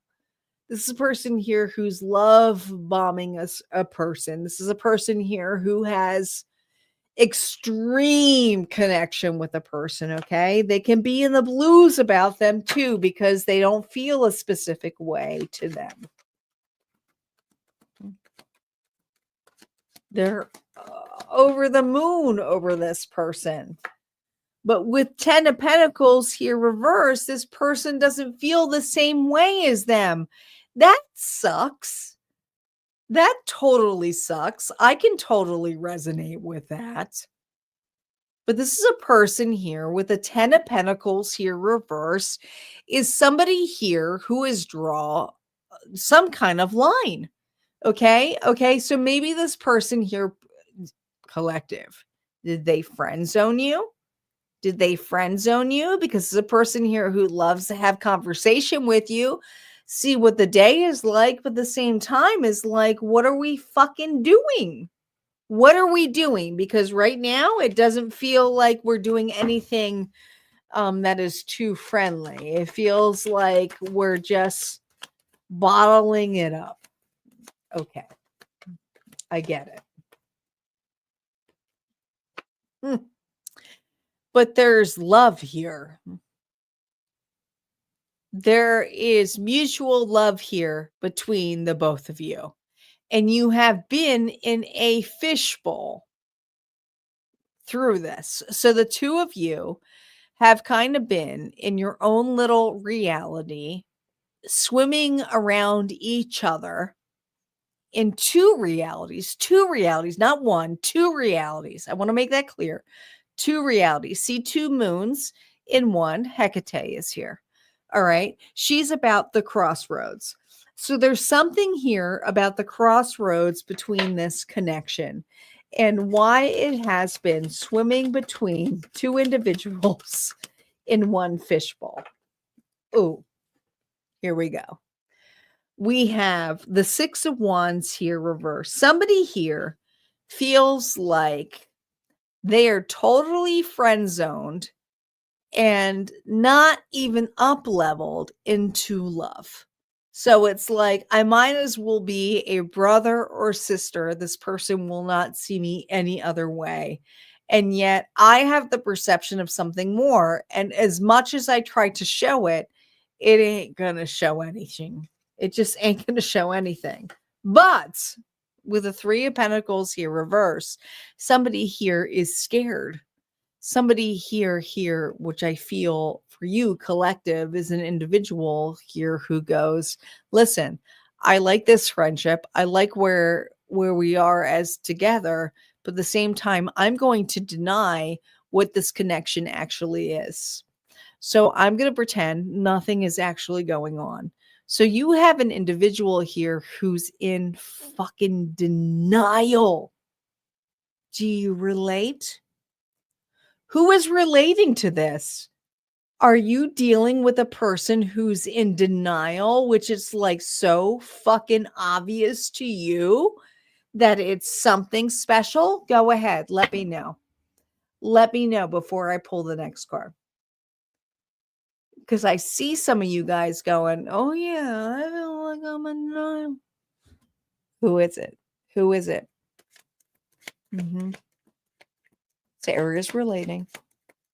this is a person here who's love bombing a person. This is a person here who has extreme connection with a person. Okay. They can be in the blues about them too, because they don't feel a specific way to them. They're over the moon over this person. But with 10 of Pentacles here reversed, this person doesn't feel the same way as them. That sucks. That totally sucks. I can totally resonate with that. But this is a person here with a 10 of Pentacles here reversed, is somebody here who has drawn some kind of line. Okay. Okay. So maybe this person here, collective, did they friend zone you? Did they friend zone you? Because it's a person here who loves to have conversation with you, see what the day is like, but at the same time is like, what are we fucking doing? What are we doing? Because right now it doesn't feel like we're doing anything that is too friendly. It feels like we're just bottling it up. Okay. I get it. But there's love here. There is mutual love here between the both of you. And you have been in a fishbowl through this. So the two of you have kind of been in your own little reality, swimming around each other in two realities, not one, two realities. I want to make that clear. Two realities. See two moons in one. Hecate is here. All right. She's about the crossroads. So there's something here about the crossroads between this connection and why it has been swimming between two individuals in one fishbowl. Oh, here we go. We have the Six of Wands here reversed. Somebody here feels like they are totally friend zoned and not even up leveled into love. So it's like, I might as well be a brother or sister. This person will not see me any other way. And yet I have the perception of something more. And as much as I try to show it, it ain't going to show anything. It just ain't going to show anything. But with the Three of Pentacles here reverse, somebody here is scared. Somebody here, which I feel for you, collective, is an individual here who goes, listen, I like this friendship. I like where we are as together, but at the same time, I'm going to deny what this connection actually is. So I'm going to pretend nothing is actually going on. So you have an individual here who's in fucking denial. Do you relate? Who is relating to this? Are you dealing with a person who's in denial, which is like so fucking obvious to you that it's something special? Go ahead. Let me know. Let me know before I pull the next card. Because I see some of you guys going, oh yeah, I feel like I'm in denial. Who is it? Who is it? Sarah is relating.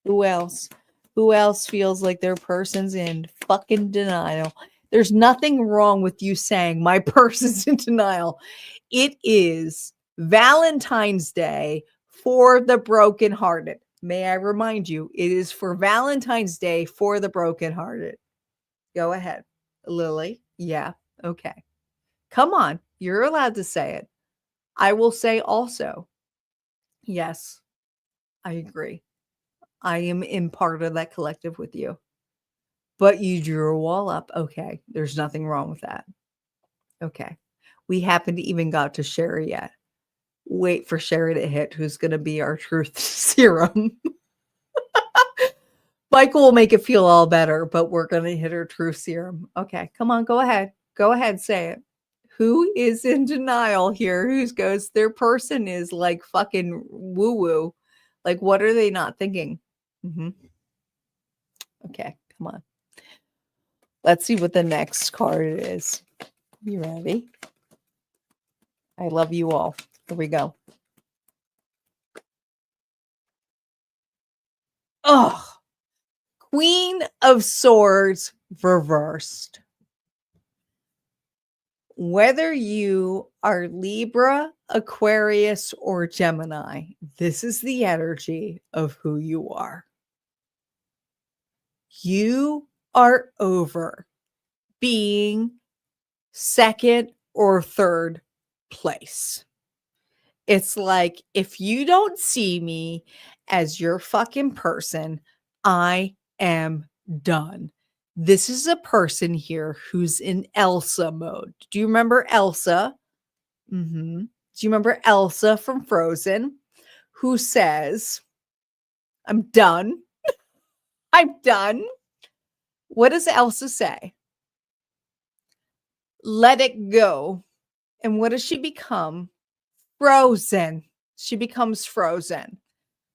Who else? Who else feels like their person's in fucking denial? There's nothing wrong with you saying my person's in denial. It is Valentine's Day for the brokenhearted. May I remind you, it is for Valentine's Day for the brokenhearted. Go ahead, Lily. Yeah, okay. Come on, you're allowed to say it. I will say also, yes, I agree. I am in part of that collective with you. But you drew a wall up. Okay. There's nothing wrong with that. Okay. We haven't even got to Sherry yet. Wait for Sherry to hit, who's going to be our truth serum. Michael will make it feel all better, but we're going to hit her truth serum. Okay. Come on. Go ahead. Go ahead. Say it. Who is in denial here? Who goes, their person is like fucking woo woo. Like, what are they not thinking? Okay, come on. Let's see what the next card is. You ready? I love you all. Here we go. Oh, Queen of Swords reversed. Whether you are Libra, Aquarius, or Gemini, this is the energy of who you are. You are over being second or third place. It's like, if you don't see me as your fucking person, I am done. This is a person here who's in Elsa mode. Do you remember Elsa? Do you remember Elsa from Frozen, who says, I'm done. I'm done. What does Elsa say? Let it go. And what does she become? Frozen. She becomes frozen.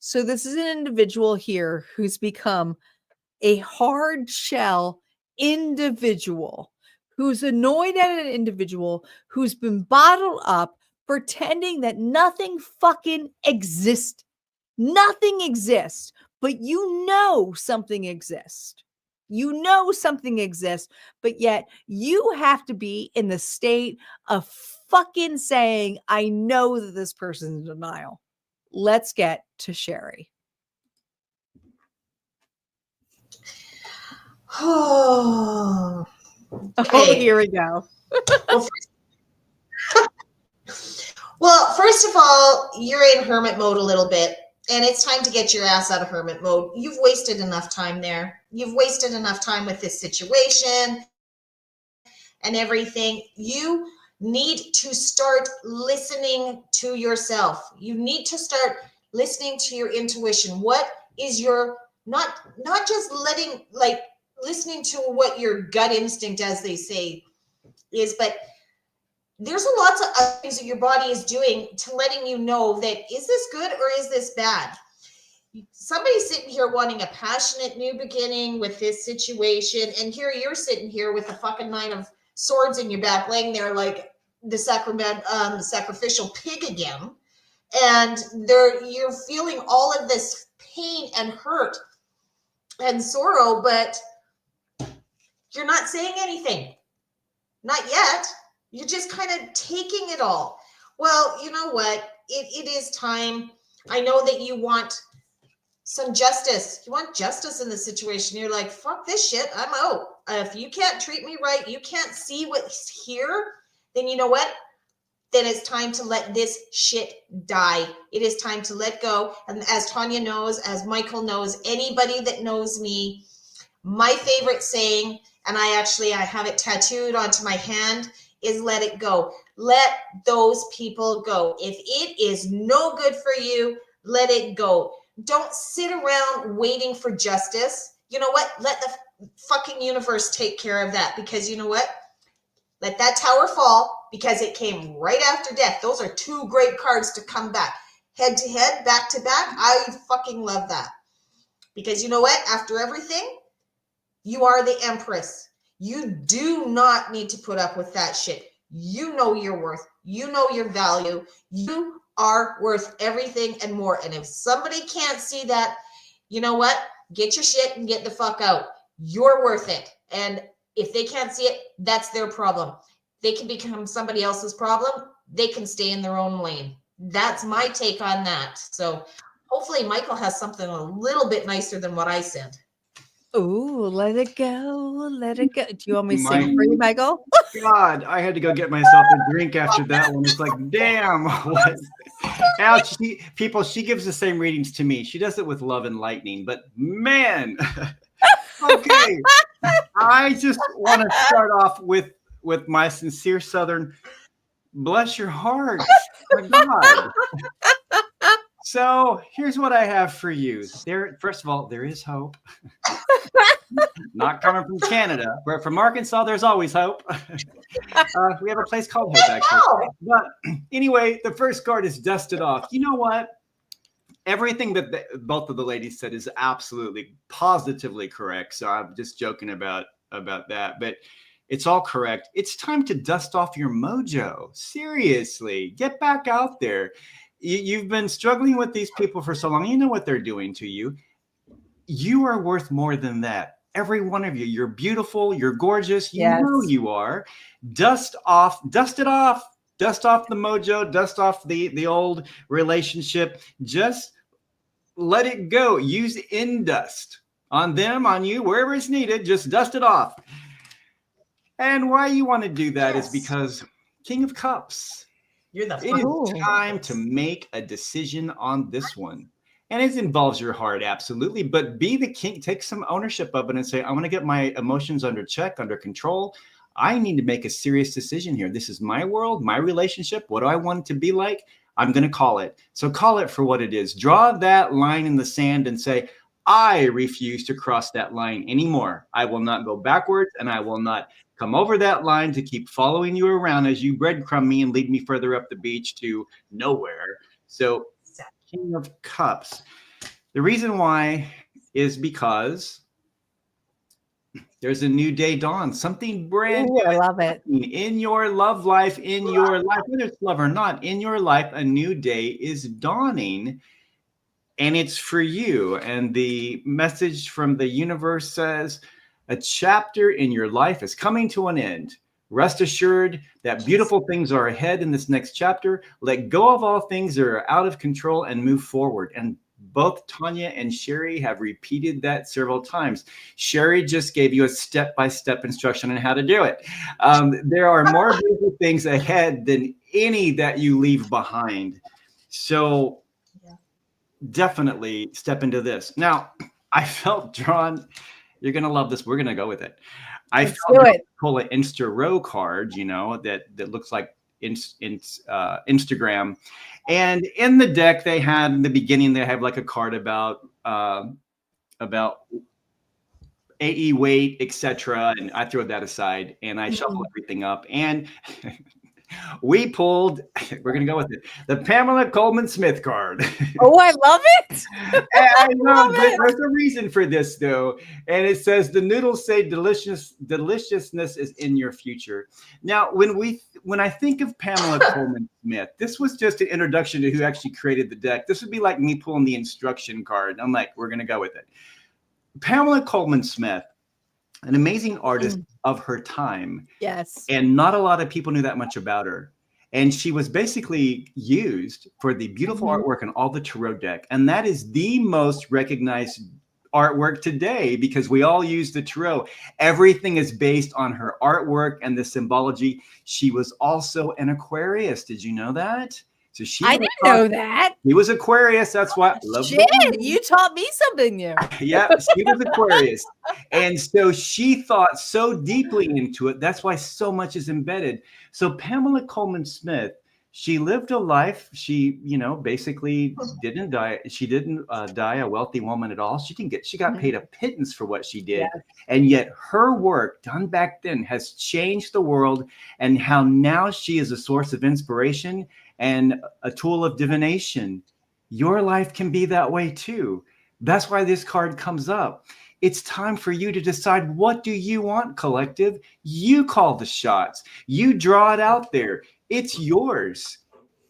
So this is an individual here who's become a hard shell individual, who's annoyed at an individual who's been bottled up, pretending that nothing fucking exists. Nothing exists, but you know something exists. You know something exists, but yet you have to be in the state of fucking saying, I know that this person's in denial. Let's get to Sherry. Oh, Oh, here we go. Well, first of all, you're in hermit mode a little bit, and it's time to get your ass out of hermit mode. You've wasted enough time there. You've wasted enough time with this situation and everything. You need to start listening to yourself. You need to start listening to your intuition. What is your, not just listening to what your gut instinct, as they say, is, but there's a lot of other things that your body is doing to letting you know that, is this good or is this bad? Somebody's sitting here wanting a passionate new beginning with this situation, and here you're sitting here with the fucking 9 of Swords in your back, laying there like the sacrificial pig again, and you're feeling all of this pain and hurt and sorrow, but you're not saying anything. Not yet. You're just kind of taking it all. Well, you know what? It is time. I know that you want some justice. You want justice in the situation. You're like, fuck this shit. I'm out. If you can't treat me right, you can't see what's here, then you know what? Then it's time to let this shit die. It is time to let go. And as Tanya knows, as Michael knows, anybody that knows me, my favorite saying, and I have it tattooed onto my hand, is let it go. Let those people go. If it is no good for you, let it go. Don't sit around waiting for justice. You know what? Let the fucking universe take care of that, because you know what? Let that tower fall, because it came right after death. Those are two great cards to come back. Head to head, back to back. I fucking love that. Because you know what? After everything, you are the Empress. You do not need to put up with that shit. You know your worth. You know your value. You are worth everything and more. And if somebody can't see that, you know what? Get your shit and get the fuck out. You're worth it. And if they can't see it, that's their problem. They can become somebody else's problem. They can stay in their own lane. That's my take on that. So hopefully Michael has something a little bit nicer than what I said. Ooh, let it go. Let it go. Do you want me to My sing for you, Michael? God, I had to go get myself a drink after that one. It's like, damn, what? Now she gives the same readings to me. She does it with love and lightning, but man, okay. I just want to start off with my sincere Southern, bless your heart. My God. So here's what I have for you. First of all, there is hope. Not coming from Canada, but from Arkansas, there's always hope. We have a place called Hope, actually. But anyway, the first card is dusted off. You know what? Everything that both of the ladies said is absolutely, positively correct. So I'm just joking about that, but it's all correct. It's time to dust off your mojo. Seriously, get back out there. You've been struggling with these people for so long. You know what they're doing to you. You are worth more than that. Every one of you. You're beautiful. You're gorgeous. You know you are. Dust it off. Dust off the mojo. Dust off the old relationship. Just let it go. Use dust on them, on you, wherever it's needed. Just dust it off. And why you want to do that is because King of Cups. It is time to make a decision on this one. And it involves your heart, absolutely. But be the king. Take some ownership of it and say, I want to get my emotions under check, under control. I need to make a serious decision here. This is my world, my relationship. What do I want it to be like? I'm going to call it. So call it for what it is. Draw that line in the sand and say, I refuse to cross that line anymore. I will not go backwards, and I will not come over that line to keep following you around as you breadcrumb me and lead me further up the beach to nowhere. So King of Cups. The reason why is because there's a new day dawn, something brand new. I love it. In your love life, whether it's love or not, in your life, a new day is dawning, and it's for you. And the message from the universe says, a chapter in your life is coming to an end. Rest assured that beautiful things are ahead in this next chapter. Let go of all things that are out of control and move forward. And both Tanya and Sherry have repeated that several times. Sherry just gave you a step-by-step instruction on how to do it. There are more beautiful things ahead than any that you leave behind. So definitely step into this. Now, I felt drawn. You're going to love this. We're going to go with it. I pull an Insta Row card, you know, that looks like Instagram. And in the deck, they had in the beginning, they have like a card about AE weight, etc. And I throw that aside and I shuffle everything up. And we pulled, we're going to go with it, the Pamela Coleman Smith card. Oh, I love it. I know, but there's a reason for this, though. And it says, the noodles say deliciousness is in your future. Now, when I think of Pamela Coleman Smith, this was just an introduction to who actually created the deck. This would be like me pulling the instruction card. I'm like, we're going to go with it. Pamela Coleman Smith, an amazing artist of her time. Yes. And not a lot of people knew that much about her. And she was basically used for the beautiful artwork in all the tarot deck. And that is the most recognized artwork today because we all use the tarot. Everything is based on her artwork and the symbology. She was also an Aquarius. Did you know that? So she I was didn't talking- know that. He was Aquarius. That's why. Love the Shit, moon. you taught me something new. Yeah, she was Aquarius. And so she thought so deeply into it. That's why so much is embedded. So Pamela Coleman Smith, she lived a life. She, basically didn't die. She didn't die a wealthy woman at all. She got paid a pittance for what she did. Yes. And yet her work done back then has changed the world, and how now she is a source of inspiration and a tool of divination. Your life can be that way too. That's why this card comes up. It's time for you to decide, what do you want, collective? You call the shots. You draw it out there. It's yours.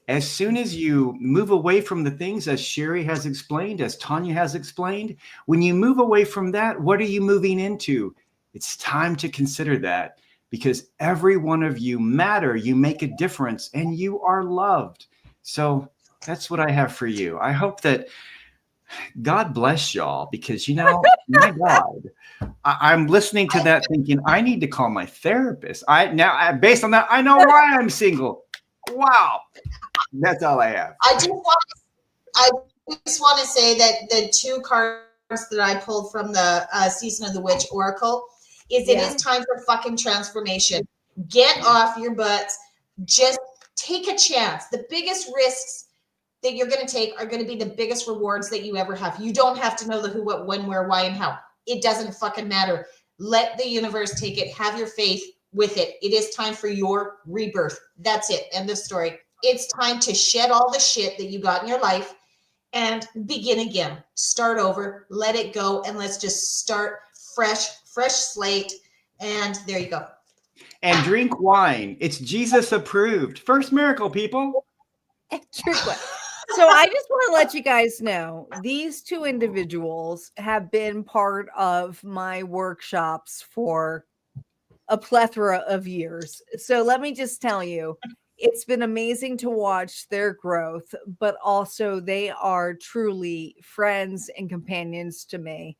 As soon as you move away from the things, as Sherry has explained, as Tanya has explained, when you move away from that, what are you moving into? It's time to consider that, because every one of you matter. You make a difference, and you are loved. So that's what I have for you. I hope that God bless y'all, because, my God, I'm listening to that thinking, I need to call my therapist. Based on that, I know why I'm single. Wow. That's all I have. I just want to say that the 2 cards that I pulled from the Season of the Witch Oracle is it is time for fucking transformation. Get off your butts. Just take a chance. The biggest risks that you're going to take are going to be the biggest rewards that you ever have. You don't have to know the who, what, when, where, why, and how. It doesn't fucking matter. Let the universe take it. Have your faith with it. It is time for your rebirth. That's it. End of story. It's time to shed all the shit that you got in your life and begin again. Start over, let it go, and let's just start fresh slate. And there you go. And drink wine. It's Jesus approved. First miracle, people. True. So I just want to let you guys know, these 2 individuals have been part of my workshops for a plethora of years. So let me just tell you, it's been amazing to watch their growth, but also they are truly friends and companions to me.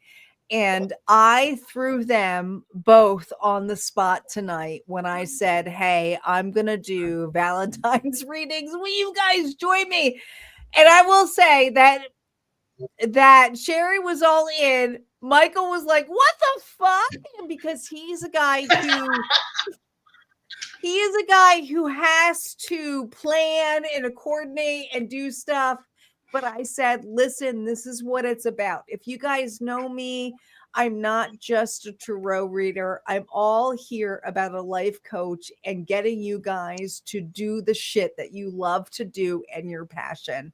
And I threw them both on the spot tonight when I said, hey, I'm going to do Valentine's readings. Will you guys join me? And I will say that Sherry was all in. Michael was like, what the fuck? Because he's a guy who has to plan and coordinate and do stuff. But I said, listen, this is what it's about. If you guys know me, I'm not just a tarot reader. I'm all here about a life coach and getting you guys to do the shit that you love to do and your passion.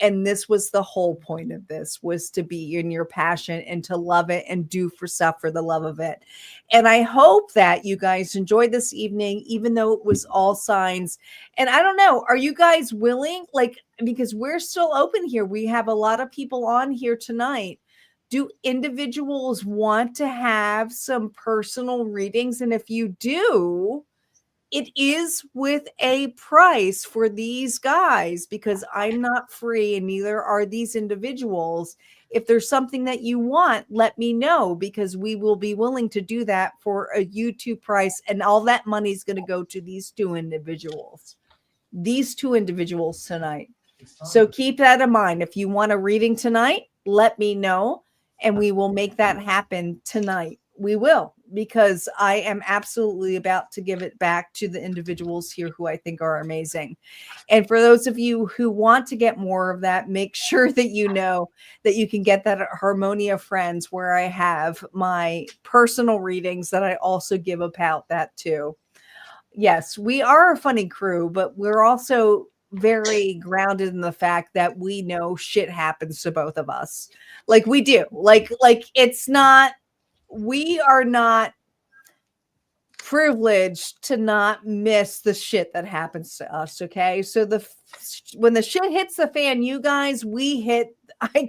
And this was the whole point of this, was to be in your passion and to love it and do for stuff for the love of it. And I hope that you guys enjoyed this evening, even though it was all signs. And I don't know, are you guys willing? Because we're still open here. We have a lot of people on here tonight. Do individuals want to have some personal readings? And if you do, it is with a price for these guys, because I'm not free and neither are these individuals. If there's something that you want, let me know, because we will be willing to do that for a YouTube price. And all that money is going to go to these 2 individuals tonight. So keep that in mind. If you want a reading tonight, let me know and we will make that happen tonight. We will, because I am absolutely about to give it back to the individuals here who I think are amazing. And for those of you who want to get more of that, make sure that you know that you can get that at Harmonia Friends, where I have my personal readings that I also give about that too. Yes, we are a funny crew, but we're also very grounded in the fact that we know shit happens to both of us. Like we do. Like it's not, we are not privileged to not miss the shit that happens to us. Okay. So when the shit hits the fan, you guys, I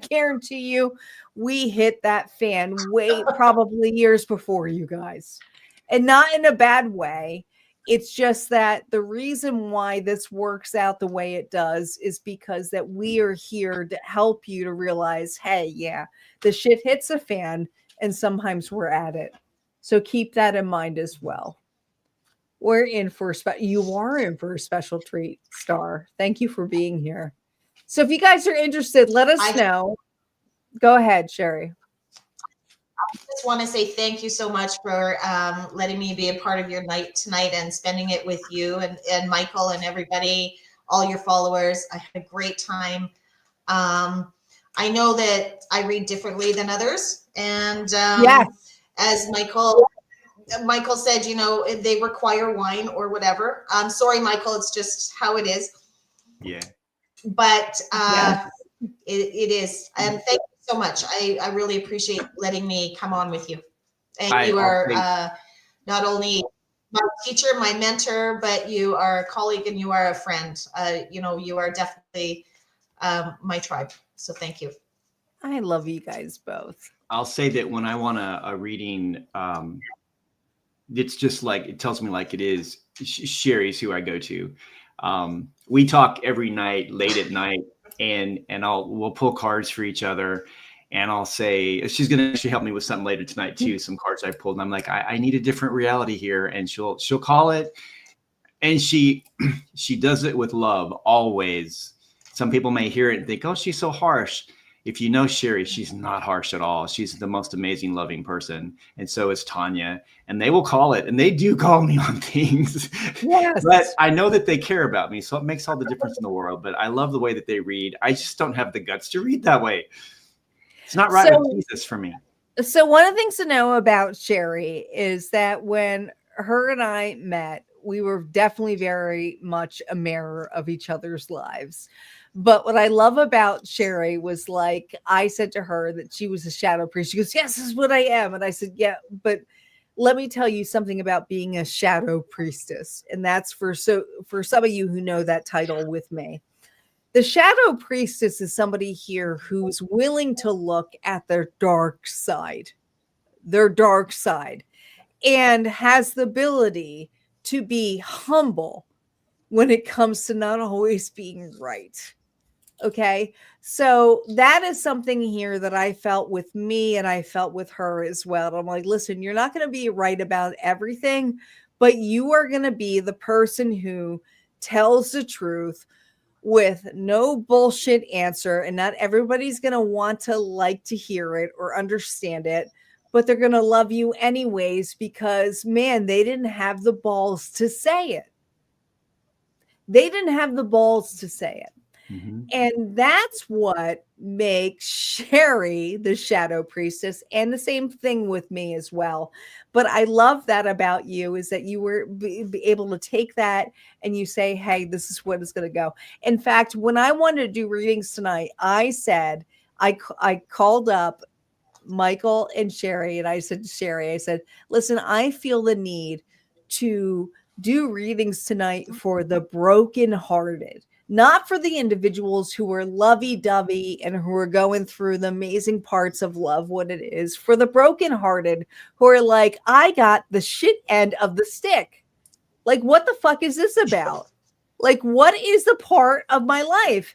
guarantee you, we hit that fan probably years before you guys, and not in a bad way. It's just that the reason why this works out the way it does is because that we are here to help you to realize, hey, yeah, the shit hits a fan and sometimes we're at it. So keep that in mind as well. We're in for you are in for a special treat, Star. Thank you for being here. So if you guys are interested, let us know. Go ahead, Sherry. I just want to say thank you so much for letting me be a part of your night tonight and spending it with you and Michael and everybody, all your followers. I had a great time. I know that I read differently than others. And as Michael said, you know, they require wine or whatever. I'm sorry, Michael, it's just how it is. Yeah. But it is. And thank you so much. I really appreciate letting me come on with you. And you are not only my teacher, my mentor, but you are a colleague and you are a friend. You know, you are definitely my tribe. So thank you. I love you guys both. I'll say that when I want a reading, it's just like, it tells me like it is. Sherry's who I go to. We talk every night, late at night, and we'll pull cards for each other. And I'll say, she's going to actually help me with something later tonight too. Some cards I pulled, and I'm like, I need a different reality here. And she'll call it. And she does it with love always. Some people may hear it and think, oh, she's so harsh. If you know Sherry, she's not harsh at all. She's the most amazing, loving person. And so is Tanya. And they will call it. And they do call me on things. Yes. But I know that they care about me. So it makes all the difference in the world. But I love the way that they read. I just don't have the guts to read that way. It's not right with Jesus for me. So one of the things to know about Sherry is that when her and I met, we were definitely very much a mirror of each other's lives. But what I love about Sherry was, like, I said to her that she was a shadow priest. She goes, yes, this is what I am. And I said, yeah, but let me tell you something about being a shadow priestess. And that's for some of you who know that title with me. The shadow priestess is somebody here who's willing to look at their dark side, and has the ability to be humble when it comes to not always being right. Okay. So that is something here that I felt with me, and I felt with her as well. I'm like, listen, you're not going to be right about everything, but you are going to be the person who tells the truth with no bullshit answer. And not everybody's going to want to like to hear it or understand it, but they're going to love you anyways, because, man, they didn't have the balls to say it. They didn't have the balls to say it. Mm-hmm. And that's what makes Sherry the shadow priestess, and the same thing with me as well. But I love that about you, is that you were be able to take that and you say, hey, this is what is going to go. In fact, when I wanted to do readings tonight, I said, I called up Michael and Sherry, and I said to Sherry, I said, listen, I feel the need to do readings tonight for the brokenhearted. Not for the individuals who are lovey-dovey and who are going through the amazing parts of love, what it is. For the brokenhearted who are like, I got the shit end of the stick. Like, what the fuck is this about? Like, what is the part of my life?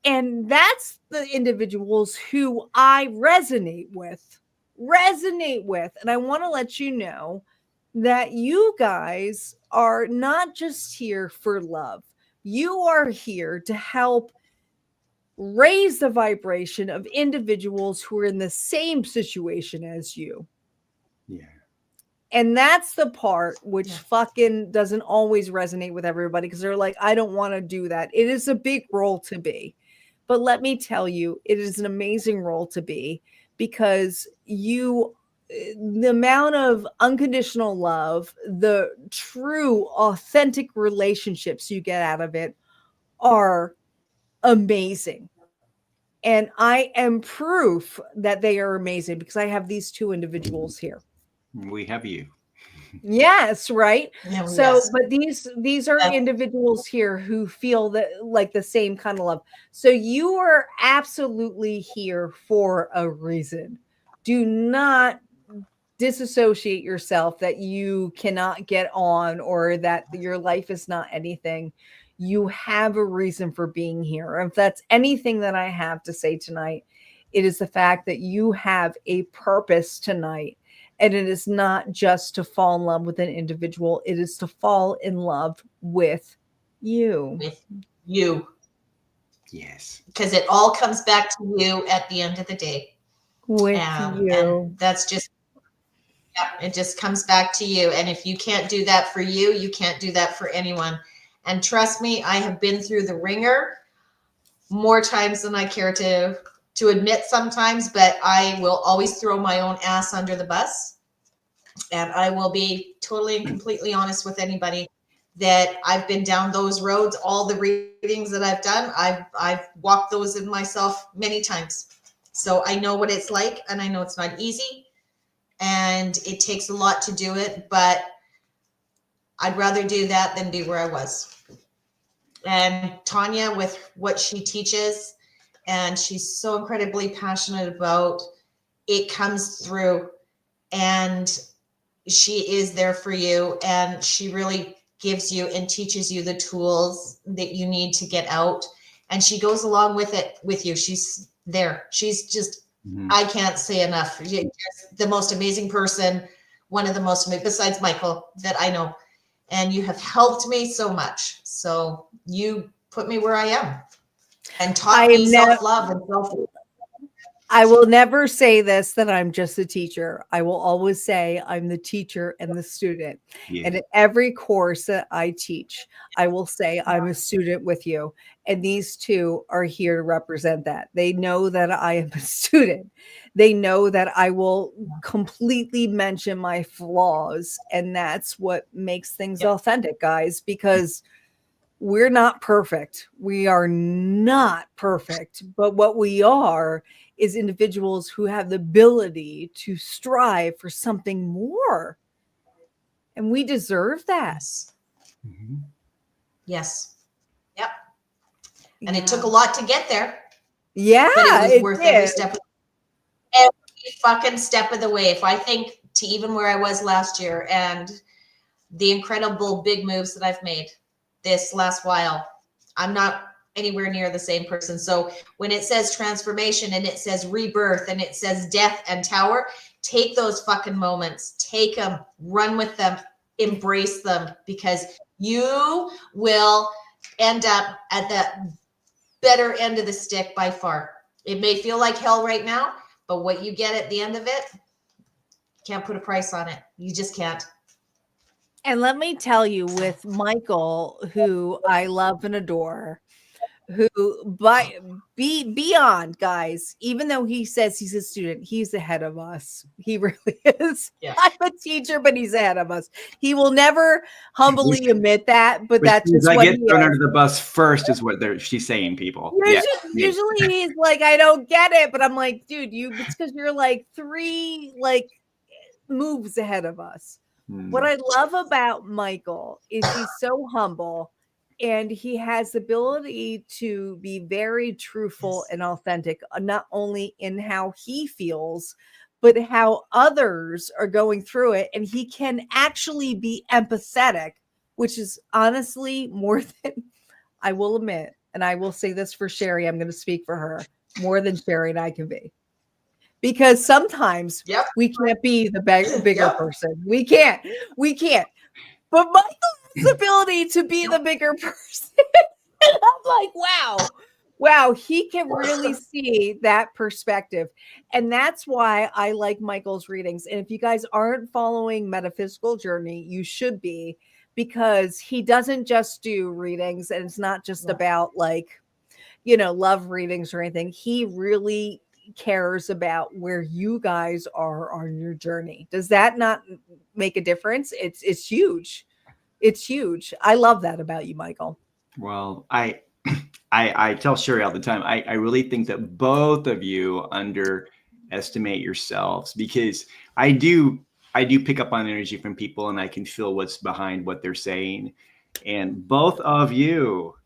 And that's the individuals who I resonate with. And I want to let you know that you guys are not just here for love. You are here to help raise the vibration of individuals who are in the same situation as you. Yeah. And that's the part which fucking doesn't always resonate with everybody, because they're like, I don't want to do that. It is a big role to be. But let me tell you, it is an amazing role to be, because the amount of unconditional love, the true, authentic relationships you get out of it are amazing. And I am proof that they are amazing, because I have these two individuals here. We have you. Yes, right. Yeah, So, yes. but these are individuals here who feel that, like, the same kind of love. So you are absolutely here for a reason. Do not disassociate yourself that you cannot get on, or that your life is not anything. You have a reason for being here. If that's anything that I have to say tonight, it is the fact that you have a purpose tonight. And it is not just to fall in love with an individual, it is to fall in love with you. With you. Yes. Because it all comes back to you at the end of the day. With you. And that's just, it just comes back to you. And if you can't do that for you, you can't do that for anyone. And trust me, I have been through the ringer more times than I care to admit sometimes, but I will always throw my own ass under the bus. And I will be totally and completely honest with anybody that I've been down those roads. All the readings that I've done, I've walked those in myself many times. So I know what it's like, and I know it's not easy, and it takes a lot to do it, but I'd rather do that than be where I was. And Tanya, with what she teaches, and she's so incredibly passionate about, it comes through, and she is there for you, and she really gives you and teaches you the tools that you need to get out, and she goes along with it with you. She's there. She's just, I can't say enough. You're just the most amazing person, one of the most, besides Michael, that I know. And you have helped me so much. So you put me where I am and taught me self-love and self-love. I will never say this, that I'm just a teacher. I will always say I'm the teacher and the student. Yeah. And at every course that I teach, I will say I'm a student with you. And these two are here to represent that. They know that I am a student. They know that I will completely mention my flaws. And that's what makes things authentic, guys, because we're not perfect. We are not perfect. But what we are is individuals who have the ability to strive for something more. And we deserve that. Yes. Yep. And it took a lot to get there. Yeah. But it was worth every step. Every fucking step of the way. If I think to even where I was last year and the incredible big moves that I've made this last while, I'm not anywhere near the same person. So when it says transformation and it says rebirth and it says death and tower, take those fucking moments, take them, run with them, embrace them, because you will end up at the better end of the stick by far. It may feel like hell right now, but what you get at the end of it, can't put a price on it. You just can't. And let me tell you, with Michael, who I love and adore, who beyond, guys, even though he says he's a student, he's ahead of us. He really is. Yeah. I'm a teacher, but he's ahead of us. He will never humbly admit that, but that's just I what get he thrown is. under the bus first is what she's saying, people. Usually he's like, I don't get it, but I'm like, dude, it's because you're like 3 moves ahead of us. What I love about Michael is he's so humble, and he has the ability to be very truthful and authentic, not only in how he feels, but how others are going through it. And he can actually be empathetic, which is honestly more than, I will admit, and I will say this for Sherry, I'm going to speak for her, more than Sherry and I can be. Because sometimes we can't be the bigger person. We can't. But Michael has the ability to be the bigger person. And I'm like, wow, he can really see that perspective. And that's why I like Michael's readings. And if you guys aren't following Metaphysical Journey, you should be, because he doesn't just do readings, and it's not just about love readings or anything. He really cares about where you guys are on your journey. Does that not make a difference? It's huge. It's huge. I love that about you, Michael. Well, I tell Sherry all the time, I really think that both of you underestimate yourselves, because I do pick up on energy from people, and I can feel what's behind what they're saying. And both of you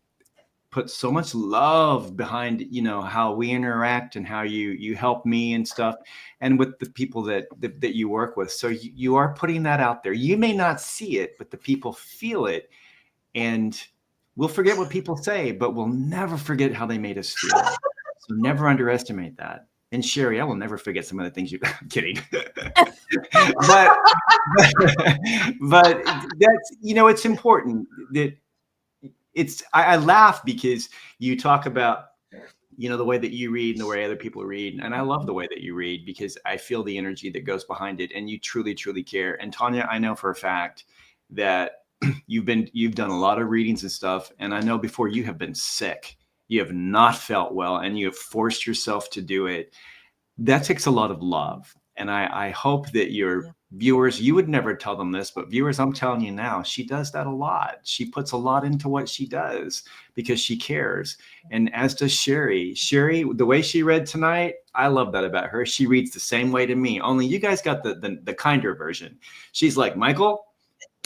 put so much love behind, how we interact and how you help me and stuff, and with the people that you work with. So you are putting that out there. You may not see it, but the people feel it. And we'll forget what people say, but we'll never forget how they made us feel. So never underestimate that. And Sherry, I will never forget some of the things I'm kidding. but, but that's, it's important that I laugh because you talk about, the way that you read and the way other people read. And I love the way that you read because I feel the energy that goes behind it. And you truly, truly care. And Tanya, I know for a fact that you've done a lot of readings and stuff. And I know before you have been sick, you have not felt well, and you have forced yourself to do it. That takes a lot of love. And I hope that your viewers, you would never tell them this, but viewers, I'm telling you now, she does that a lot. She puts a lot into what she does because she cares. And as does Sherry. Sherry, the way she read tonight, I love that about her. She reads the same way to me, only you guys got the kinder version. She's like, Michael,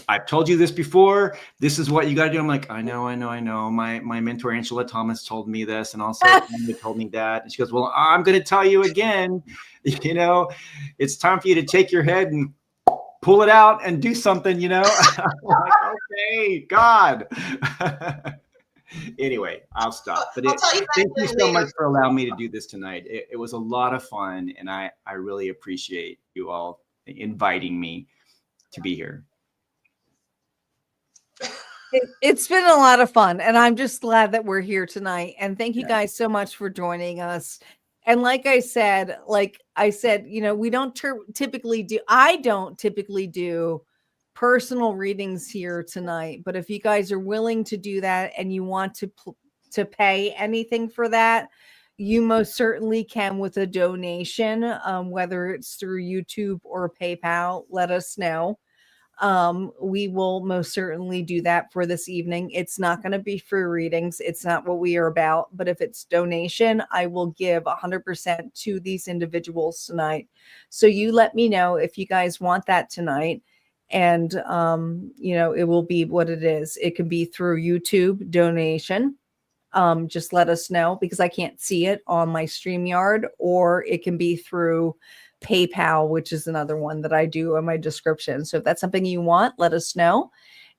I've told you this before. This is what you got to do. I'm like, I know. My mentor, Angela Thomas, told me this. And also you told me that. And she goes, well, I'm going to tell you again, it's time for you to take your head and pull it out and do something, I'm like, okay, God. Anyway, I'll stop. But thank you so much for allowing me to do this tonight. It was a lot of fun. And I really appreciate you all inviting me to be here. It's been a lot of fun, and I'm just glad that we're here tonight. And thank you guys so much for joining us. And like I said, we don't typically do, I don't typically do personal readings here tonight, but if you guys are willing to do that and you want to pay anything for that, you most certainly can with a donation, whether it's through YouTube or PayPal. Let us know. We will most certainly do that for this evening. It's not going to be free readings. It's not what we are about, but if it's donation, I will give 100% to these individuals tonight. So you let me know if you guys want that tonight. And, it will be what it is. It can be through YouTube donation. Just let us know because I can't see it on my StreamYard, or it can be through PayPal, which is another one that I do in my description. So if that's something you want, let us know,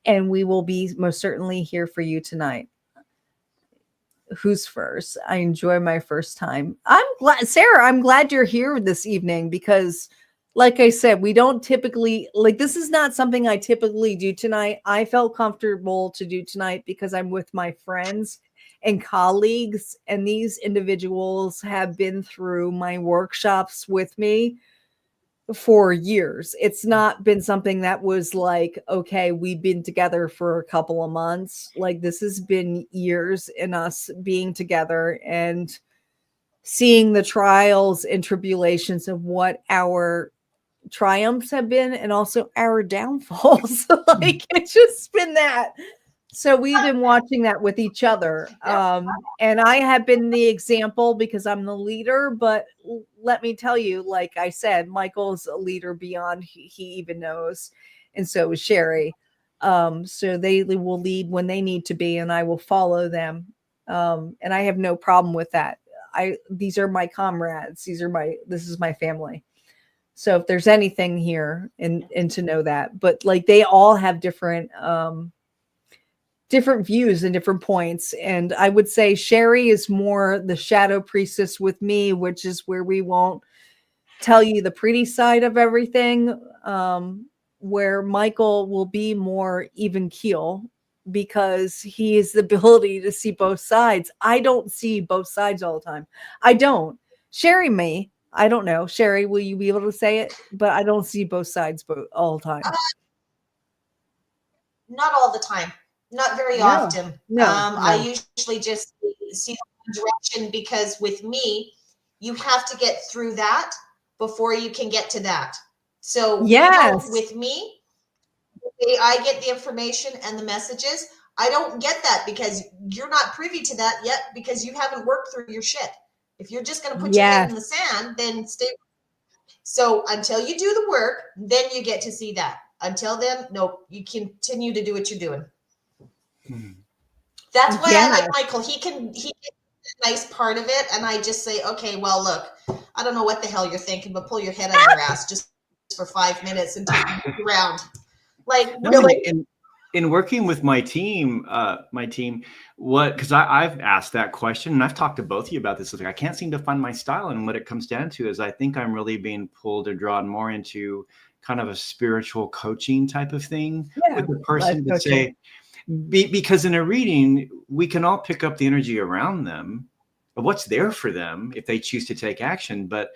and we will be most certainly here for you tonight. Who's first? I enjoy my first time. I'm glad, Sarah, I'm glad you're here this evening because like I said, we don't typically, this is not something I typically do tonight. I felt comfortable to do tonight because I'm with my friends and colleagues, and these individuals have been through my workshops with me for years. It's not been something that was like, okay, we've been together for a couple of months. This has been years in us being together and seeing the trials and tribulations of what our triumphs have been and also our downfalls. It's just been that. So we've been watching that with each other. And I have been the example because I'm the leader, but let me tell you, like I said, Michael's a leader beyond he even knows. And so is Sherry. So they will lead when they need to be, and I will follow them. And I have no problem with that. These are my comrades. This is my family. So if there's anything here and to know that, but they all have different views and different points. And I would say Sherry is more the shadow priestess with me, which is where we won't tell you the pretty side of everything. Where Michael will be more even keel because he has the ability to see both sides. I don't see both sides all the time. I don't. Sherry may. I don't know. Sherry, will you be able to say it? But I don't see both sides all the time. Not all the time. Not very often. No. I usually just see one direction because with me, you have to get through that before you can get to that. So with me, I get the information and the messages. I don't get that because you're not privy to that yet because you haven't worked through your shit. If you're just going to put your head in the sand, then stay. So until you do the work, then you get to see that. Until then, nope, you continue to do what you're doing. That's why I like Michael. He gets a nice part of it, and I just say, okay, well, look, I don't know what the hell you're thinking, but pull your head out of your ass just for 5 minutes and take you around. Really, in working with my team, because I've asked that question and I've talked to both of you about this. Like, I can't seem to find my style. And what it comes down to is I think I'm really being pulled or drawn more into kind of a spiritual coaching type of thing Yeah, with the person to life coaching. say, because in a reading, we can all pick up the energy around them of what's there for them if they choose to take action. But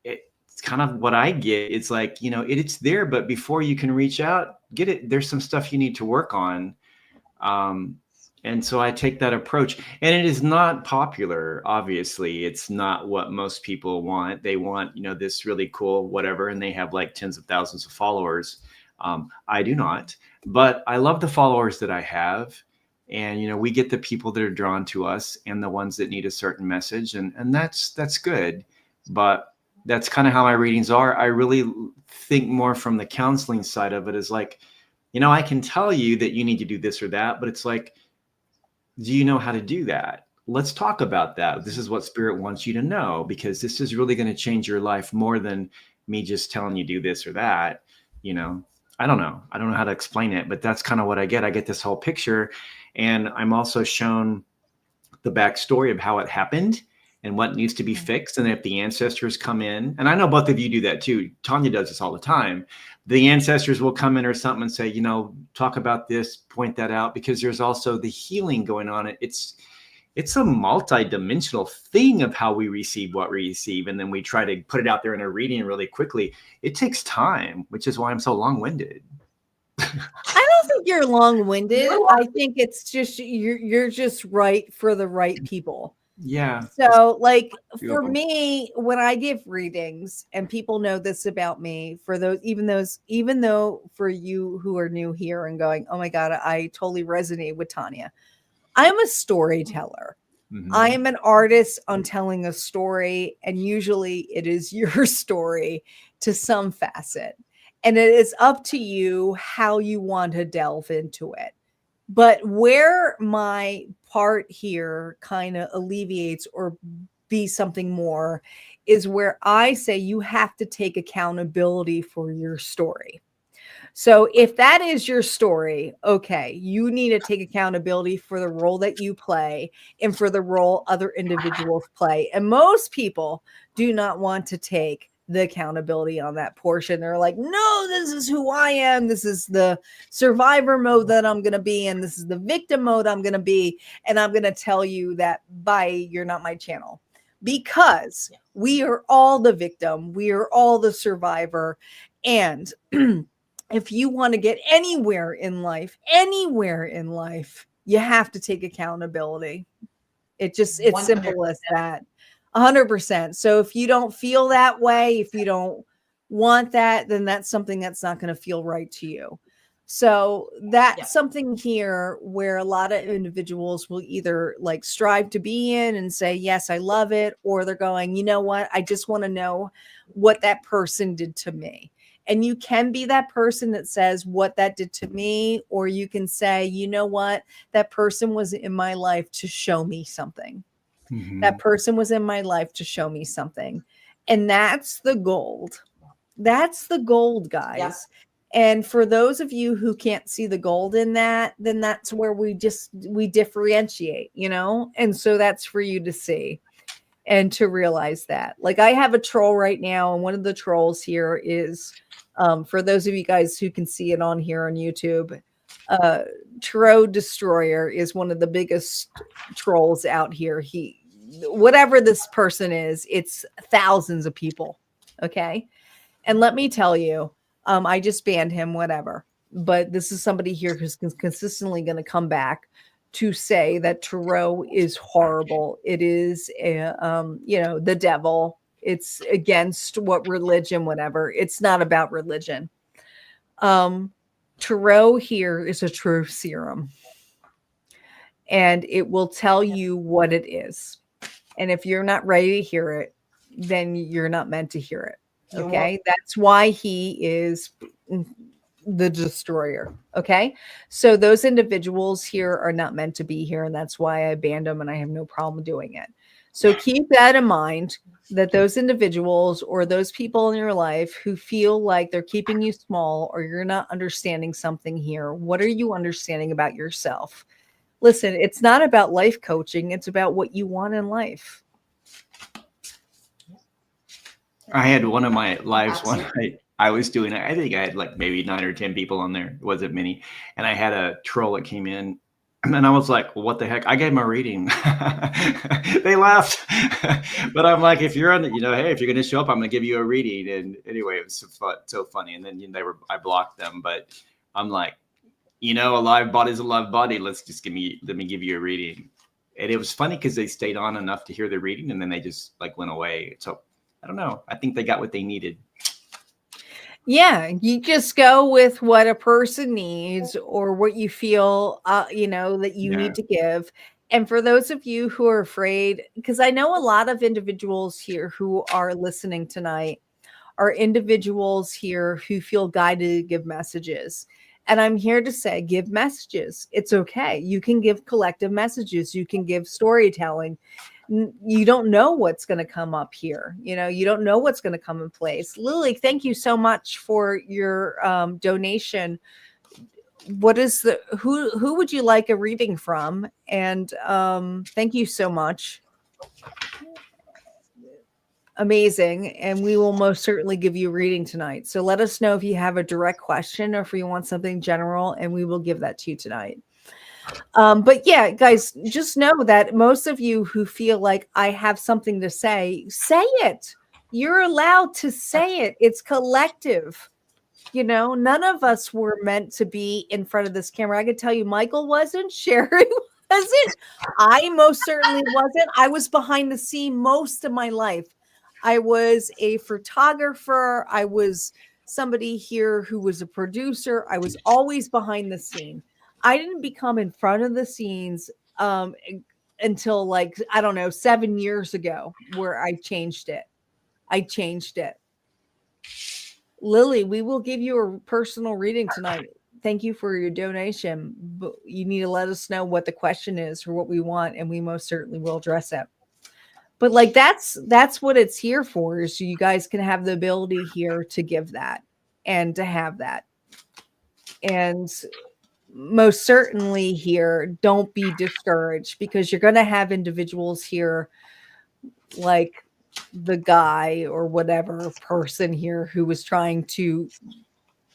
it's kind of what I get. It's like, it's there, but before you can reach out, get it. There's some stuff you need to work on. And so I take that approach, and it is not popular. Obviously, it's not what most people want. They want, this really cool, whatever, and they have like tens of thousands of followers. I do not, but I love the followers that I have. And, we get the people that are drawn to us and the ones that need a certain message. And that's good. But that's kind of how my readings are. I really think more from the counseling side of it is like, I can tell you that you need to do this or that, but it's like, do you know how to do that? Let's talk about that. This is what spirit wants you to know, because this is really going to change your life more than me just telling you do this or that. I don't know. I don't know how to explain it, but that's kind of what I get. I get this whole picture, and I'm also shown the backstory of how it happened and what needs to be fixed. And if the ancestors come in, and I know both of you do that too. Tanya does this all the time. The ancestors will come in or something and say, talk about this, point that out, because there's also the healing going on. It's a multi-dimensional thing of how we receive what we receive. And then we try to put it out there in a reading really quickly. It takes time, which is why I'm so long-winded. I don't think you're long-winded. I think it's just you're just right for the right people. Yeah. So like for me, when I give readings, and people know this about me, even though for you who are new here and going, oh my God, I totally resonate with Tanya. I'm a storyteller. Mm-hmm. I am an artist on telling a story, and usually it is your story to some facet. And it is up to you how you want to delve into it. But where my part here kind of alleviates or be something more is where I say you have to take accountability for your story. So if that is your story, okay, you need to take accountability for the role that you play and for the role other individuals play. And most people do not want to take the accountability on that portion. They're like, no, this is who I am. This is the survivor mode that I'm going to be in. This is the victim mode I'm going to be. And I'm going to tell you that you're not my channel, because we are all the victim. We are all the survivor. And if you want to get anywhere in life, you have to take accountability. It's 100%. simple as that. 100%. So if you don't feel that way, if you don't want that, then that's something that's not going to feel right to you. So that's something here where a lot of individuals will either like strive to be in and say, yes, I love it. Or they're going, you know what? I just want to know what that person did to me. And you can be that person that says what that did to me, or you can say, you know what? That person was in my life to show me something. Mm-hmm. That person was in my life to show me something. And that's the gold. That's the gold, guys. Yeah. And for those of you who can't see the gold in that, then that's where we differentiate, And so that's for you to see and to realize that. Like I have a troll right now, and one of the trolls here is, for those of you guys who can see it on here on YouTube, Tarot Destroyer is one of the biggest trolls out here. Whatever this person is, it's thousands of people. Okay. And let me tell you, I just banned him, whatever. But this is somebody here who's consistently going to come back to say that Tarot is horrible. It is, the devil. It's against what religion, whatever. It's not about religion. Tarot here is a truth serum, and it will tell you what it is. And if you're not ready to hear it, then you're not meant to hear it. Okay. That's why he is the destroyer. Okay. So those individuals here are not meant to be here. And that's why I banned them, and I have no problem doing it. So keep that in mind, that those individuals or those people in your life who feel like they're keeping you small or you're not understanding something here, what are you understanding about yourself? Listen, it's not about life coaching. It's about what you want in life. I had one of my lives one Absolutely. night. I was doing, I think I had like maybe 9 or 10 people on there. It wasn't many. And I had a troll that came in. And I was like, well, what the heck? I gave them a reading. They laughed. But I'm like, if you're on the, hey, if you're going to show up, I'm going to give you a reading. And anyway, it was so funny. And then I blocked them. But I'm like, a live body's a live body. Let me give you a reading. And it was funny because they stayed on enough to hear the reading and then they just like went away. So I don't know. I think they got what they needed. Yeah, you just go with what a person needs or what you feel, that you need to give. And for those of you who are afraid, because I know a lot of individuals here who are listening tonight are individuals here who feel guided to give messages. And I'm here to say, give messages. It's okay. You can give collective messages. You can give storytelling. You don't know what's going to come up here. You don't know what's going to come in place. Lily, thank you so much for your donation. What is who would you like a reading from? And thank you so much. Amazing. And we will most certainly give you a reading tonight. So let us know if you have a direct question or if you want something general, and we will give that to you tonight. But yeah, guys, just know that most of you who feel like I have something to say it. You're allowed to say it. It's collective. None of us were meant to be in front of this camera. I could tell you Michael wasn't, Sherry wasn't. I most certainly wasn't. I was behind the scene most of my life. I was a photographer. I was somebody here who was a producer. I was always behind the scene. I didn't become in front of the scenes until 7 years ago, where I changed it. Lily, we will give you a personal reading tonight. Thank you for your donation. But you need to let us know what the question is or what we want, and we most certainly will address it. But that's what it's here for, is so you guys can have the ability here to give that and to have that. And most certainly here, don't be discouraged, because you're going to have individuals here like the guy or whatever person here who was trying to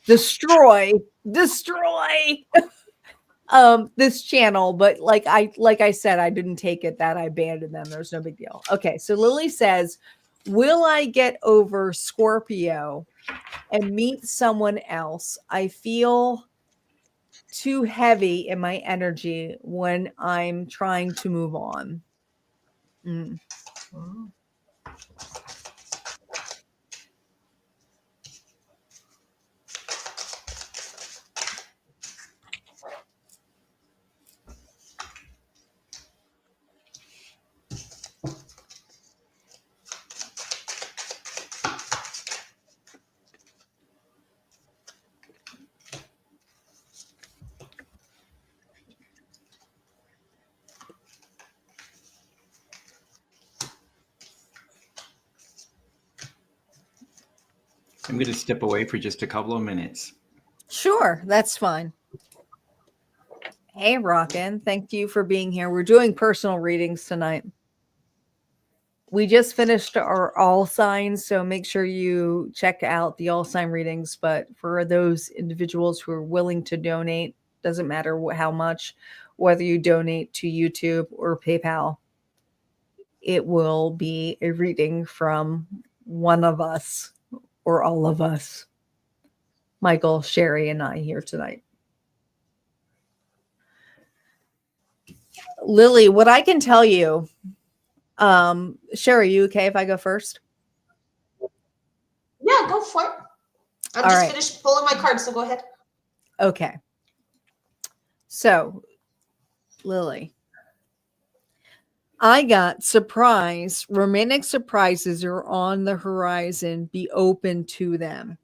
destroy this channel. But like I said, I didn't take it that I abandoned them. There's no big deal. Okay, so Lily says, will I get over Scorpio and meet someone else? I feel too heavy in my energy when I'm trying to move on. I'm going to step away for just a couple of minutes. Sure, that's fine. Hey, Rockin', thank you for being here. We're doing personal readings tonight. We just finished our all signs, so make sure you check out the all sign readings. But for those individuals who are willing to donate, doesn't matter how much, whether you donate to YouTube or PayPal, it will be a reading from one of us or all of us, Michael, Sherry, and I here tonight. Lily, what I can tell you, Sherry, you okay if I go first? Yeah, go for it. I'm just finished pulling my cards, so go ahead. Okay. So, Lily, I got surprise. Romantic surprises are on the horizon. Be open to them.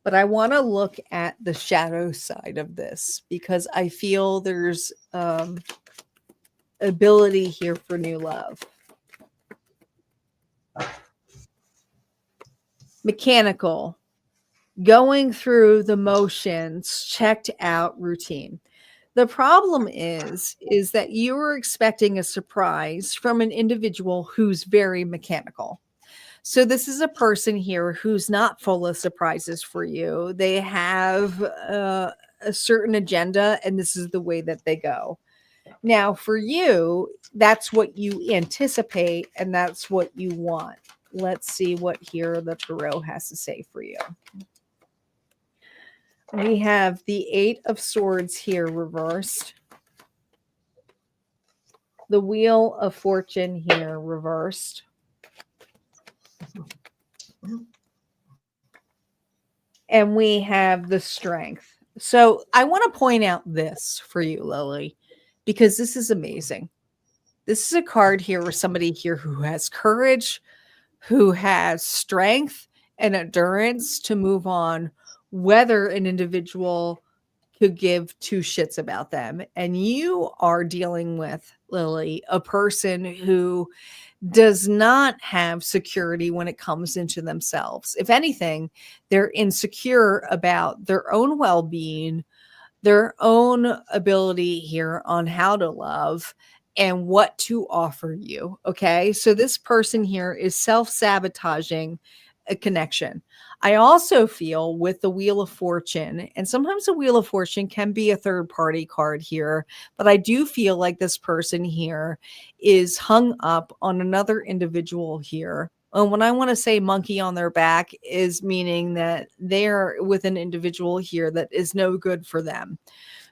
But I want to look at the shadow side of this, because I feel there's ability here for new love. mechanical, going through the motions, checked out routine. The problem is that you are expecting a surprise from an individual who's very mechanical. So this is a person here who's not full of surprises for you. They have a certain agenda, and this is the way that they go. Now, for you, that's what you anticipate, and that's what you want. Let's see what here the Tarot has to say for you. We have the Eight of Swords here reversed. The Wheel of Fortune here reversed. And we have the Strength. So I want to point out this for you, Lily, because this is amazing. This is a card here where somebody here who has courage, who has strength and endurance to move on, whether an individual could give two shits about them. And you are dealing with, Lily, a person who does not have security when it comes into themselves. If anything, they're insecure about their own well-being, their own ability here on how to love and what to offer you. Okay. So this person here is self-sabotaging a connection. I also feel with the Wheel of Fortune, and sometimes the Wheel of Fortune can be a third party card here, but I do feel like this person here is hung up on another individual here. And when I want to say monkey on their back is meaning that they're with an individual here that is no good for them.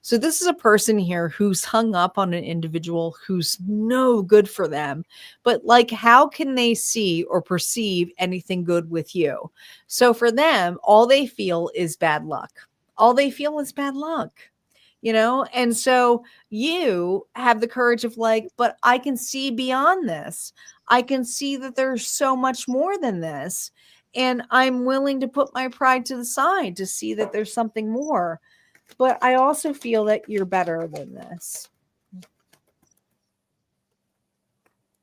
So this is a person here who's hung up on an individual who's no good for them. But like, how can they see or perceive anything good with you? So for them, all they feel is bad luck. All they feel is bad luck. You know, and so you have the courage of like, but I can see beyond this. I can see that there's so much more than this. And I'm willing to put my pride to the side to see that there's something more. But I also feel that you're better than this.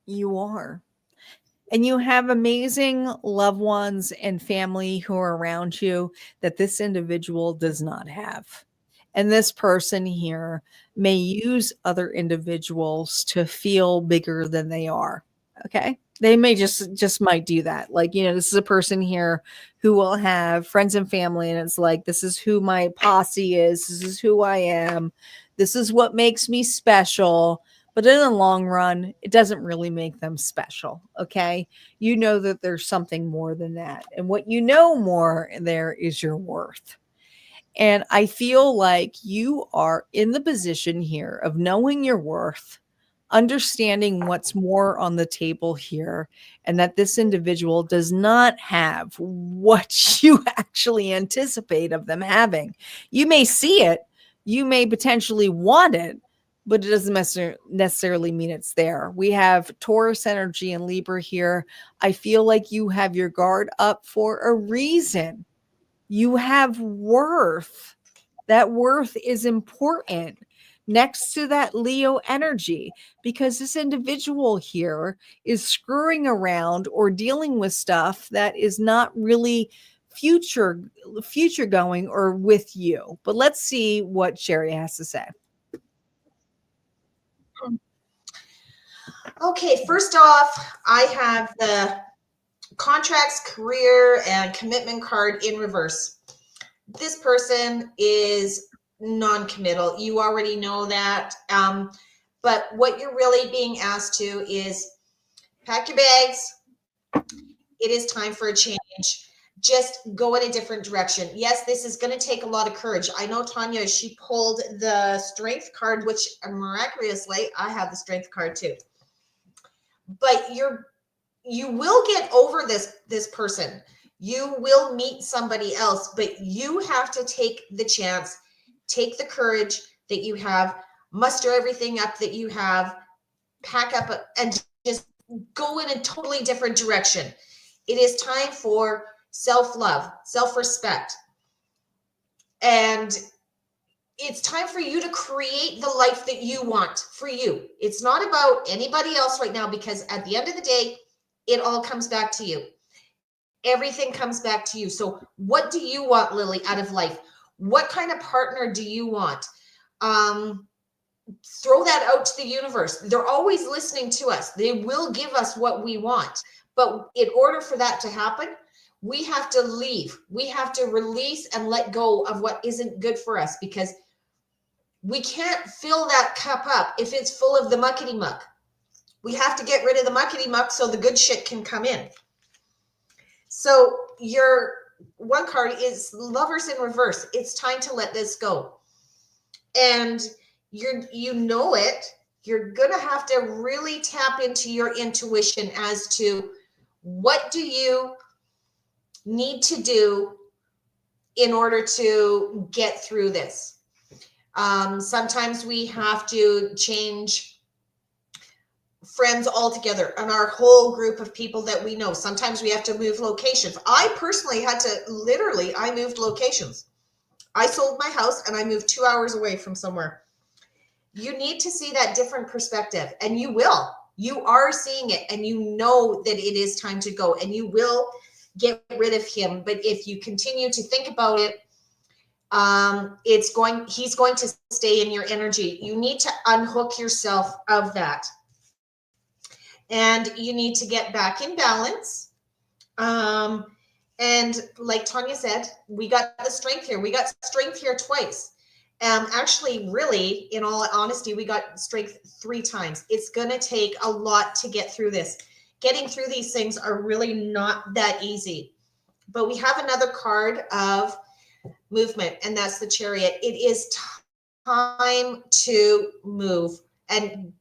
You are. And you have amazing loved ones and family who are around you that this individual does not have. And this person here may use other individuals to feel bigger than they are. Okay. They may just might do that. Like, you know, this is a person here who will have friends and family, and it's like, this is who my posse is. This is who I am. This is what makes me special. But in the long run, it doesn't really make them special. Okay. You know that there's something more than that. And what you know more there is your worth. And I feel like you are in the position here of knowing your worth, understanding what's more on the table here, and that this individual does not have what you actually anticipate of them having. You may see it, you may potentially want it, but it doesn't necessarily mean it's there. We have Taurus energy and Libra here. I feel like you have your guard up for a reason. You have worth. That worth is important next to that Leo energy, because this individual here is screwing around or dealing with stuff that is not really future going or with you. But let's see what Sherry has to say. Okay, first off, I have the contracts, career, and commitment card in reverse. This person is non-committal. You already know that. But what you're really being asked to is pack your bags. It is time for a change. Just go in a different direction. Yes, this is going to take a lot of courage. I know Tanya, she pulled the strength card, which miraculously, I have the strength card too. But you will get over this person. You will meet somebody else, but you have to take the chance, take the courage that you have, muster everything up that you have, pack up and just go in a totally different direction. It is time for self-love, self-respect. And it's time for you to create the life that you want for you. It's not about anybody else right now, because at the end of the day, it all comes back to you. Everything comes back to you. So what do you want, Lily, out of life? What kind of partner do you want? Throw that out to the universe. They're always listening to us. They will give us what we want. But in order for that to happen, we have to leave. We have to release and let go of what isn't good for us, because we can't fill that cup up if it's full of the muckety muck. We have to get rid of the muckety muck so the good shit can come in. So your one card is Lovers in reverse. It's time to let this go. And you know it. You're going to have to really tap into your intuition as to what do you need to do in order to get through this. Sometimes we have to change friends altogether and our whole group of people that we know. Sometimes we have to move locations. I personally had to, I moved locations. I sold my house and I moved 2 hours away from somewhere. You need to see that different perspective, and you will. You are seeing it, and you know that it is time to go, and you will get rid of him. But if you continue to think about it, he's going to stay in your energy. You need to unhook yourself of that. And you need to get back in balance. And like Tanya said, we got the strength here. We got strength here twice. Actually, really, in all honesty, we got strength 3 times. It's going to take a lot to get through this. Getting through these things are really not that easy. But we have another card of movement, and that's the Chariot. It is time to move and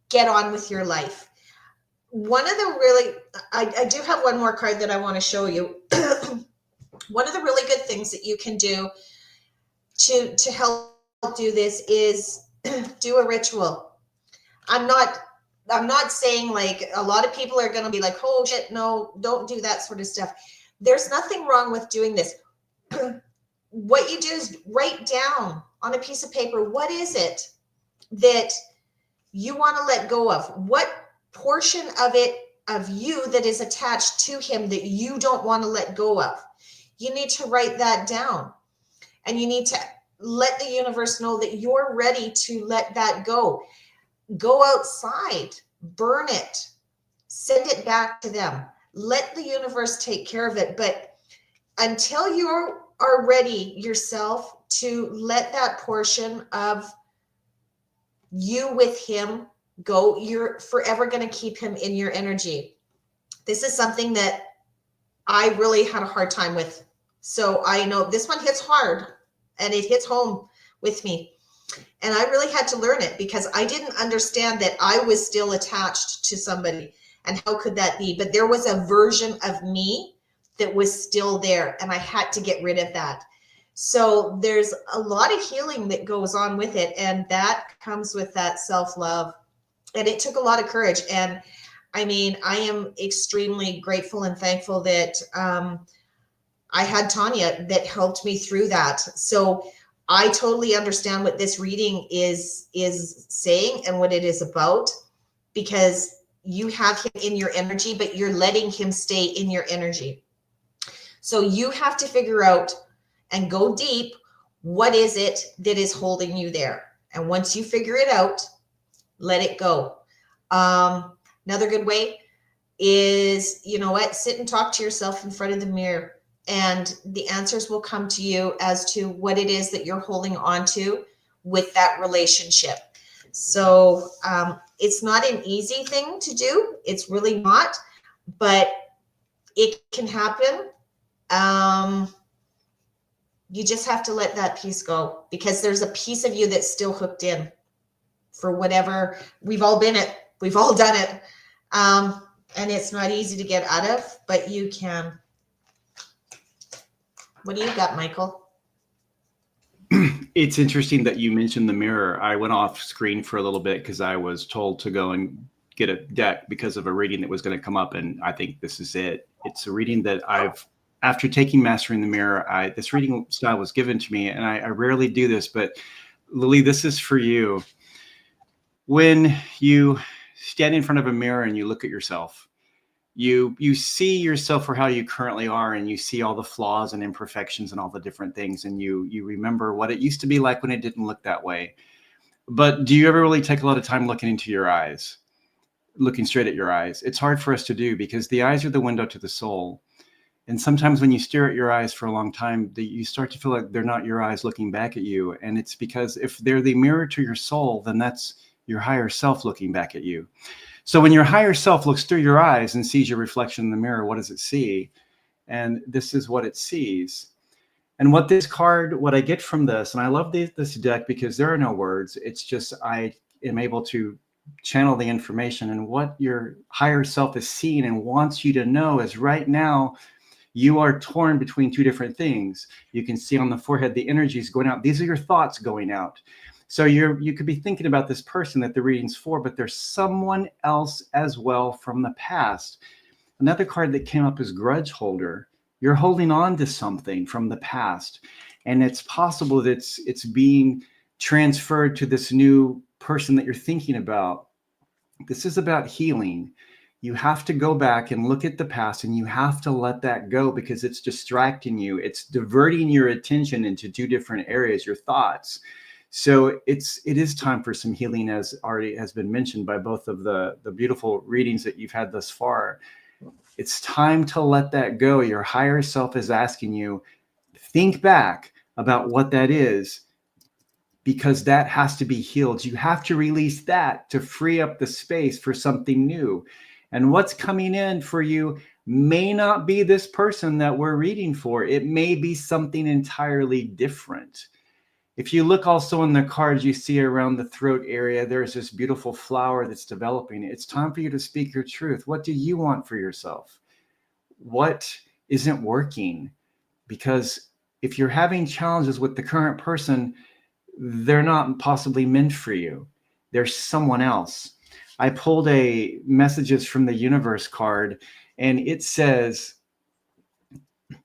get on with your life. One of the really, I do have one more card that I want to show you. One of the really good things that you can do to help do this is do a ritual. I'm not saying, like, a lot of people are going to be like, oh shit, no, don't do that sort of stuff. There's nothing wrong with doing this. What you do is write down on a piece of paper, what is it that you want to let go of? What portion of you that is attached to him that you don't want to let go of? You need to write that down, and you need to let the universe know that you're ready to let that go. Go outside, burn it, send it back to them. Let the universe take care of it. But until you are ready yourself to let that portion of you with him go, you're forever going to keep him in your energy. This is something that I really had a hard time with. So I know this one hits hard, and it hits home with me. And I really had to learn it, because I didn't understand that I was still attached to somebody. And how could that be? But there was a version of me that was still there, and I had to get rid of that. So there's a lot of healing that goes on with it, and that comes with that self-love. And it took a lot of courage. And I mean, I am extremely grateful and thankful that I had Tanya that helped me through that. So I totally understand what this reading is saying and what it is about, because you have him in your energy, but you're letting him stay in your energy. So you have to figure out and go deep. What is it that is holding you there? And once you figure it out, let it go. Another good way is, you know what, sit and talk to yourself in front of the mirror, and the answers will come to you as to what it is that you're holding on to with that relationship. So it's not an easy thing to do. It's really not, but it can happen. You just have to let that piece go, because there's a piece of you that's still hooked in for whatever. We've all been it. We've all done it. And it's not easy to get out of, but you can. What do you got, Michael? It's interesting that you mentioned the mirror. I went off screen for a little bit because I was told to go and get a deck because of a reading that was going to come up. And I think this is it. It's a reading that after taking Mastering the Mirror, this reading style was given to me, and I rarely do this, but Lily, this is for you. When you stand in front of a mirror and you look at yourself, You see yourself for how you currently are, and you see all the flaws and imperfections and all the different things, and you remember what it used to be like when it didn't look that way. But do you ever really take a lot of time looking into your eyes, looking straight at your eyes? It's hard for us to do because the eyes are the window to the soul. And sometimes when you stare at your eyes for a long time, you start to feel like they're not your eyes looking back at you. And it's because if they're the mirror to your soul, then that's your higher self looking back at you. So when your higher self looks through your eyes and sees your reflection in the mirror, what does it see? And this is what it sees. And what this card, what I get from this, and I love this deck because there are no words. It's just I am able to channel the information, and what your higher self is seeing and wants you to know is right now, you are torn between two different things. You can see on the forehead, the energy is going out. These are your thoughts going out. So you could be thinking about this person that the reading's for, but there's someone else as well from the past. Another card that came up is grudge holder. You're holding on to something from the past, and it's possible that it's being transferred to this new person that you're thinking about. This is about healing. You have to go back and look at the past, and you have to let that go because it's distracting you. It's diverting your attention into two different areas, your thoughts. So it is time for some healing, as already has been mentioned by both of the beautiful readings that you've had thus far. It's time to let that go. Your higher self is asking you, think back about what that is, because that has to be healed. You have to release that to free up the space for something new. And what's coming in for you may not be this person that we're reading for. It may be something entirely different. If you look also in the cards, you see around the throat area, there's this beautiful flower that's developing. It's time for you to speak your truth. What do you want for yourself? What isn't working? Because if you're having challenges with the current person, they're not possibly meant for you. There's someone else. I pulled a messages from the universe card, and it says,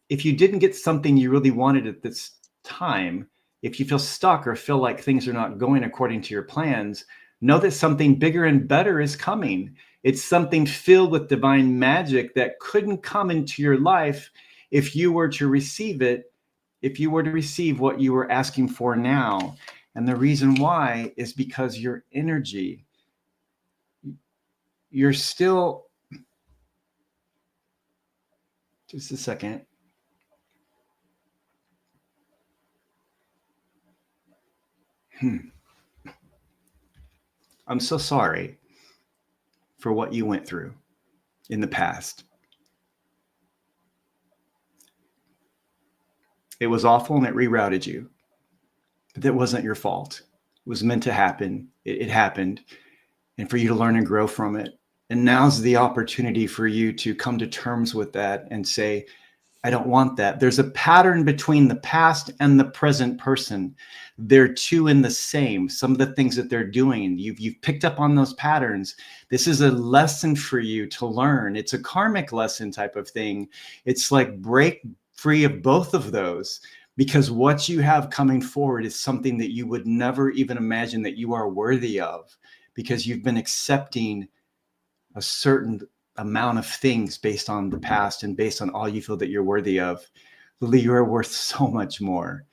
if you didn't get something you really wanted at this time, if you feel stuck or feel like things are not going according to your plans, know that something bigger and better is coming. It's something filled with divine magic that couldn't come into your life if you were to receive it, if you were to receive what you were asking for now. And the reason why is because your energy, you're still, just a second. I'm so sorry for what you went through in the past. It was awful and it rerouted you, but that wasn't your fault. It was meant to happen. It happened, and for you to learn and grow from it. And now's the opportunity for you to come to terms with that and say, I don't want that. There's a pattern between the past and the present person. They're two in the same. Some of the things that they're doing, you've picked up on those patterns. This is a lesson for you to learn. It's a karmic lesson type of thing. It's like break free of both of those, because what you have coming forward is something that you would never even imagine that you are worthy of, because you've been accepting a certain amount of things based on the past and based on all you feel that you're worthy of. Lily, you are worth so much more.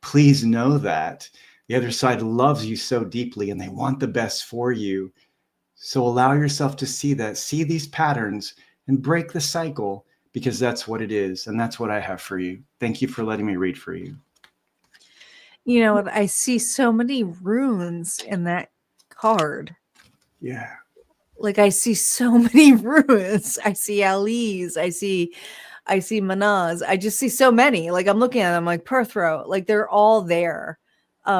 Please know that. The other side loves you so deeply and they want the best for you. So allow yourself to see that, see these patterns and break the cycle, because that's what it is. And that's what I have for you. Thank you for letting me read for you. You know what? I see so many runes in that card. Yeah. Like I see so many runes. I see Ali's. I see Manaz. I just see so many. Like I'm looking at them like Perthrow. Like they're all there.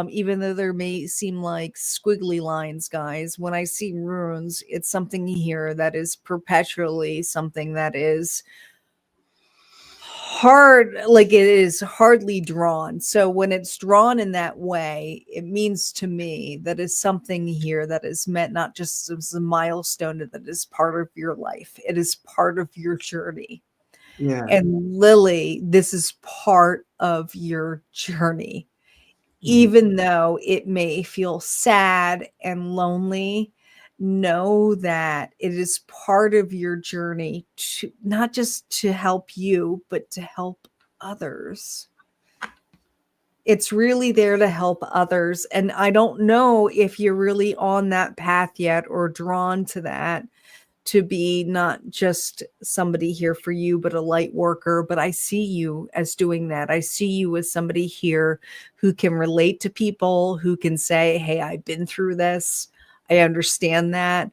Even though there may seem like squiggly lines, guys. When I see runes, it's something here that is perpetually something that is hard, like it is hardly drawn. So when it's drawn in that way, it means to me that is something here that is meant not just as a milestone, that is part of your life. It is part of your journey. Yeah. And Lily, this is part of your journey. Even though it may feel sad and lonely, know that it is part of your journey to not just to help you, but to help others. It's really there to help others. And I don't know if you're really on that path yet or drawn to that, to be not just somebody here for you, but a light worker. But I see you as doing that. I see you as somebody here who can relate to people, who can say, hey, I've been through this. I understand that.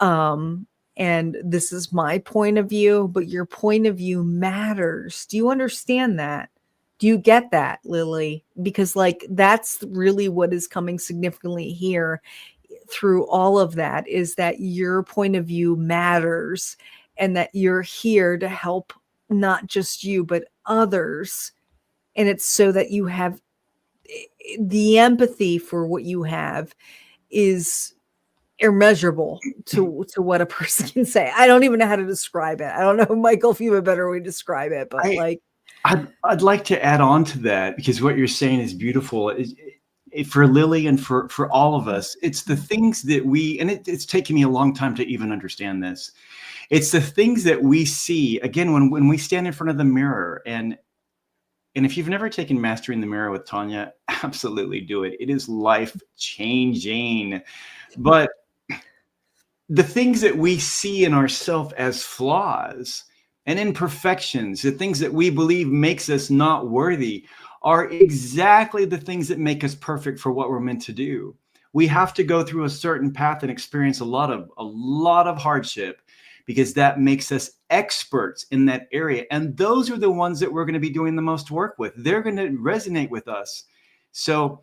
And this is my point of view, but your point of view matters. Do you understand that? Do you get that, Lily? Because like that's really what is coming significantly here through all of that, is that your point of view matters and that you're here to help not just you, but others. And it's so that you have the empathy for what you have is immeasurable to what a person can say. I don't even know how to describe it. I don't know, Michael, if you have a better way to describe it, but I'd like to add on to that, because what you're saying is beautiful. For Lily and for all of us, it's the things that it's taken me a long time to even understand this. It's the things that we see, again, when we stand in front of the mirror. And if you've never taken Mastering the Mirror with Tanya, absolutely do it. It is life changing. But the things that we see in ourselves as flaws and imperfections, the things that we believe makes us not worthy, are exactly the things that make us perfect for what we're meant to do. We have to go through a certain path and experience a lot of hardship, because that makes us experts in that area. And those are the ones that we're going to be doing the most work with. They're going to resonate with us. So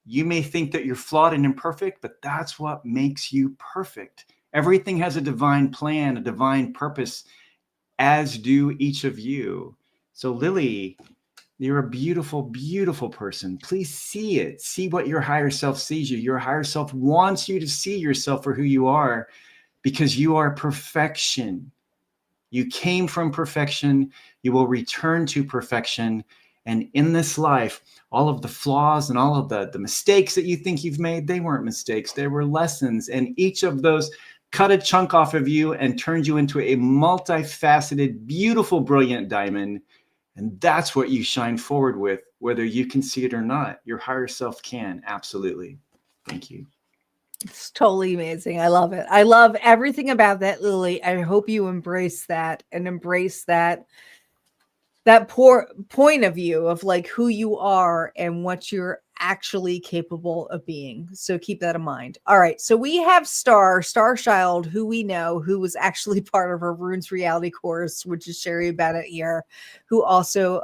you may think that you're flawed and imperfect, but that's what makes you perfect. Everything has a divine plan, a divine purpose, as do each of you. So Lily, you're a beautiful, beautiful person. Please see it. See what your higher self sees you. Your higher self wants you to see yourself for who you are, because you are perfection. You came from perfection. You will return to perfection. And in this life, all of the flaws and all of the mistakes that you think you've made, they weren't mistakes. They were lessons. And each of those cut a chunk off of you and turned you into a multifaceted, beautiful, brilliant diamond. And that's what you shine forward with, whether you can see it or not. Your higher self can. Absolutely. Thank you. it's totally amazing. I love it. I love everything about that, Lily. I hope you embrace that and embrace that point of view of like who you are and what you're actually capable of being. So keep that in mind. All right. So we have Star Child, who we know, who was actually part of our Runes reality course, which is Sherry Bennett here, who also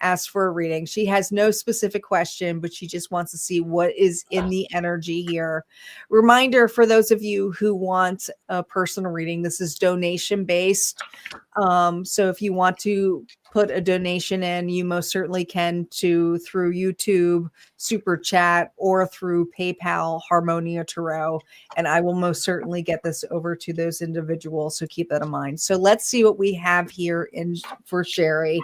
asked for a reading. She has no specific question, but she just wants to see what is in the energy here. Reminder for those of you who want a personal reading, this is donation based. So if you want to put a donation in, you most certainly can through YouTube, Super Chat, or through PayPal, Harmonia Tarot. And I will most certainly get this over to those individuals. So keep that in mind. So let's see what we have here for Sherry.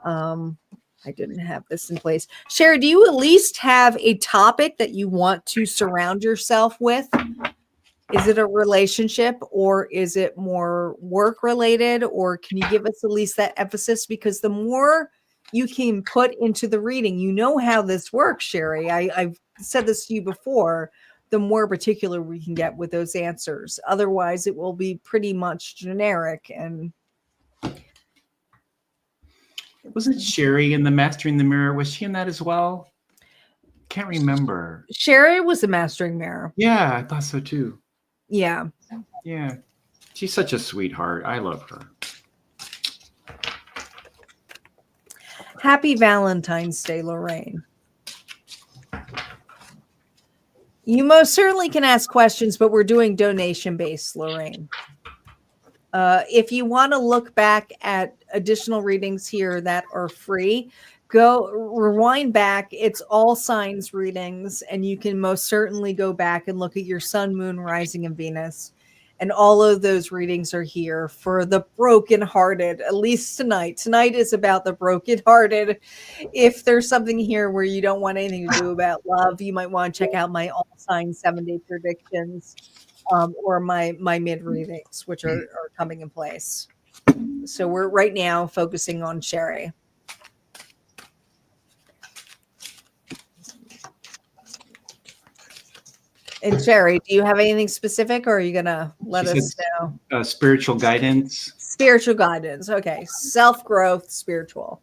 I didn't have this in place. Sherry, do you at least have a topic that you want to surround yourself with? Is it a relationship, or is it more work related, or can you give us at least that emphasis? Because the more you can put into the reading, you know how this works, Sherry. I've said this to you before, the more particular we can get with those answers. Otherwise, it will be pretty much generic. And wasn't Sherry in the Mastering the Mirror? Was she in that as well? Can't remember. Sherry was a Mastering Mirror. Yeah, I thought so too. Yeah. Yeah. She's such a sweetheart. I love her. Happy Valentine's Day, Lorraine. You most certainly can ask questions, but we're doing donation-based, Lorraine. If you want to look back at additional readings here that are free, go rewind back. It's all signs readings, and you can most certainly go back and look at your sun, moon, rising, and Venus. And all of those readings are here for the brokenhearted, at least tonight. Tonight is about the brokenhearted. If there's something here where you don't want anything to do about love, you might want to check out my all signs 7-day predictions. or my mid readings, which are coming in place. So we're right now focusing on Sherry. And Sherry, do you have anything specific, or are you gonna let She us said, know? spiritual guidance. Spiritual guidance. Okay, self growth, spiritual.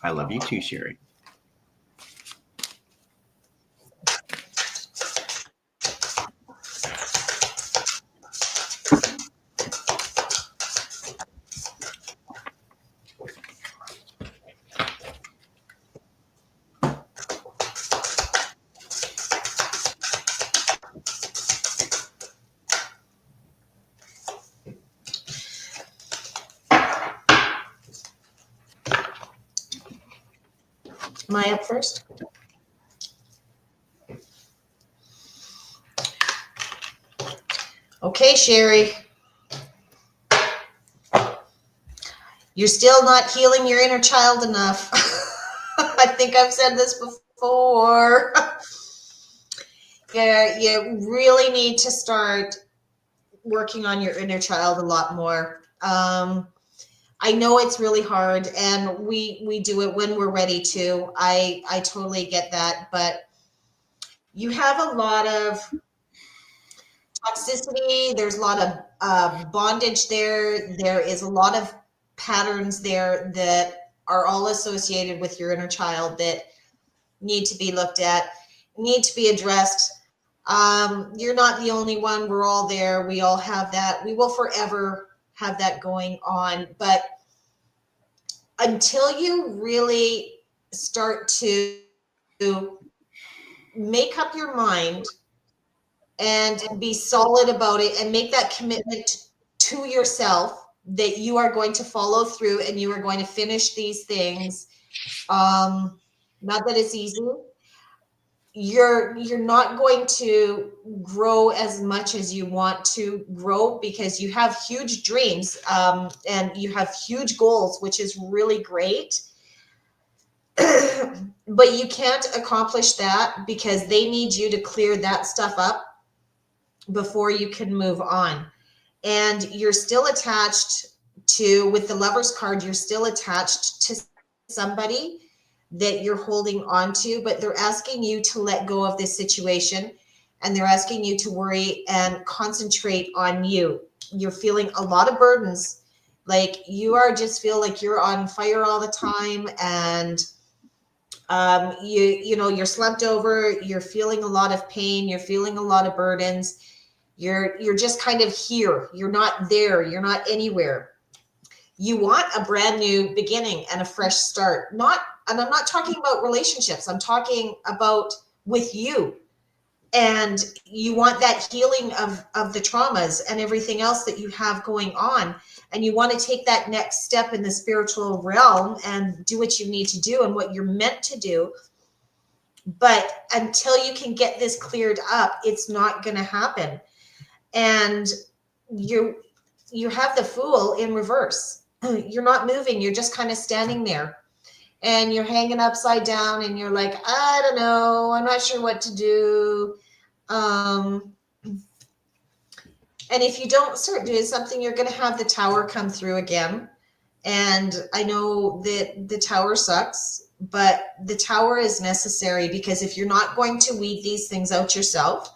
I love you too, Sherry. Am I up first? Okay, Sherry. You're still not healing your inner child enough. I think I've said this before. Yeah, you really need to start working on your inner child a lot more. I know it's really hard, and we do it when we're ready to. I totally get that, but you have a lot of toxicity. There's a lot of bondage there. There is a lot of patterns there that are all associated with your inner child that need to be looked at, need to be addressed. You're not the only one. We're all there. We all have that. We will forever have that going on. But until you really start to make up your mind and be solid about it and make that commitment to yourself that you are going to follow through and you are going to finish these things. Not that it's easy. You're not going to grow as much as you want to grow because you have huge dreams, and you have huge goals, which is really great. But you can't accomplish that because they need you to clear that stuff up before you can move on. And you're still attached to, with the Lover's card, you're still attached to somebody that you're holding on to, but they're asking you to let go of this situation, and they're asking you to worry and concentrate on you. You're feeling a lot of burdens. Like you are just feel like you're on fire all the time, and you know, you're slumped over, you're feeling a lot of pain, you're feeling a lot of burdens. You're just kind of here. You're not there. You're not anywhere. You want a brand new beginning and a fresh start. And I'm not talking about relationships. I'm talking about with you. And you want that healing of the traumas and everything else that you have going on. And you want to take that next step in the spiritual realm and do what you need to do and what you're meant to do. But until you can get this cleared up, it's not going to happen. And you have the Fool in reverse. You're not moving. You're just kind of standing there and you're hanging upside down and you're like, I don't know. I'm not sure what to do. And if you don't start doing something, you're going to have the Tower come through again. And I know that the Tower sucks, but the Tower is necessary because if you're not going to weed these things out yourself,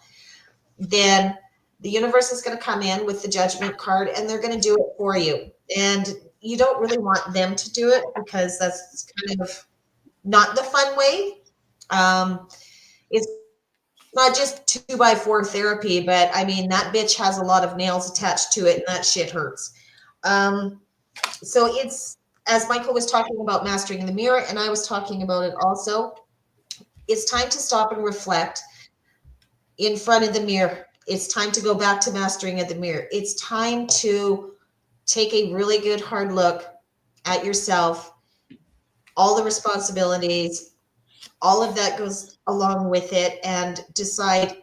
then the universe is going to come in with the Judgment card and they're going to do it for you. And you don't really want them to do it because that's kind of not the fun way. It's not just 2x4 therapy, but I mean, that bitch has a lot of nails attached to it and that shit hurts. So it's, as Michael was talking about mastering the mirror, and I was talking about it also, it's time to stop and reflect in front of the mirror. It's time to go back to mastering of the mirror. It's time to take a really good hard look at yourself, all the responsibilities, all of that goes along with it, and decide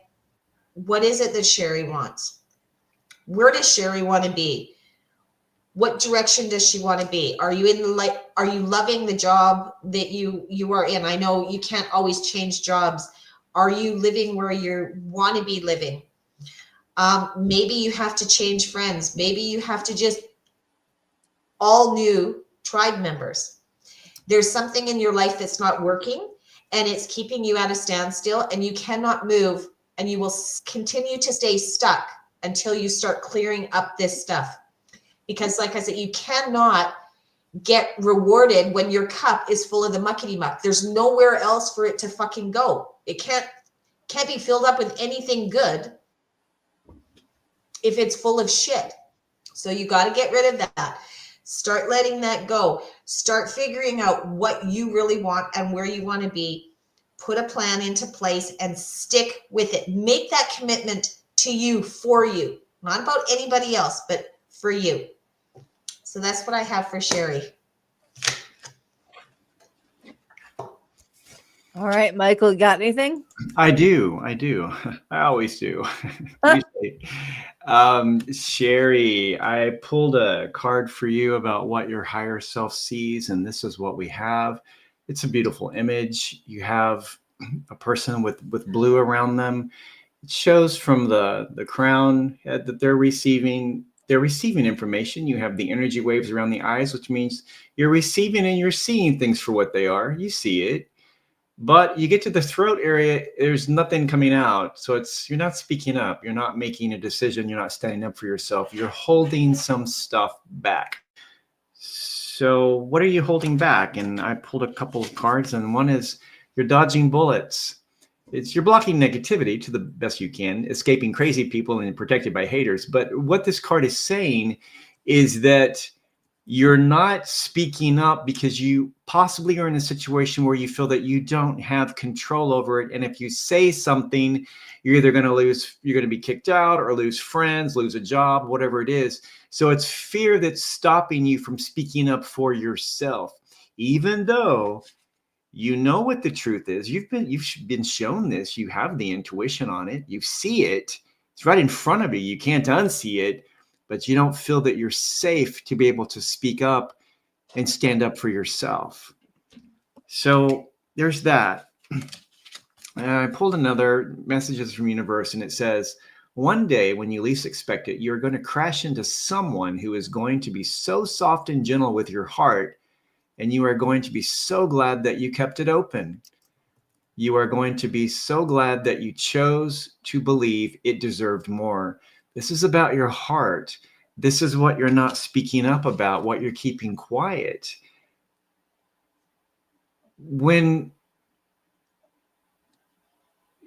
what is it that Sherry wants? Where does Sherry want to be? What direction does she want to be? Are you are you loving the job that you are in? I know you can't always change jobs. Are you living where you want to be living? Maybe you have to change friends. Maybe you have to just all new tribe members. There's something in your life that's not working and it's keeping you at a standstill, and you cannot move, and you will continue to stay stuck until you start clearing up this stuff. Because like I said, you cannot get rewarded when your cup is full of the muckety muck. There's nowhere else for it to fucking go. It can't be filled up with anything good if it's full of shit. So you got to get rid of that. Start letting that go. Start figuring out what you really want and where you want to be. Put a plan into place and stick with it. Make that commitment to you, for you, not about anybody else, but for you. So that's what I have for Sherry. All right, Michael, you got anything? I do. I always do. Sherry, I pulled a card for you about what your higher self sees, and this is what we have. It's a beautiful image. You have a person with blue around them. It shows from the crown head that they're receiving information. You have the energy waves around the eyes, which means you're receiving and you're seeing things for what they are. You see it. But you get to the throat area, there's nothing coming out. So you're not speaking up. You're not making a decision. You're not standing up for yourself. You're holding some stuff back. So what are you holding back? And I pulled a couple of cards, and one is you're dodging bullets. You're blocking negativity to the best you can, escaping crazy people and protected by haters. But what this card is saying is that you're not speaking up because you possibly are in a situation where you feel that you don't have control over it. And if you say something, you're either going to be kicked out or lose friends, lose a job, whatever it is. So it's fear that's stopping you from speaking up for yourself, even though you know what the truth is. You've been shown this. You have the intuition on it. You see it. It's right in front of you. You can't unsee it. But you don't feel that you're safe to be able to speak up and stand up for yourself. So there's that. I pulled another messages from universe, and it says, one day when you least expect it, you're going to crash into someone who is going to be so soft and gentle with your heart, and you are going to be so glad that you kept it open. You are going to be so glad that you chose to believe it deserved more. This is about your heart. This is what you're not speaking up about, what you're keeping quiet. When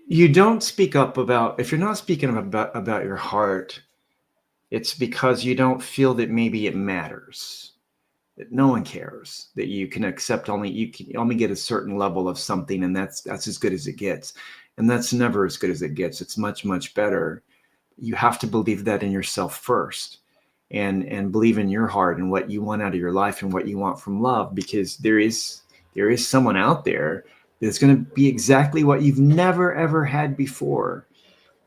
you don't speak up if you're not speaking about your heart, it's because you don't feel that maybe it matters, that no one cares, that you can accept you can only get a certain level of something, and that's as good as it gets. And that's never as good as it gets. It's much, much better. You have to believe that in yourself first, and believe in your heart and what you want out of your life and what you want from love, because there is someone out there that's going to be exactly what you've never, ever had before.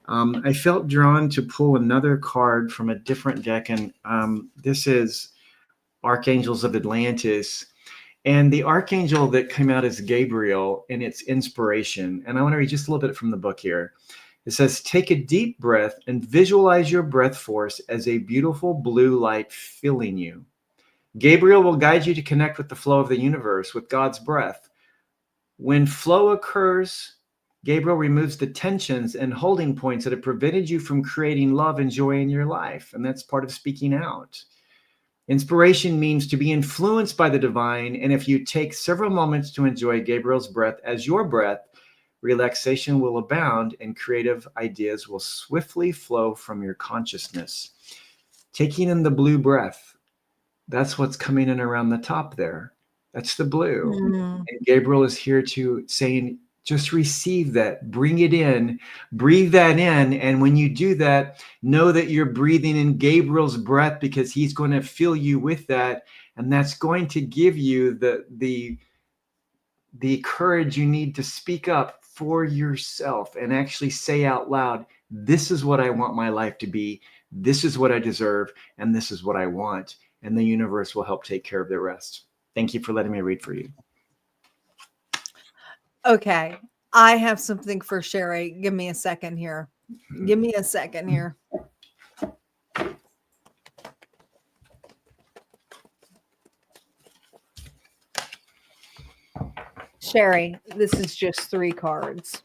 I felt drawn to pull another card from a different deck, and this is Archangels of Atlantis. And the archangel that came out is Gabriel, and it's inspiration. And I want to read just a little bit from the book here. It says, take a deep breath and visualize your breath force as a beautiful blue light filling you. Gabriel will guide you to connect with the flow of the universe, with God's breath. When flow occurs, Gabriel removes the tensions and holding points that have prevented you from creating love and joy in your life. And that's part of speaking out. Inspiration means to be influenced by the divine. And if you take several moments to enjoy Gabriel's breath as your breath, relaxation will abound and creative ideas will swiftly flow from your consciousness. Taking in the blue breath, that's what's coming in around the top there. That's the blue. And Gabriel is here to saying, just receive that, bring it in, breathe that in. And when you do that, know that you're breathing in Gabriel's breath, because he's going to fill you with that. And that's going to give you the courage you need to speak up for yourself and actually say out loud, this is what I want my life to be. This is what I deserve. And this is what I want. and the universe will help take care of the rest. Thank you for letting me read for you. Okay. I have something for Sherry. Give me a second here. Give me a second here. Sherry, this is just 3 cards.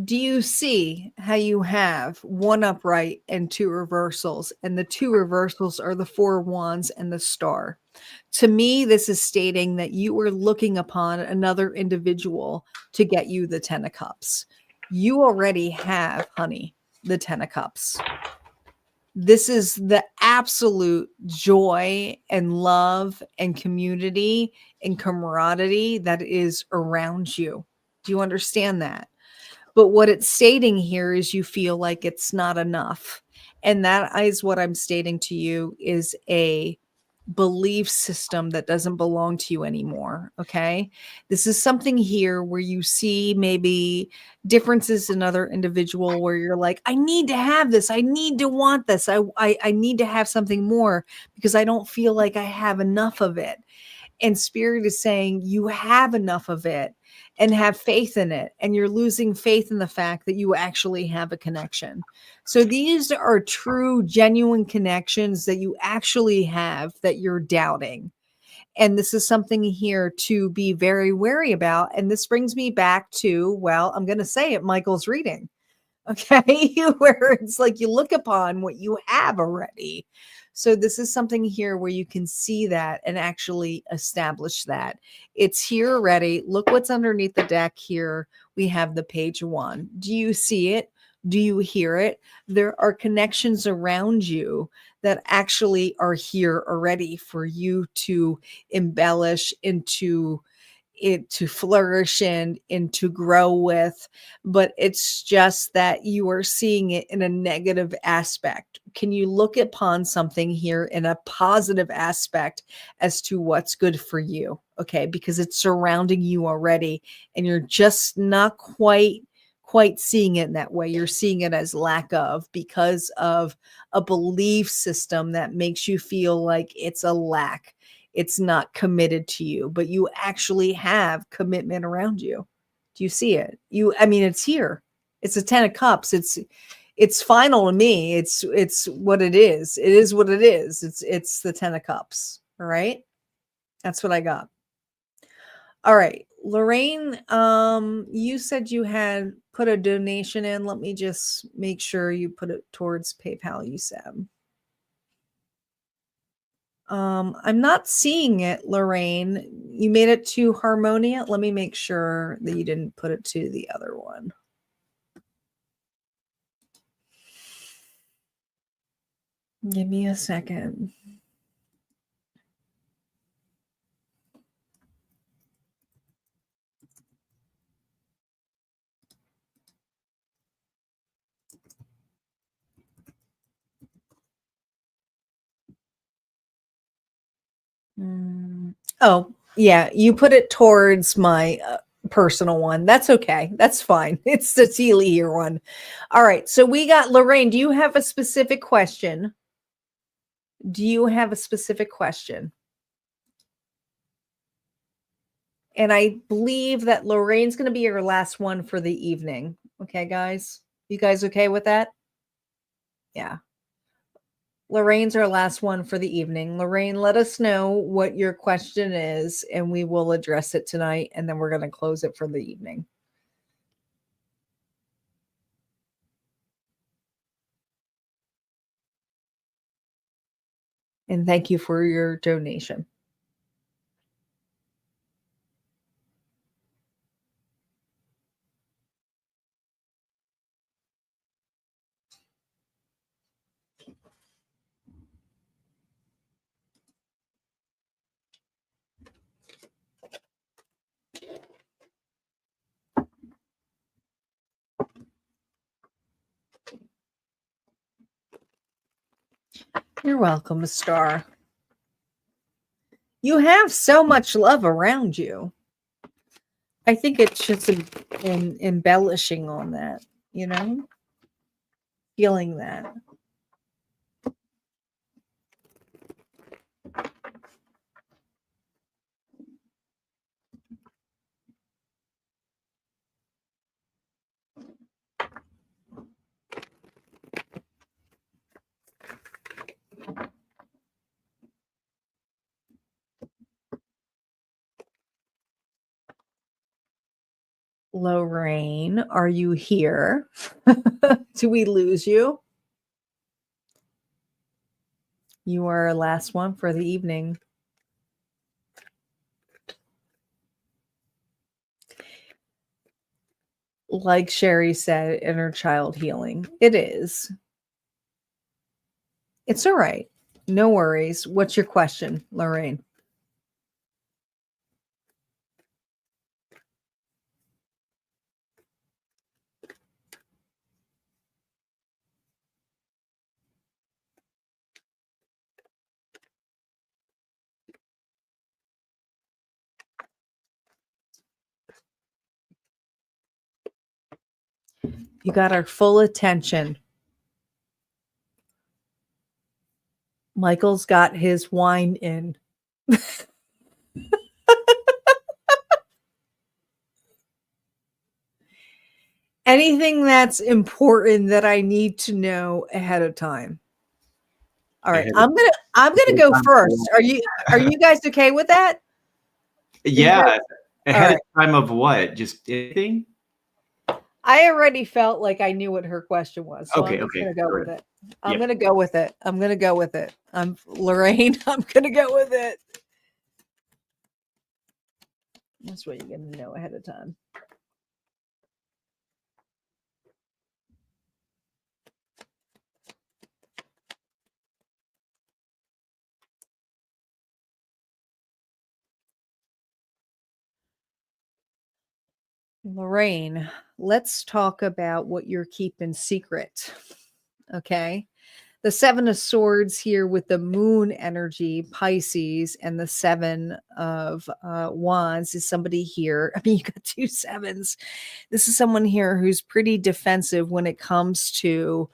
Do you see how you have 1 upright and 2 reversals? And the 2 reversals are the 4 wands and the star. To me, this is stating that you are looking upon another individual to get you the 10 of cups. You already have, honey, the 10 of cups. This is the absolute joy and love and community and camaraderie that is around you. Do you understand that? But what it's stating here is you feel like it's not enough. And that is what I'm stating to you is a belief system that doesn't belong to you anymore. Okay. This is something here where you see maybe differences in other individual where you're like, I need to have this. I need to want this. I need to have something more because I don't feel like I have enough of it. And spirit is saying you have enough of it and have faith in it. And you're losing faith in the fact that you actually have a connection. So these are true, genuine connections that you actually have that you're doubting. And this is something here to be very wary about. And this brings me back to, well, I'm going to say it, Michael's reading. Okay. Where it's like you look upon what you have already. So this is something here where you can see that and actually establish that. It's here already. Look what's underneath the deck here. We have the page 1. Do you see it? Do you hear it? There are connections around you that actually are here already for you to embellish into it, to flourish in, and to grow with, but it's just that you are seeing it in a negative aspect. Can you look upon something here in a positive aspect as to what's good for you? Okay, because it's surrounding you already and you're just not quite seeing it in that way. You're seeing it as lack of, because of a belief system that makes you feel like it's a lack. It's not committed to you, but you actually have commitment around you. Do you see it? I mean, it's here. It's a 10 of cups. It's final to me. It's what it is. It is what it is. It's the 10 of cups. All right. That's what I got. All right. Lorraine, you said you had put a donation in. Let me just make sure you put it towards PayPal, you said. I'm not seeing it, Lorraine. You made it to Harmonia. Let me make sure that you didn't put it to the other one. Give me a second. Oh, yeah, you put it towards my personal one. That's okay. That's fine. It's the Teely here one. All right. So we got Lorraine. Do you have a specific question? Do you have a specific question? And I believe that Lorraine's going to be your last one for the evening. Okay, guys? You guys okay with that? Yeah. Lorraine's our last one for the evening. Lorraine, let us know what your question is, and we will address it tonight, and then we're going to close it for the evening. And thank you for your donation. You're welcome, Star. You have so much love around you. I think it's just embellishing on that, you know, feeling that. Lorraine, are you here? Do we lose you? You are our last one for the evening. Like Sherry said, inner child healing. It is. It's all right. No worries. What's your question, Lorraine? You got our full attention. Michael's got his wine in. Anything that's important that I need to know ahead of time. All right, I'm gonna go first. Are you guys okay with that? Yeah. Ahead right. of time of what? Just anything? I already felt like I knew what her question was, so Okay, I'm just okay, gonna go all with right. it. I'm Yeah. gonna go with it. I'm gonna go with it. I'm Lorraine. I'm gonna go with it. That's what you're gonna know ahead of time. Lorraine, let's talk about what you're keeping secret. Okay. The Seven of Swords here with the moon energy, Pisces, and the Seven of Wands is somebody here. I mean, you got two sevens. This is someone here who's pretty defensive when it comes to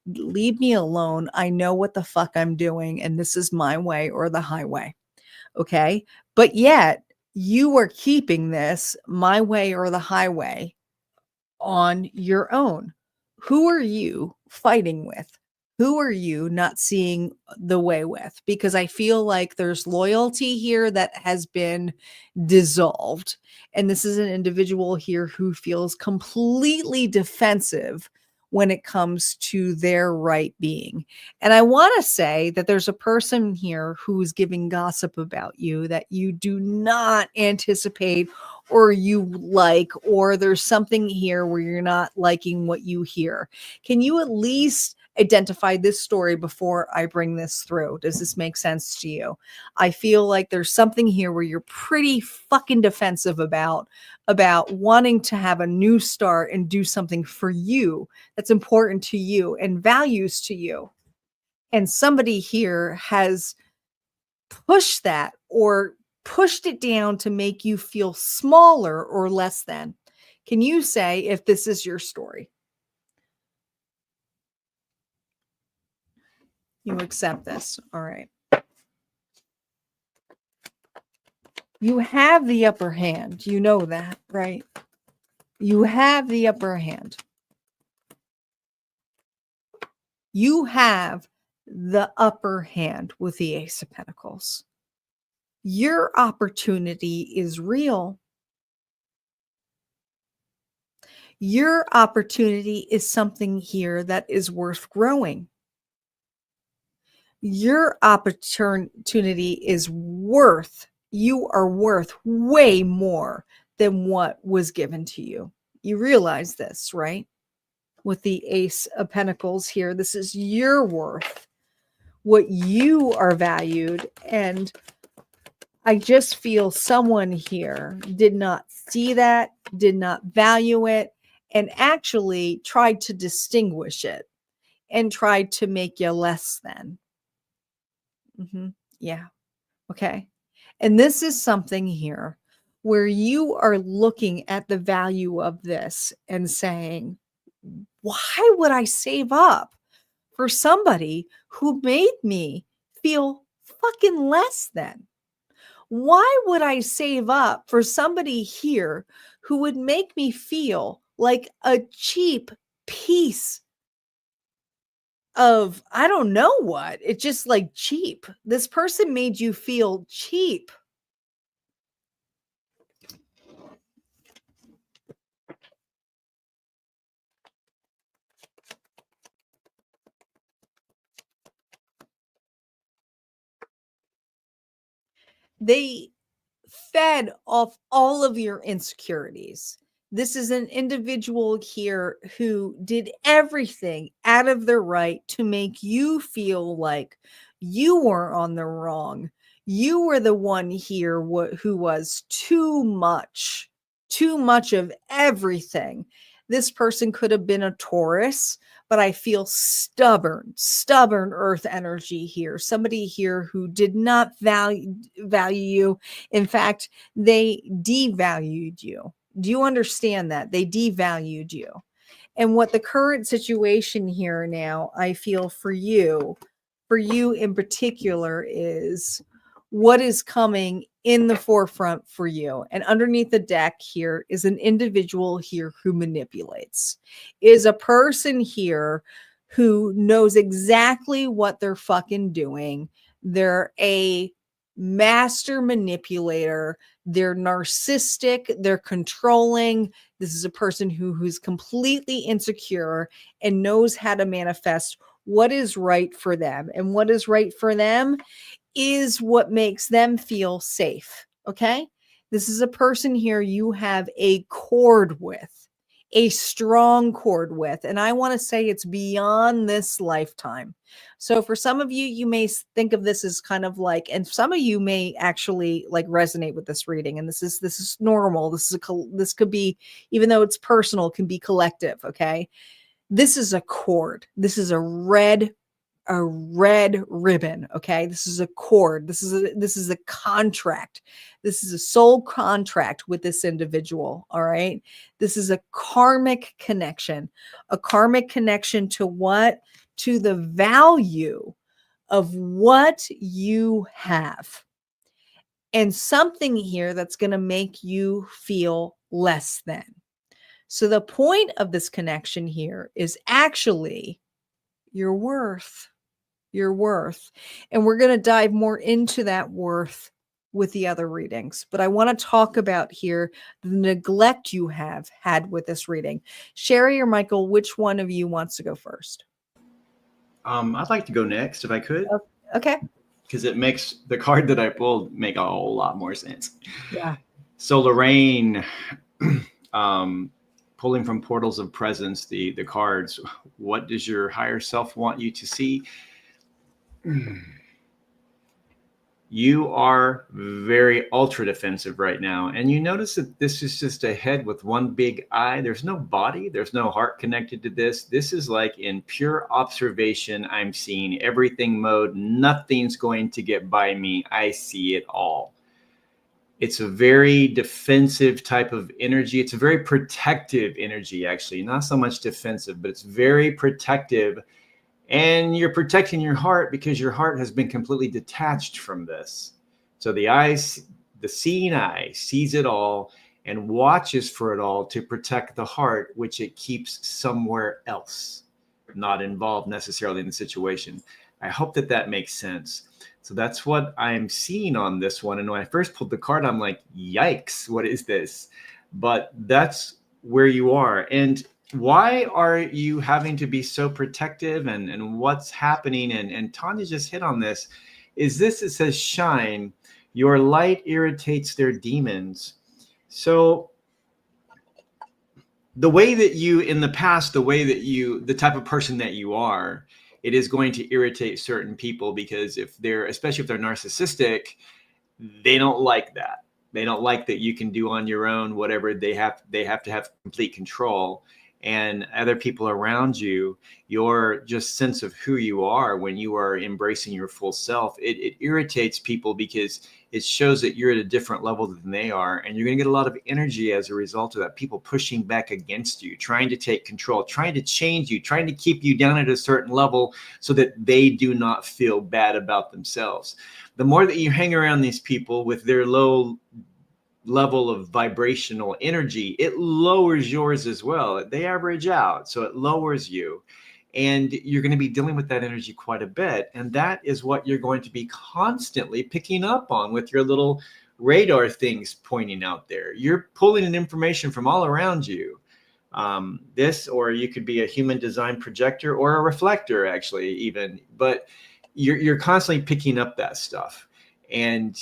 leave me alone. I know what the fuck I'm doing, and this is my way or the highway. Okay. But yet, you are keeping this my way or the highway on your own. Who are you fighting with? Who are you not seeing the way with? Because I feel like there's loyalty here that has been dissolved. And this is an individual here who feels completely defensive when it comes to their right being. And I want to say that there's a person here who's giving gossip about you that you do not anticipate or you like, or there's something here where you're not liking what you hear. Can you at least identify this story before I bring this through? Does this make sense to you? I feel like there's something here where you're pretty fucking defensive about wanting to have a new start and do something for you that's important to you and values to you. And somebody here has pushed that or pushed it down to make you feel smaller or less than. Can you say if this is your story? You accept this. All right. You have the upper hand. You know that, right? You have the upper hand. You have the upper hand with the Ace of Pentacles. Your opportunity is real. Your opportunity is something here that is worth growing. Your opportunity is worth, you are worth way more than what was given to you. You realize this, right? With the Ace of Pentacles here, this is your worth, what you are valued. And I just feel someone here did not see that, did not value it, and actually tried to distinguish it and tried to make you less than. Yeah. Okay. And this is something here where you are looking at the value of this and saying, why would I save up for somebody who made me feel fucking less than? Why would I save up for somebody here who would make me feel like a cheap piece of, I don't know what? It's just like cheap. This person made you feel cheap. They fed off all of your insecurities. This is an individual here who did everything out of their right to make you feel like you were on the wrong. You were the one here who was too much of everything. This person could have been a Taurus, but I feel stubborn earth energy here. Somebody here who did not value you. In fact, they devalued you. Do you understand that? They devalued you. And what the current situation here now, I feel for you in particular, is what is coming in the forefront for you. And underneath the deck here is an individual here who manipulates, is a person here who knows exactly what they're fucking doing. They're a master manipulator. They're narcissistic. They're controlling. This is a person who's completely insecure and knows how to manifest what is right for them. And what is right for them is what makes them feel safe. Okay. This is a person here you have a cord with, a strong cord with. And I want to say it's beyond this lifetime. So for some of you, you may think of this as kind of like, and some of you may actually like resonate with this reading. And this is normal. This could be, even though it's personal, can be collective. Okay. This is a cord. This is a red ribbon. Okay. This is a cord. This is a contract. This is a soul contract with this individual. All right. This is a karmic connection to what? To the value of what you have, and something here that's going to make you feel less than. So the point of this connection here is actually your worth. Your worth. And we're going to dive more into that worth with the other readings. But I want to talk about here the neglect you have had with this reading. Sherry or Michael, which one of you wants to go first? I'd like to go next if I could. Okay. Because it makes the card that I pulled make a whole lot more sense. Yeah. So Lorraine, pulling from Portals of Presence, the cards, what does your higher self want you to see? You are very ultra defensive right now. And you notice that this is just a head with one big eye. There's no body. There's no heart connected to this. This is like in pure observation. I'm seeing everything mode. Nothing's going to get by me. I see it all. It's a very defensive type of energy. It's a very protective energy, actually. Not so much defensive, but it's very protective. And you're protecting your heart because your heart has been completely detached from this. So the eyes, the seeing eye sees it all and watches for it all to protect the heart, which it keeps somewhere else, not involved necessarily in the situation. I hope that that makes sense. So that's what I'm seeing on this one. And when I first pulled the card, I'm like, yikes, what is this? But that's where you are. And why are you having to be so protective, and what's happening? And Tanya just hit on this. Is this, it says shine, your light irritates their demons. So the way that you, in the past, the type of person that you are, it is going to irritate certain people because especially if they're narcissistic, they don't like that. They don't like that you can do on your own whatever. They have to have complete control. and other people around you, your just sense of who you are when you are embracing your full self, it irritates people because it shows that you're at a different level than they are. And you're going to get a lot of energy as a result of that. People pushing back against you, trying to take control, trying to change you, trying to keep you down at a certain level so that they do not feel bad about themselves. The more that you hang around these people with their low level of vibrational energy, it lowers yours as well. They average out, so it lowers you. And you're going to be dealing with that energy quite a bit. And that is what you're going to be constantly picking up on with your little radar things pointing out there. You're pulling in information from all around you. Or you could be a human design projector or a reflector, actually, even. But you're constantly picking up that stuff. And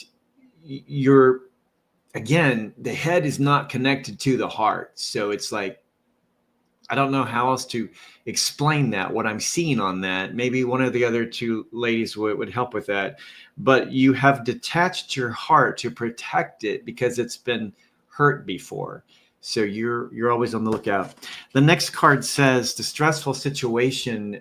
again, the head is not connected to the heart. So it's like, I don't know how else to explain that, what I'm seeing on that. Maybe one of the other two ladies would help with that. But you have detached your heart to protect it because it's been hurt before. So you're always on the lookout. The next card says the stressful situation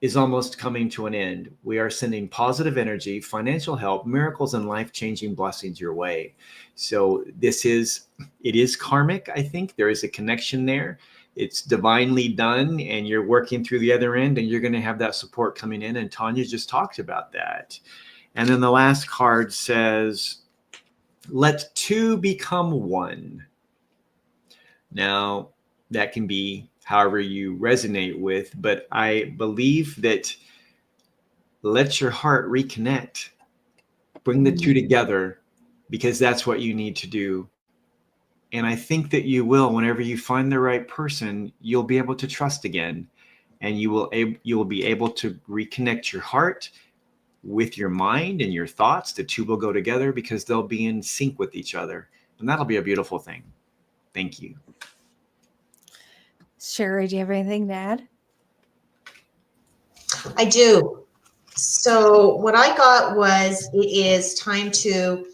is almost coming to an end. We are sending positive energy, financial help, miracles, and life-changing blessings your way. So it is karmic, I think. There is a connection there. It's divinely done, and you're working through the other end, and you're going to have that support coming in, and Tanya just talked about that. And then the last card says, let two become one. Now, that can be however you resonate with, but I believe that let your heart reconnect, bring the two together, because that's what you need to do. And I think that you will, whenever you find the right person, you'll be able to trust again, and you will be able to reconnect your heart with your mind and your thoughts. The two will go together because they'll be in sync with each other, and that'll be a beautiful thing. Thank you. Sherry, do you have anything to add? I do. So what I got was, it is time to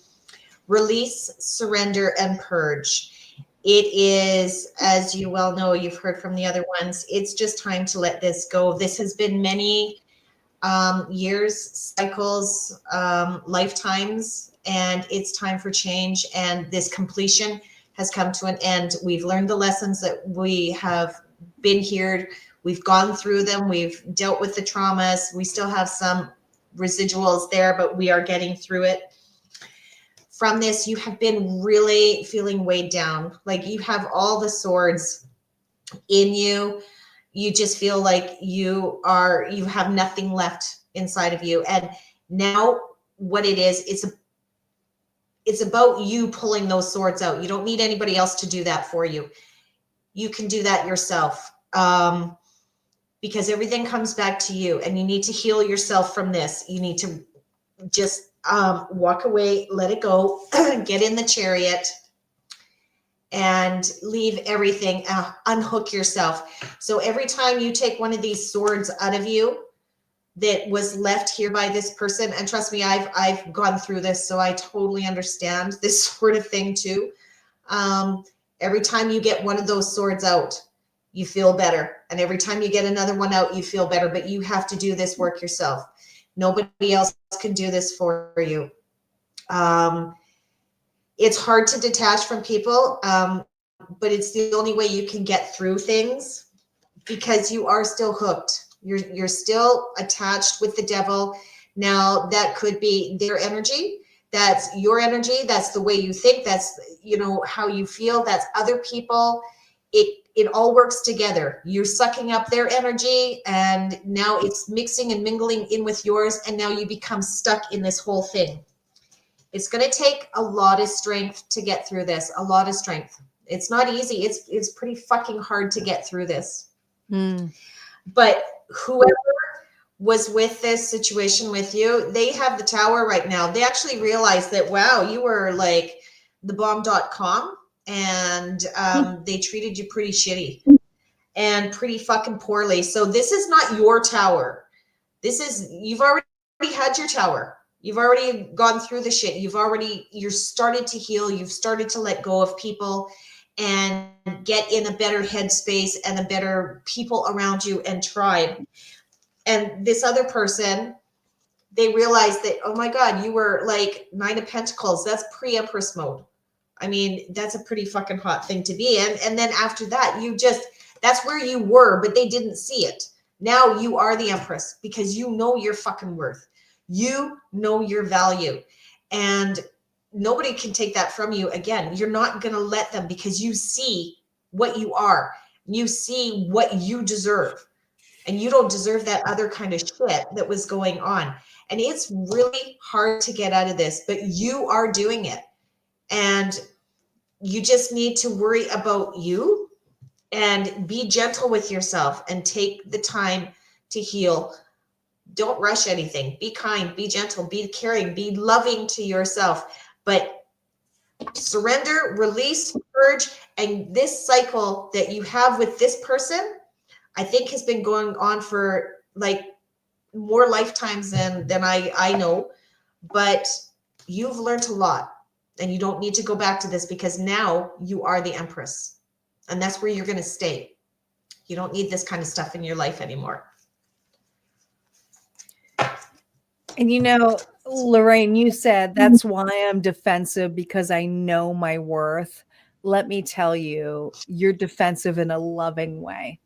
release, surrender, and purge. It is, as you well know, you've heard from the other ones, it's just time to let this go. This has been many years, cycles, lifetimes, and it's time for change. And this completion has come to an end. We've learned the lessons that we have been here. We've gone through them. We've dealt with the traumas. We still have some residuals there, but we are getting through it. From this, you have been really feeling weighed down. Like you have all the swords in you. You just feel like you have nothing left inside of you. And now what it is, it's about you pulling those swords out. You don't need anybody else to do that for you. You can do that yourself, because everything comes back to you, and you need to heal yourself from this. You need to just walk away, let it go, get in the chariot, and leave everything, unhook yourself. So every time you take one of these swords out of you that was left here by this person, and trust me, I've gone through this, so I totally understand this sort of thing too. Every time you get one of those swords out, you feel better. And every time you get another one out, you feel better, but you have to do this work yourself. Nobody else can do this for you. It's hard to detach from people, but it's the only way you can get through things, because you are still hooked. You're still attached with the devil. Now that could be their energy. That's your energy. That's the way you think. That's, how you feel. That's other people. It all works together. You're sucking up their energy, and now it's mixing and mingling in with yours. And now you become stuck in this whole thing. It's going to take a lot of strength to get through this. A lot of strength. It's not easy. It's pretty fucking hard to get through this. But whoever was with this situation with you, they have the tower right now. They actually realized that, wow, you were like the bomb.com, and they treated you pretty shitty and pretty fucking poorly. So this is not your tower. You've already had your tower. You've already gone through the shit. You're started to heal. You've started to let go of people, and get in a better headspace and a better people around you and tribe. And this other person, they realized that, oh my God, you were like 9 of Pentacles. That's pre-Empress mode. I mean, that's a pretty fucking hot thing to be in. And then after that, that's where you were, but they didn't see it. Now you are the Empress because you know your fucking worth. You know your value. And nobody can take that from you. Again, you're not going to let them, because you see what you are. You see what you deserve. And you don't deserve that other kind of shit that was going on. And it's really hard to get out of this, but you are doing it. And you just need to worry about you and be gentle with yourself and take the time to heal. Don't rush anything. Be kind, be gentle, be caring, be loving to yourself. But surrender, release, purge. And this cycle that you have with this person, I think has been going on for like more lifetimes than I know. But you've learned a lot, and you don't need to go back to this, because now you are the Empress, and that's where you're going to stay. You don't need this kind of stuff in your life anymore. And you know, Lorraine, you said that's why I'm defensive, because I know my worth. Let me tell you, you're defensive in a loving way.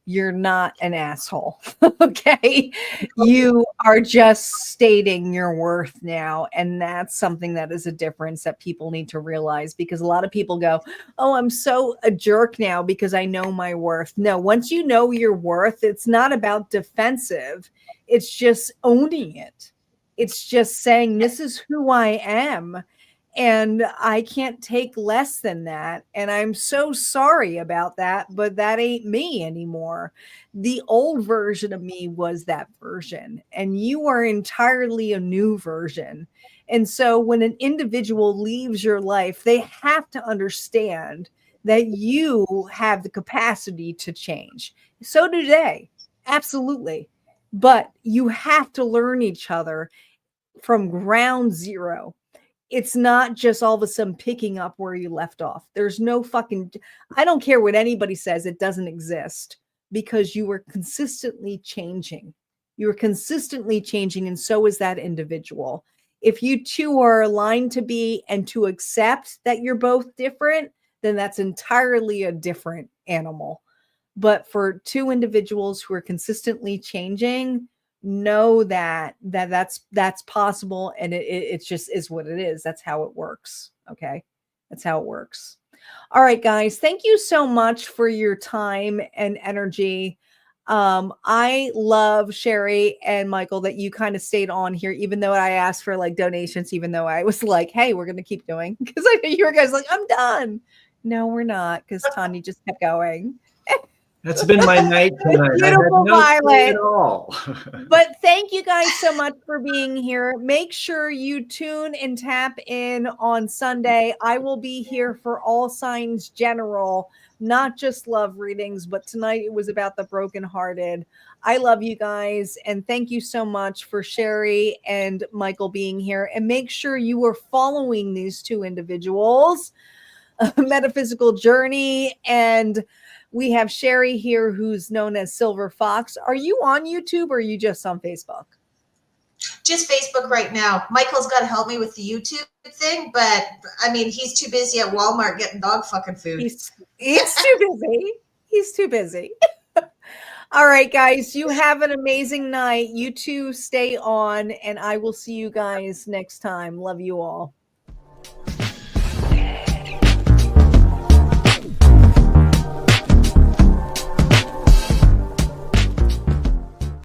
You're not an asshole. Okay. You are just stating your worth now. And that's something that is a difference that people need to realize, because a lot of people go, oh, I'm so a jerk now because I know my worth. No, once you know your worth, it's not about defensive. It's just owning it. It's just saying, this is who I am. And I can't take less than that. And I'm so sorry about that, but that ain't me anymore. The old version of me was that version, and you are entirely a new version. And so when an individual leaves your life, they have to understand that you have the capacity to change. So do they. Absolutely. But you have to learn each other from ground zero. It's not just all of a sudden picking up where you left off. There's no fucking, I don't care what anybody says, it doesn't exist, because you were consistently changing. You were consistently changing, and so is that individual. If you two are aligned to be and to accept that you're both different, then that's entirely a different animal. But for two individuals who are consistently changing, know that's possible, and it just is what it is. That's how it works. Okay, that's how it works. All right, guys, thank you so much for your time and energy. I love, Sherry and Michael, that you kind of stayed on here, even though I asked for like donations, even though I was like, hey, we're gonna keep doing, because I know you were guys like, I'm done. No, we're not, because Tanya just kept going. That's been my night tonight. Beautiful Violet at all. But thank you guys so much for being here. Make sure you tune and tap in on Sunday. I will be here for All Signs General, not just love readings, but tonight it was about the brokenhearted. I love you guys, and thank you so much for Sherry and Michael being here. And make sure you are following these two individuals, Metaphysical Journey, and we have Sherry here, who's known as Silver Fox. Are you on YouTube, or are you just on Facebook? Just Facebook right now. Michael's got to help me with the YouTube thing, but I mean, he's too busy at Walmart getting dog fucking food. He's too busy. He's too busy. All right, guys, you have an amazing night. You two stay on, and I will see you guys next time. Love you all.